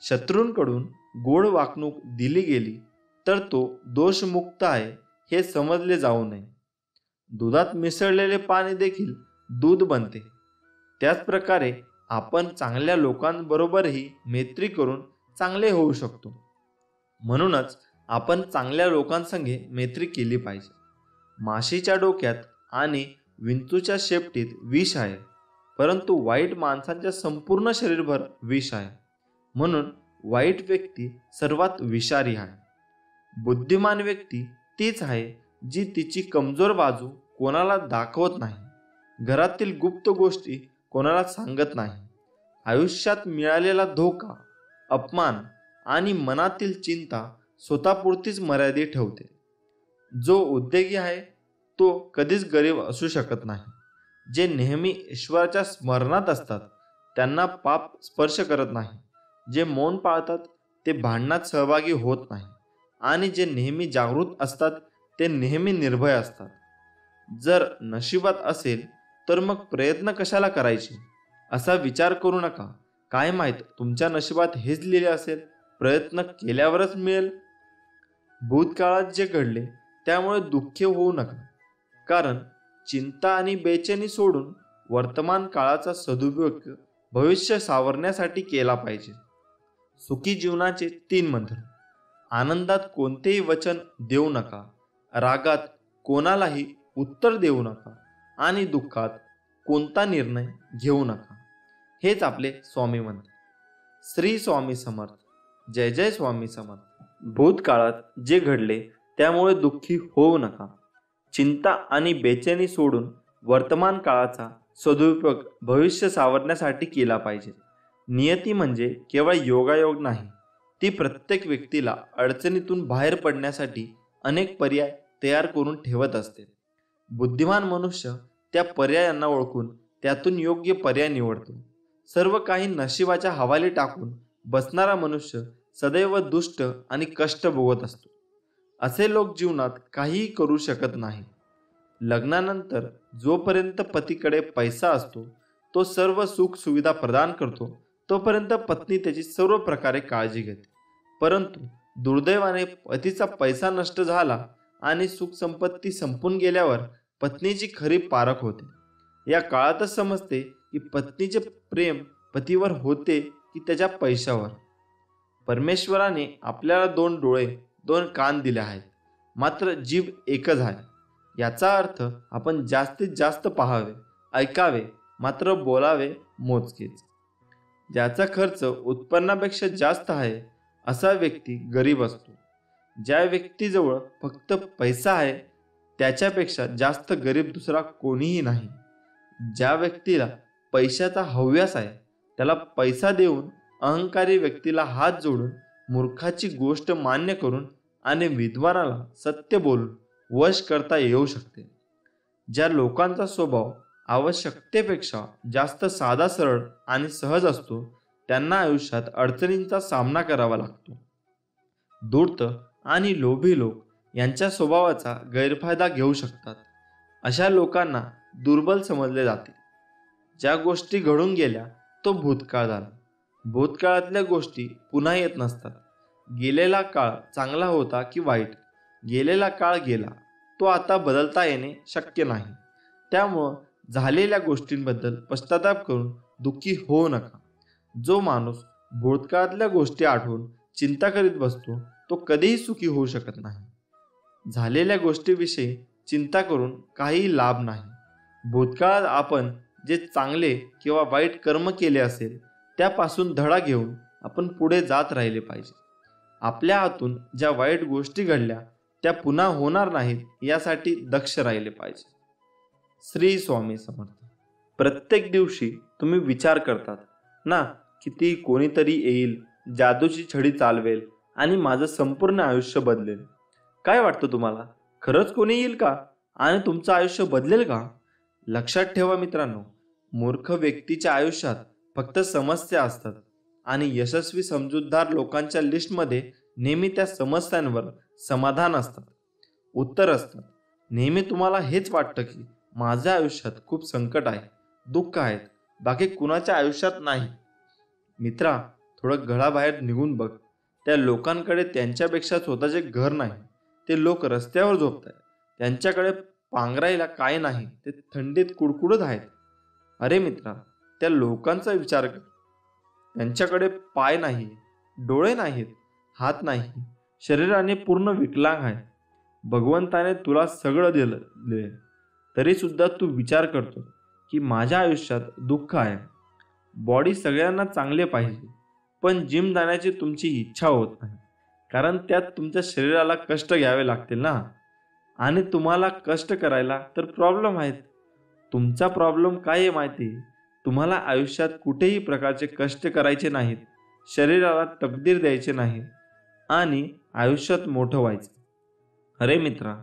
शत्रूंकडून गोड वागणूक दिली गेली तर तो दोषमुक्त आहे हे समजले जाऊ नये। दुधात मिसळलेले पाणी देखील दूध बनते। त्याच प्रकारे आपण चांगल्या लोकांबरोबरही मैत्री करून चांगले होऊ शकतो। म्हणूनच आपण चांगल्या लोकांसंगे मैत्री केली पाहिजे। माशीच्या डोक्यात आणि विंचूच्या शेपटीत विष आहे, परंतु वाईट माणसांच्या संपूर्ण शरीरभर विष आहे। म्हणून वाईट व्यक्ती सर्वात विषारी आहे। बुद्धिमान व्यक्ती तीच आहे जी तिची कमजोर बाजू कोणाला दाखवत नाही, घरातील गुप्त गोष्टी कोणाला सांगत नाही, आयुष्यात मिळालेला धोका, अपमान आणि मनातील चिंता स्वतःपुरतीच मर्यादित ठेवते. जो उद्योगी आहे तो कधीच गरीब असू शकत नाही. जे नेहमी ईश्वराच्या स्मरणात असतात त्यांना पाप स्पर्श करत नाही. जे मौन पाळतात ते भांडणात सहभागी होत नाही आणि जे नेहमी जागृत असतात ते नेहमी निर्भय असतात. जर नशिबात असेल तर मग प्रयत्न कशाला करायचे असा विचार करू नका. काय माहीत तुमच्या नशिबात हेच लिहिले असेल, प्रयत्न केल्यावरच मिळेल. भूतकाळात जे घडले त्यामुळे दुःखी होऊ नका, कारण चिंता आणि बेचैनी सोडून वर्तमान काळाचा सदुपयोग भविष्य सावरण्यासाठी केला पाहिजे. सुखी जीवनाचे 3 मंत्र. आनंदात कोणतेही वचन देऊ नका, रागात कोणालाही उत्तर देऊ नका आणि दुःखात कोणता निर्णय घेऊ नका. हेच आपले स्वामी मंत्र. श्री स्वामी समर्थ. जय जय स्वामी समर्थ. भूतकाळात जे घडले त्यामुळे दुःखी होऊ नका. चिंता आणि बेचैनी सोडून वर्तमान काळाचा सदुपयोग भविष्य सावरण्यासाठी केला पाहिजे. नियती म्हणजे केवळ योगायोग नाही, ती प्रत्येक व्यक्तीला अडचणीतून बाहेर पडण्यासाठी अनेक पर्याय तयार करून ठेवत असते. बुद्धिमान मनुष्य त्या पर्यायांना ओळखून त्यातून योग्य पर्याय निवडतो. सर्व काही नशिबाच्या हवाली टाकून बसणारा मनुष्य सदैव दुष्ट आणि कष्ट भोगत असतो. असे लोक जीवनात काहीही करू शकत नाही. लग्नानंतर जोपर्यंत पतीकडे पैसा असतो, तो सर्व सुख सुविधा प्रदान करतो, तोपर्यंत पत्नी त्याची सर्व प्रकारे काळजी घेते. परंतु दुर्दैवाने पतीचा पैसा नष्ट झाला आणि सुख संपत्ती संपून गेल्यावर पत्नीची खरी पारख होते. या काळातच समजते की पत्नीचे प्रेम पतीवर होते की त्याच्या पैशावर. परमेश्वराने आपल्याला 2 डोळे 2 कान दिले आहेत, मात्र जीभ एकच आहे. याचा अर्थ आपण जास्तीत जास्त पाहावे, ऐकावे, मात्र बोलावे मोजकेच. ज्याचा खर्च उत्पन्नापेक्षा जास्त आहे असा व्यक्ती गरीब असतो. ज्या व्यक्तीजवळ फक्त पैसा आहे त्याच्यापेक्षा जास्त गरीब दुसरा कोणीही नाही. ज्या व्यक्तीला पैशाचा हव्यास आहे त्याला पैसा देऊन अहंकारी व्यक्तीला हात जोडून मूर्खाची गोष्ट मान्य करून आणि विद्वानाला सत्य बोलून वश करता येऊ शकते. ज्या लोकांचा स्वभाव आवश्यकतेपेक्षा जास्त साधा सरळ आणि सहज असतो त्यांना आयुष्यात अडचणींचा सामना करावा लागतो. धूर्त आणि लोभी लोक यांच्या स्वभावाचा गैरफायदा घेऊ शकतात. अशा लोकांना दुर्बल समजले जाते. ज्या गोष्टी घडून गेल्या तो भूतकाळ झाला. भूतकाळातल्या गोष्टी पुन्हा येत नसतात. गेलेला काळ चांगला होता की वाईट, गेलेला काळ गेला, तो आता बदलता येणे शक्य नाही. त्यामुळं झालेल्या गोष्टींबद्दल पश्चाताप करून दुःखी होऊ नका. जो माणूस भूतकाळातल्या गोष्टी आठवून चिंता करीत बसतो तो कधीही सुखी होऊ शकत नाही. झालेल्या गोष्टीविषयी चिंता करून काही लाभ नाही. भूतकाळात आपण जे चांगले किंवा वाईट कर्म केले असेल त्यापासून धडा घेऊन आपण पुढे जात राहिले पाहिजे. आपल्या हातून ज्या वाईट गोष्टी घडल्या त्या पुन्हा होणार नाहीत यासाठी दक्ष राहिले पाहिजे. श्री स्वामी समर्थ. प्रत्येक दिवशी तुम्ही विचार करतात ना, किती कोणीतरी येईल, जादूची छडी चालवेल आणि माझं संपूर्ण आयुष्य बदलेल. काय वाटतं तुम्हाला, खरंच कोणी येईल का आणि तुमचं आयुष्य बदलेल का? लक्षात ठेवा मित्रांनो, मूर्ख व्यक्तीच्या आयुष्यात फक्त समस्या असतात आणि यशस्वी समजूतदार लोकांच्या लिस्टमध्ये नेहमी त्या समस्यांवर समाधान असतात, उत्तर असतात. नेहमी तुम्हाला हेच वाटतं की माझ्या आयुष्यात खूप संकट आहे, दुःख आहेत, बाकी कुणाच्या आयुष्यात नाही. मित्रा, थोडं घराबाहेर निघून बघ. त्या लोकांकडे त्यांच्यापेक्षा स्वतःचे घर नाही, ते लोक रस्त्यावर झोपत आहेत. त्यांच्याकडे पांघरायला काय नाही, ते थंडीत कुडकुडत आहेत. अरे मित्रा, त्या लोकांचा विचार कर. त्यांच्याकडे पाय नाही, डोळे नाहीत, हात नाही, शरीराने पूर्ण विकलांग आहे. भगवंताने तुला सगळं दिलं तरी सुद्धा तू विचार करतो की माझ्या आयुष्यात दुःख आहे. बॉडी सगळ्यांना चांगले पाहिजे, पण जिम जाण्याची तुमची इच्छा होत नाही, कारण त्यात तुमच्या शरीराला कष्ट घ्यावे लागतील ना. आणि तुम्हाला कष्ट करायला तर प्रॉब्लेम आहेत. तुमचा प्रॉब्लेम काय आहे माहिती आहे? तुम्हाला आयुष्यात कुठेही प्रकारचे कष्ट करायचे नाहीत, शरीराला तकदीर द्यायचे नाही आणि आयुष्यात मोठं व्हायचं. अरे मित्रा,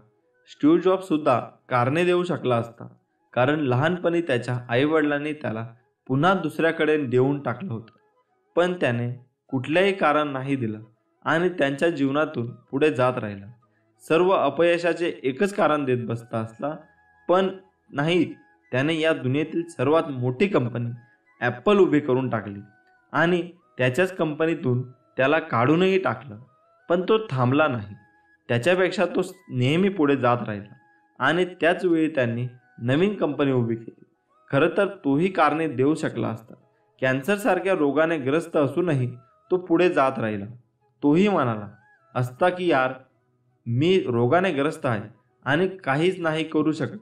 स्टीव्ह जॉब सुद्धा कारणे देऊ शकला असता, कारण लहानपणी त्याच्या आईवडिलांनी त्याला पुन्हा दुसऱ्याकडे देऊन टाकलं होतं. पण त्याने कुठल्याही कारण नाही दिलं आणि त्यांच्या जीवनातून पुढे जात राहिला. सर्व अपयशाचे एकच कारण देत बसता असला, पण नाही, त्याने या दुनियेतील सर्वात मोठी कंपनी ॲपल उभी करून टाकली आणि त्याच्याच कंपनीतून त्याला काढूनही टाकलं. पण तो थांबला नाही. त्याच्यापेक्षा तो नेहमी पुढे जात राहिला आणि त्याच वेळी त्यांनी नवीन कंपनी उभी केली. खरं तर तोही कारणे देऊ शकला असता. कॅन्सरसारख्या रोगाने ग्रस्त असूनही तो पुढे जात राहिला. तोही म्हणाला असता की यार, मी रोगाने ग्रस्त आहे आणि काहीच नाही करू शकत.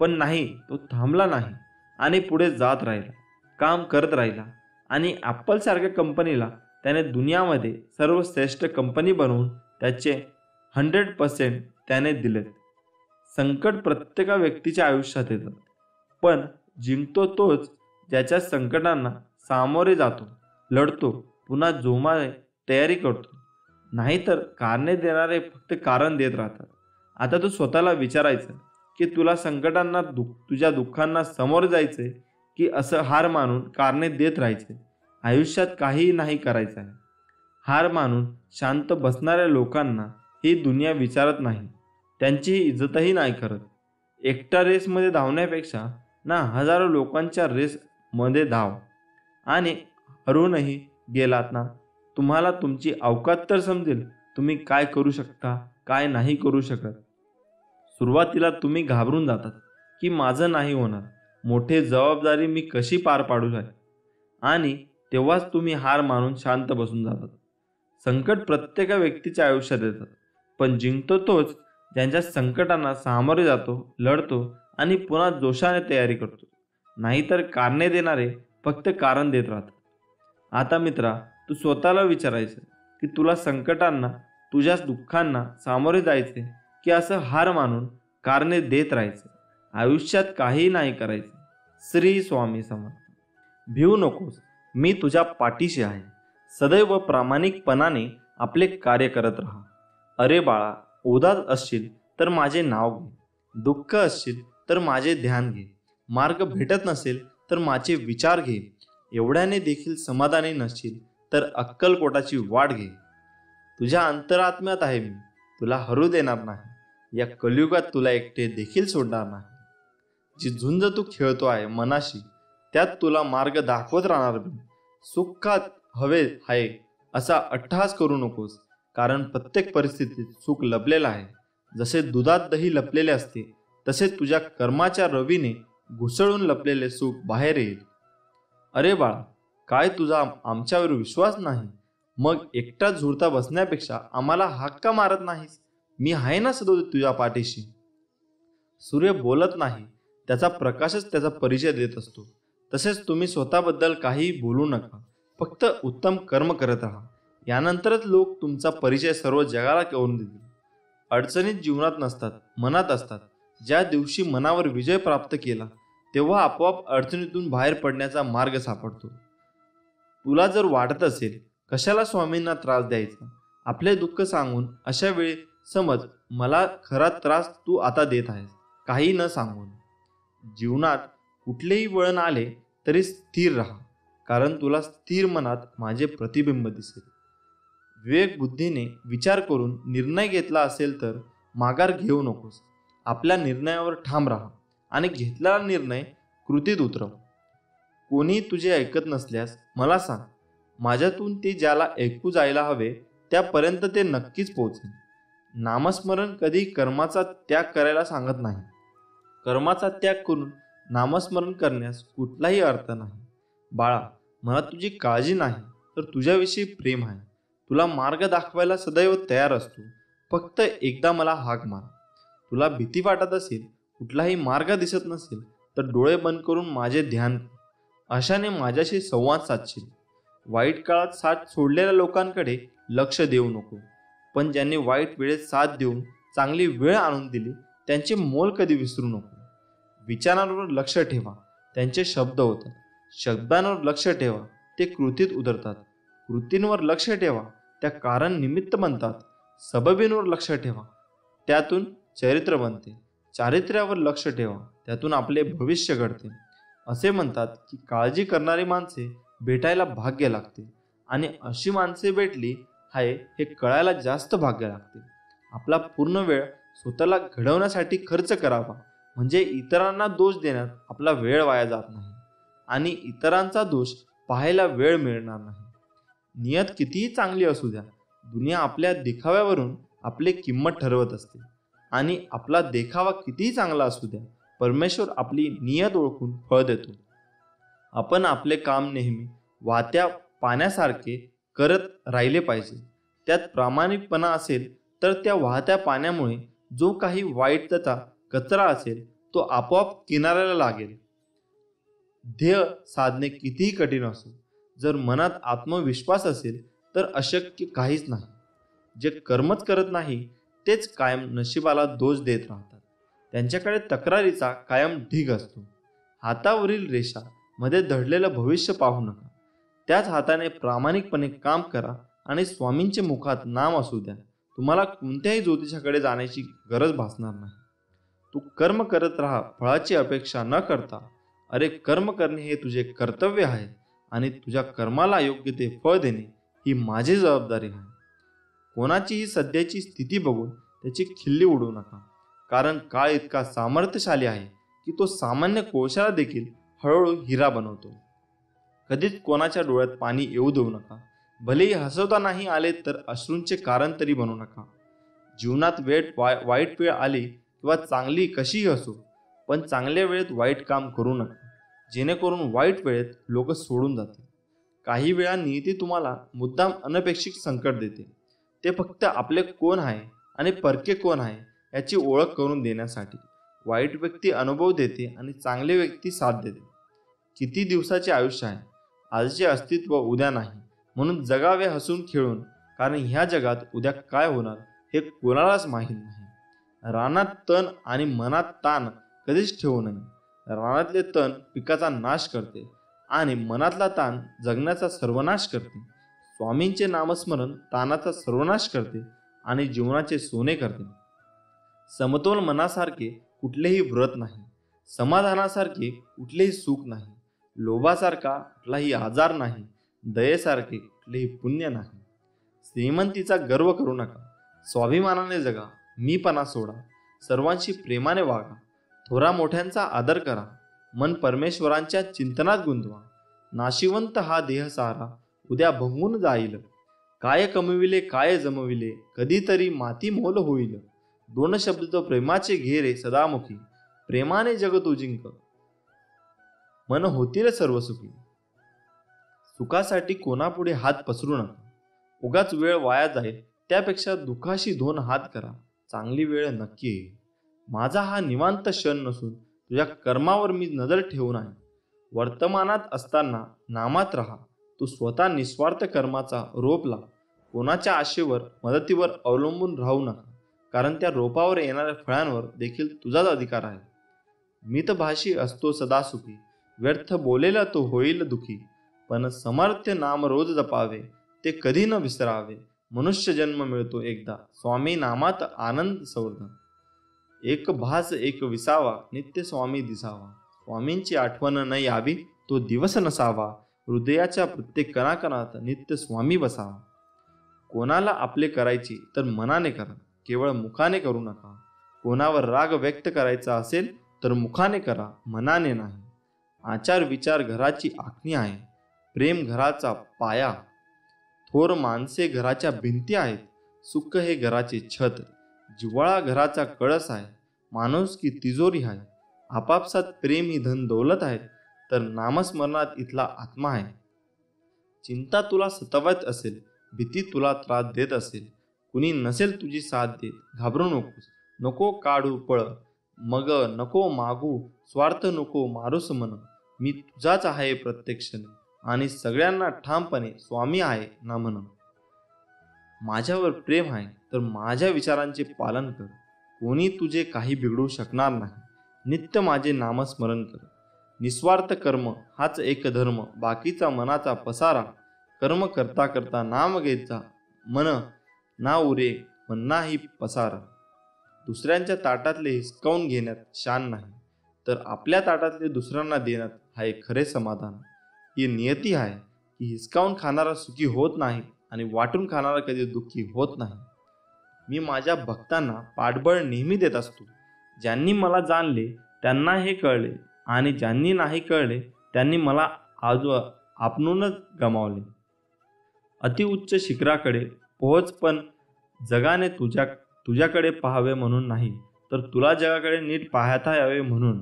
पण नाही, तो थांबला नाही आणि पुढे जात राहिला, काम करत राहिला आणि ॲपलसारख्या कंपनीला त्याने दुनियामध्ये सर्वश्रेष्ठ कंपनी बनवून त्याचे 100% त्याने दिलेत. संकट प्रत्येक व्यक्तीच्या आयुष्यात येतं, पण जिंकतो तोच ज्याच्या संकटांना सामोरे जातो, लढतो, पुन्हा जोमाने तयारी करतो. नाहीतर कारणे देणारे फक्त कारण देत राहतात. आता तू स्वतःला विचारायचं की तुला संकटांना तुझ्या दुःखांना सामोरे जायचे की असं हार मानून कारणे देत राहायचे. आयुष्यात काहीही नाही करायचं आहे. हार मानून शांत बसणाऱ्या लोकांना ही दुनिया विचारत नाही, त्यांची इज्जतही नाही करत. एकटा रेसमध्ये धावण्यापेक्षा ना हजारो लोकांच्या रेसमध्ये धाव आणि हरूनही गेलात ना, तुम्हाला तुमची अवकात तर समजेल. तुम्ही काय करू शकता, काय नाही करू शकत. सुरुवातीला तुम्ही घाबरून जातात की माझं नाही होणार, मोठी जबाबदारी मी कशी पार पाडू शकते, आणि तेव्हाच तुम्ही हार मानून शांत बसून जातात. संकट प्रत्येक व्यक्तीच्या आयुष्यात येतात, पण जिंकतो तोच ज्यांच्या संकटांना सामोरे जातो, लढतो आणि पुन्हा जोशाने तयारी करतो. नाहीतर कारणे देणारे फक्त कारण देत राहतात. आता मित्रा, तू स्वतःला विचारायचं की तुला संकटांना, तुझ्या दुःखांना सामोरे जायचे की असं हार मानून कारणे देत राहायचं. आयुष्यात काही नाही करायचं. श्री स्वामी समर्थ. भिवू नकोस, मी तुझ्या पाठीशी आहे. सदैव प्रामाणिकपणाने आपले कार्य करत राहा. अरे बाळा, उदास असशील तर माझे नाव घे, दुःख असशील तर माझे ध्यान घे, मार्ग भेटत नसेल तर माझे विचार घे, एवढ्याने देखील समाधानी नसशील तर अक्कलकोटाची वाट घे. तुझ्या अंतरात्म्यात आहे मी, तुला हरू देणार नाही. या कलियुगात तुला एकटे देखील सोडणार नाही. जी झुंज तू खेळतो आहे मनाशी, त्यात तुला मार्ग दाखवत राहणार मी. सुखात हवे आहे असा अट्टहास करू नकोस, कारण प्रत्येक परिस्थितीत सुख लपलेलं आहे. जसे दुधात दही लपलेले असते, तसे तुझ्या कर्माच्या रवीने घुसळून लपलेले सुख बाहेर येईल. अरे बाळा, काय तुझा आमच्यावर विश्वास नाही? मग एकटा झुरता बसण्यापेक्षा आम्हाला हाक्का मारत नाहीस? मी आहे ना सदैव तुझ्या पाठीशी. सूर्य बोलत नाही, त्याचा प्रकाशच त्याचा परिचय देत असतो. तसेच तुम्ही स्वतःबद्दल काही बोलू नका, फक्त उत्तम कर्म करत राहा. यानंतरच लोक तुमचा परिचय सर्व जगाला करून देतील. अडचणीत जीवनात नसतात, मनात असतात. ज्या दिवशी मनावर विजय प्राप्त केला, तेव्हा आपोआप अडचणीतून बाहेर पडण्याचा मार्ग सापडतो. तुला जर वाटत असेल कशाला स्वामींना त्रास द्यायचा, आपले दुःख सांगून, अशा वेळी समज मला खरा त्रास तू आता देत आहेस, काही न सांगून. जीवनात कुठलेही वळण आले तरी स्थिर राहा, कारण तुला स्थिर मनात माझे प्रतिबिंब दिसेल. विवेक बुद्धीने विचार करून निर्णय घेतला असेल तर माघार घेऊ नकोस. आपल्या निर्णयावर ठाम राहा आणि घेतलेला निर्णय कृतीत उतरव. कोणी तुझे ऐकत नसल्यास मला सांग, माझ्यातून ते ज्याला ऐकू जायला हवे त्यापर्यंत ते नक्कीच पोहोचेल. नामस्मरण कधी कर्माचा त्याग करायला सांगत नाही. कर्माचा त्याग करून नामस्मरण करण्यास कुठलाही अर्थ नाही. बाळा, मला तुझी काळजी नाही तर तुझ्याविषयी प्रेम आहे. तुला मार्ग दाखवायला सदैव तयार असतो. फक्त एकदा मला हाक मार. तुला भीती वाटत असेल, कुठलाही मार्ग दिसत नसेल तर डोळे बंद करून माझे ध्यान कर. अशाने माझ्याशी संवाद साधशील. वाईट काळात साथ सोडलेल्या लोकांकडे लक्ष देऊ नको, पण ज्यांनी वाईट वेळेत साथ देऊन चांगली वेळ आणून दिली त्यांचे मोल कधी विसरू नको. विचारांवर लक्ष ठेवा, त्यांचे शब्द होतात. शब्दांवर लक्ष ठेवा, ते कृतीत उतरतात. कृतींवर लक्ष ठेवा, त्या कारण निमित्त बनतात. सबबींवर लक्ष ठेवा, त्यातून चरित्र बनते. चारित्र्यावर लक्ष ठेवा, त्यातून आपले भविष्य घडते. असे म्हणतात की काळजी करणारी माणसे भेटायला भाग्य लागते, आणि अशी माणसे भेटली आहे हे कळायला जास्त भाग्य लागते. आपला पूर्ण वेळ स्वतःला घडवण्यासाठी खर्च करावा, म्हणजे इतरांना दोष देण्यात आपला वेळ वाया जात नाही आणि इतरांचा दोष पाहायला वेळ मिळणार नाही. नियत कितीही चांगली असू द्या, दुनिया आपल्या देखाव्यावरून आपली किंमत ठरवत असते. आणि आपला देखावा कितीही चांगला असू द्या, परमेश्वर आपली नियत ओळखून फळ देतो. आपण आपले काम नेहमी वाहत्या पाण्यासारखे करत राहिले पाहिजे. त्यात प्रामाणिकपणा असेल तर त्या वाहत्या पाण्यामुळे जो काही वाईटचा कचरा असेल तो आपोआप किनाऱ्याला लागेल. ध्येय साधणे कितीही कठीण असो, जर मनात आत्मविश्वास असेल तर अशक्य काहीच नाही. जे कर्मच करत नाही तेच कायम नशिबाला दोष देत राहतात. त्यांच्याकडे तक्रारीचा कायम ढीग असतो. हातावरील रेषा मध्ये दडलेलं भविष्य पाहू नका. त्याच हाताने प्रामाणिकपणे काम करा आणि स्वामींचे मुखात नाम असू द्या. तुम्हाला कोणत्याही ज्योतिषाकडे जाण्याची गरज भासणार नाही. तू कर्म करत राहा, फळाची अपेक्षा न करता. अरे, कर्म करणे हे तुझे कर्तव्य आहे आणि तुझ्या कर्माला योग्य ते फळ देणे ही माझी जबाबदारी आहे. कोणाचीही सध्याची स्थिती बघून त्याची खिल्ली उडवू नका, कारण काळ इतका सामर्थ्यशाली आहे की तो सामान्य कोळशाला देखील हळूहळू हिरा बनवतो. कधीच कोणाच्या डोळ्यात पाणी येऊ देऊ नका. भलेही हसवता नाही आले तर अश्रूंचे कारण तरी बनवू नका. जीवनात वाईट वेळ आली किंवा चांगली कशीही असो, पण चांगल्या वेळेत वाईट काम करू नका, जेणेकरून वाईट वेळेत लोक सोडून जातील. काही वेळा नियती तुम्हाला मुद्दाम अनपेक्षित संकट देते, ते फक्त आपले कोण आहे आणि परके कोण आहे याची ओळख करून देण्यासाठी. वाईट व्यक्ती अनुभव देते आणि चांगली व्यक्ती साथ देते. किती दिवसाचे आयुष्य आहे, आजचे अस्तित्व उद्या नाही, म्हणून जगावे हसून खेळून, कारण ह्या जगात उद्या काय होणार हे कोणालाच माहीत नाही. रानात तण आणि मनात ताण कधीच ठेवू नये. रानातले तण पिकाचा नाश करते आणि मनातला ताण जगण्याचा सर्वनाश करते. स्वामींचे नामस्मरण ताणाचा सर्वनाश करते आणि जीवनाचे सोने करते. समतोल मनासारखे कुठलेही व्रत नाही, समाधानासारखे कुठलेही सुख नाही, लोभासारखा कुठलाही आजार नाही, दयेसारखे कुठलेही पुण्य नाही. श्रीमंतीचा गर्व करू नका, स्वाभिमानाने जगा, मीपणा सोडा, सर्वांशी प्रेमाने वागा, थोरा मोठ्यांचा आदर करा, मन परमेश्वरांच्या चिंतनात गुंतवा. नाशिवंत हा देह सारा उद्या भंगून जाईल. काय कमविले काय जमविले, कधीतरी माती मोल होईल. दोन शब्द प्रेमाचे घेरे सदामुखी, प्रेमाने जग तू जिंक, मन होतील सर्व सुखी. सुखासाठी कोणापुढे हात पसरू नका. उगाच वेळ वाया जाईल, त्यापेक्षा दुःखाशी दोन हात करा, चांगली वेळ नक्की येईल. माझा हा निवांत क्षण नसून तुझ्या कर्मावर मी नजर ठेवून आहे. वर्तमानात असताना नामात राहा. तू स्वतः निस्वार्थ कर्माचा रोप लाव. कोणाच्या आशेवर मदतीवर अवलंबून राहू नका, कारण त्या रोपावर येणाऱ्या फळांवर देखील तुझाच अधिकार आहे. मितभाषी असतो सदा सुखी, व्यर्थ बोलेला तो होईल दुखी. पण समर्थ्य नाम रोज जपावे, ते कधी न विसरावे. मनुष्य जन्म मिळतो एकदा, स्वामी नामात आनंद संवर्धन. एक भास एक विसावा, नित्य स्वामी दिसावा. स्वामींची आठवण न यावी, तो दिवस नसावा. हृदयाच्या प्रत्येक कणाकणात नित्य स्वामी बसावा. कोणाला आपले करायची तर मनाने करा, केवळ मुखाने करू नका. कोणावर राग व्यक्त करायचा असेल तर मुखाने करा, मनाने नाही. आचार विचार घराची आखणी आहे, प्रेम घराचा पाया. थोर माणसे घराच्या भिंती आहेत, सुख हे घराचे छत. जिव्हाळा घराचा कळस आहे, माणुसकी तिजोरी आहे. आपापसात प्रेम ही धन दौलत आहे, तर नामस्मरणात इथला आत्मा आहे. चिंता तुला सतावत असेल, भीती तुला त्रास देत असेल, कुणी नसेल तुझी साथ देत, घाबरू नकोस. नको काढू पळ मग, नको मागू स्वार्थ, नको मारूस मन. मी तुझाच आहे प्रत्यक्षने आणि सगळ्यांना ठामपणे स्वामी आहे ना म्हण. माझ्यावर प्रेम आहे तर माझ्या विचारांचे पालन कर. कोणी तुझे काही बिघडू शकणार नाही. नित्य माझे नामस्मरण कर. निस्वार्थ कर्म हाच एक धर्म, बाकीचा मनाचा पसारा. कर्म करता करता नाम घेत जा, मन ना उरे मन्नाही पसारा. दुसऱ्यांच्या ताटातले हिसकावून घेण्यात शान नाही, तर आपल्या ताटातले दुसऱ्यांना देण्यात हा खरे समाधान. ही नियती आहे की हिसकावून खाणारा सुखी होत नाही आणि वाटून खाणारा कधी दुःखी होत नाही. मी माझ्या भक्तांना पाठबळ नेहमी देत असतो. ज्यांनी मला जाणले त्यांना हे कळले, आणि ज्यांनी नाही कळले त्यांनी मला आपणूनच गमावले. अतिउच्च शिखराकडे पोहोच, पण जगाने तुझ्याकडे पाहावे म्हणून नाही, तर तुला जगाकडे नीट पाहता यावे म्हणून.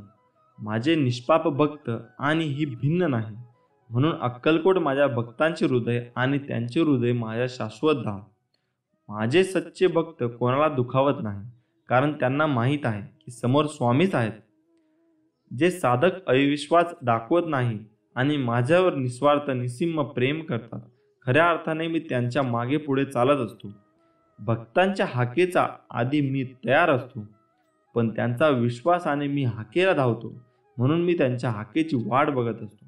माझे निष्पाप भक्त आणि ही भिन्न नाही, म्हणून अक्कलकोट माझ्या भक्तांचे हृदय आणि त्यांचे हृदय माझ्या शाश्वत धाम. माझे सच्चे भक्त कोणाला दुखावत नाही, कारण त्यांना माहीत आहे की समोर स्वामीच आहेत. जे साधक अविश्वास दाखवत नाही आणि माझ्यावर निस्वार्थ निस्सीम प्रेम करतात, खऱ्या अर्थाने मी त्यांच्या मागे पुढे चालत असतो. भक्तांच्या हाकेचा आधी मी तयार असतो, पण त्यांचा विश्वासाने मी हाकेला धावतो, म्हणून मी त्यांच्या हाकेची वाट बघत असतो.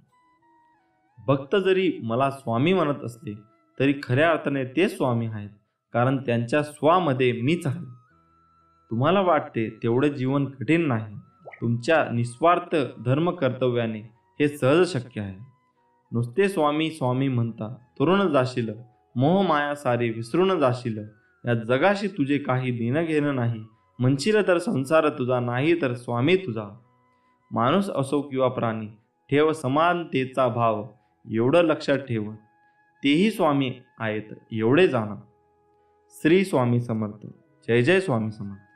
भक्त जरी मला स्वामी म्हणत असले तरी खऱ्या अर्थाने ते स्वामी आहेत, कारण त्यांच्या स्वामध्ये मीच आहे. तुम्हाला वाटते तेवढे जीवन कठीण नाही. तुमच्या निस्वार्थ धर्म कर्तव्याने हे सहज शक्य आहे. नुसते स्वामी स्वामी म्हणता तरुण जाशील, मोह माया सारे विसरून जाशील. या जगाशी तुझे काही देणं घेणं नाही, म्हणशील तर संसार तुझा, नाही तर स्वामी तुझा. माणूस असो किंवा प्राणी, ठेव समानतेचा भाव. एवढं लक्षात ठेव, तेही स्वामी आहेत एवढे जाणा. श्री स्वामी समर्थ. जय जय स्वामी समर्थ.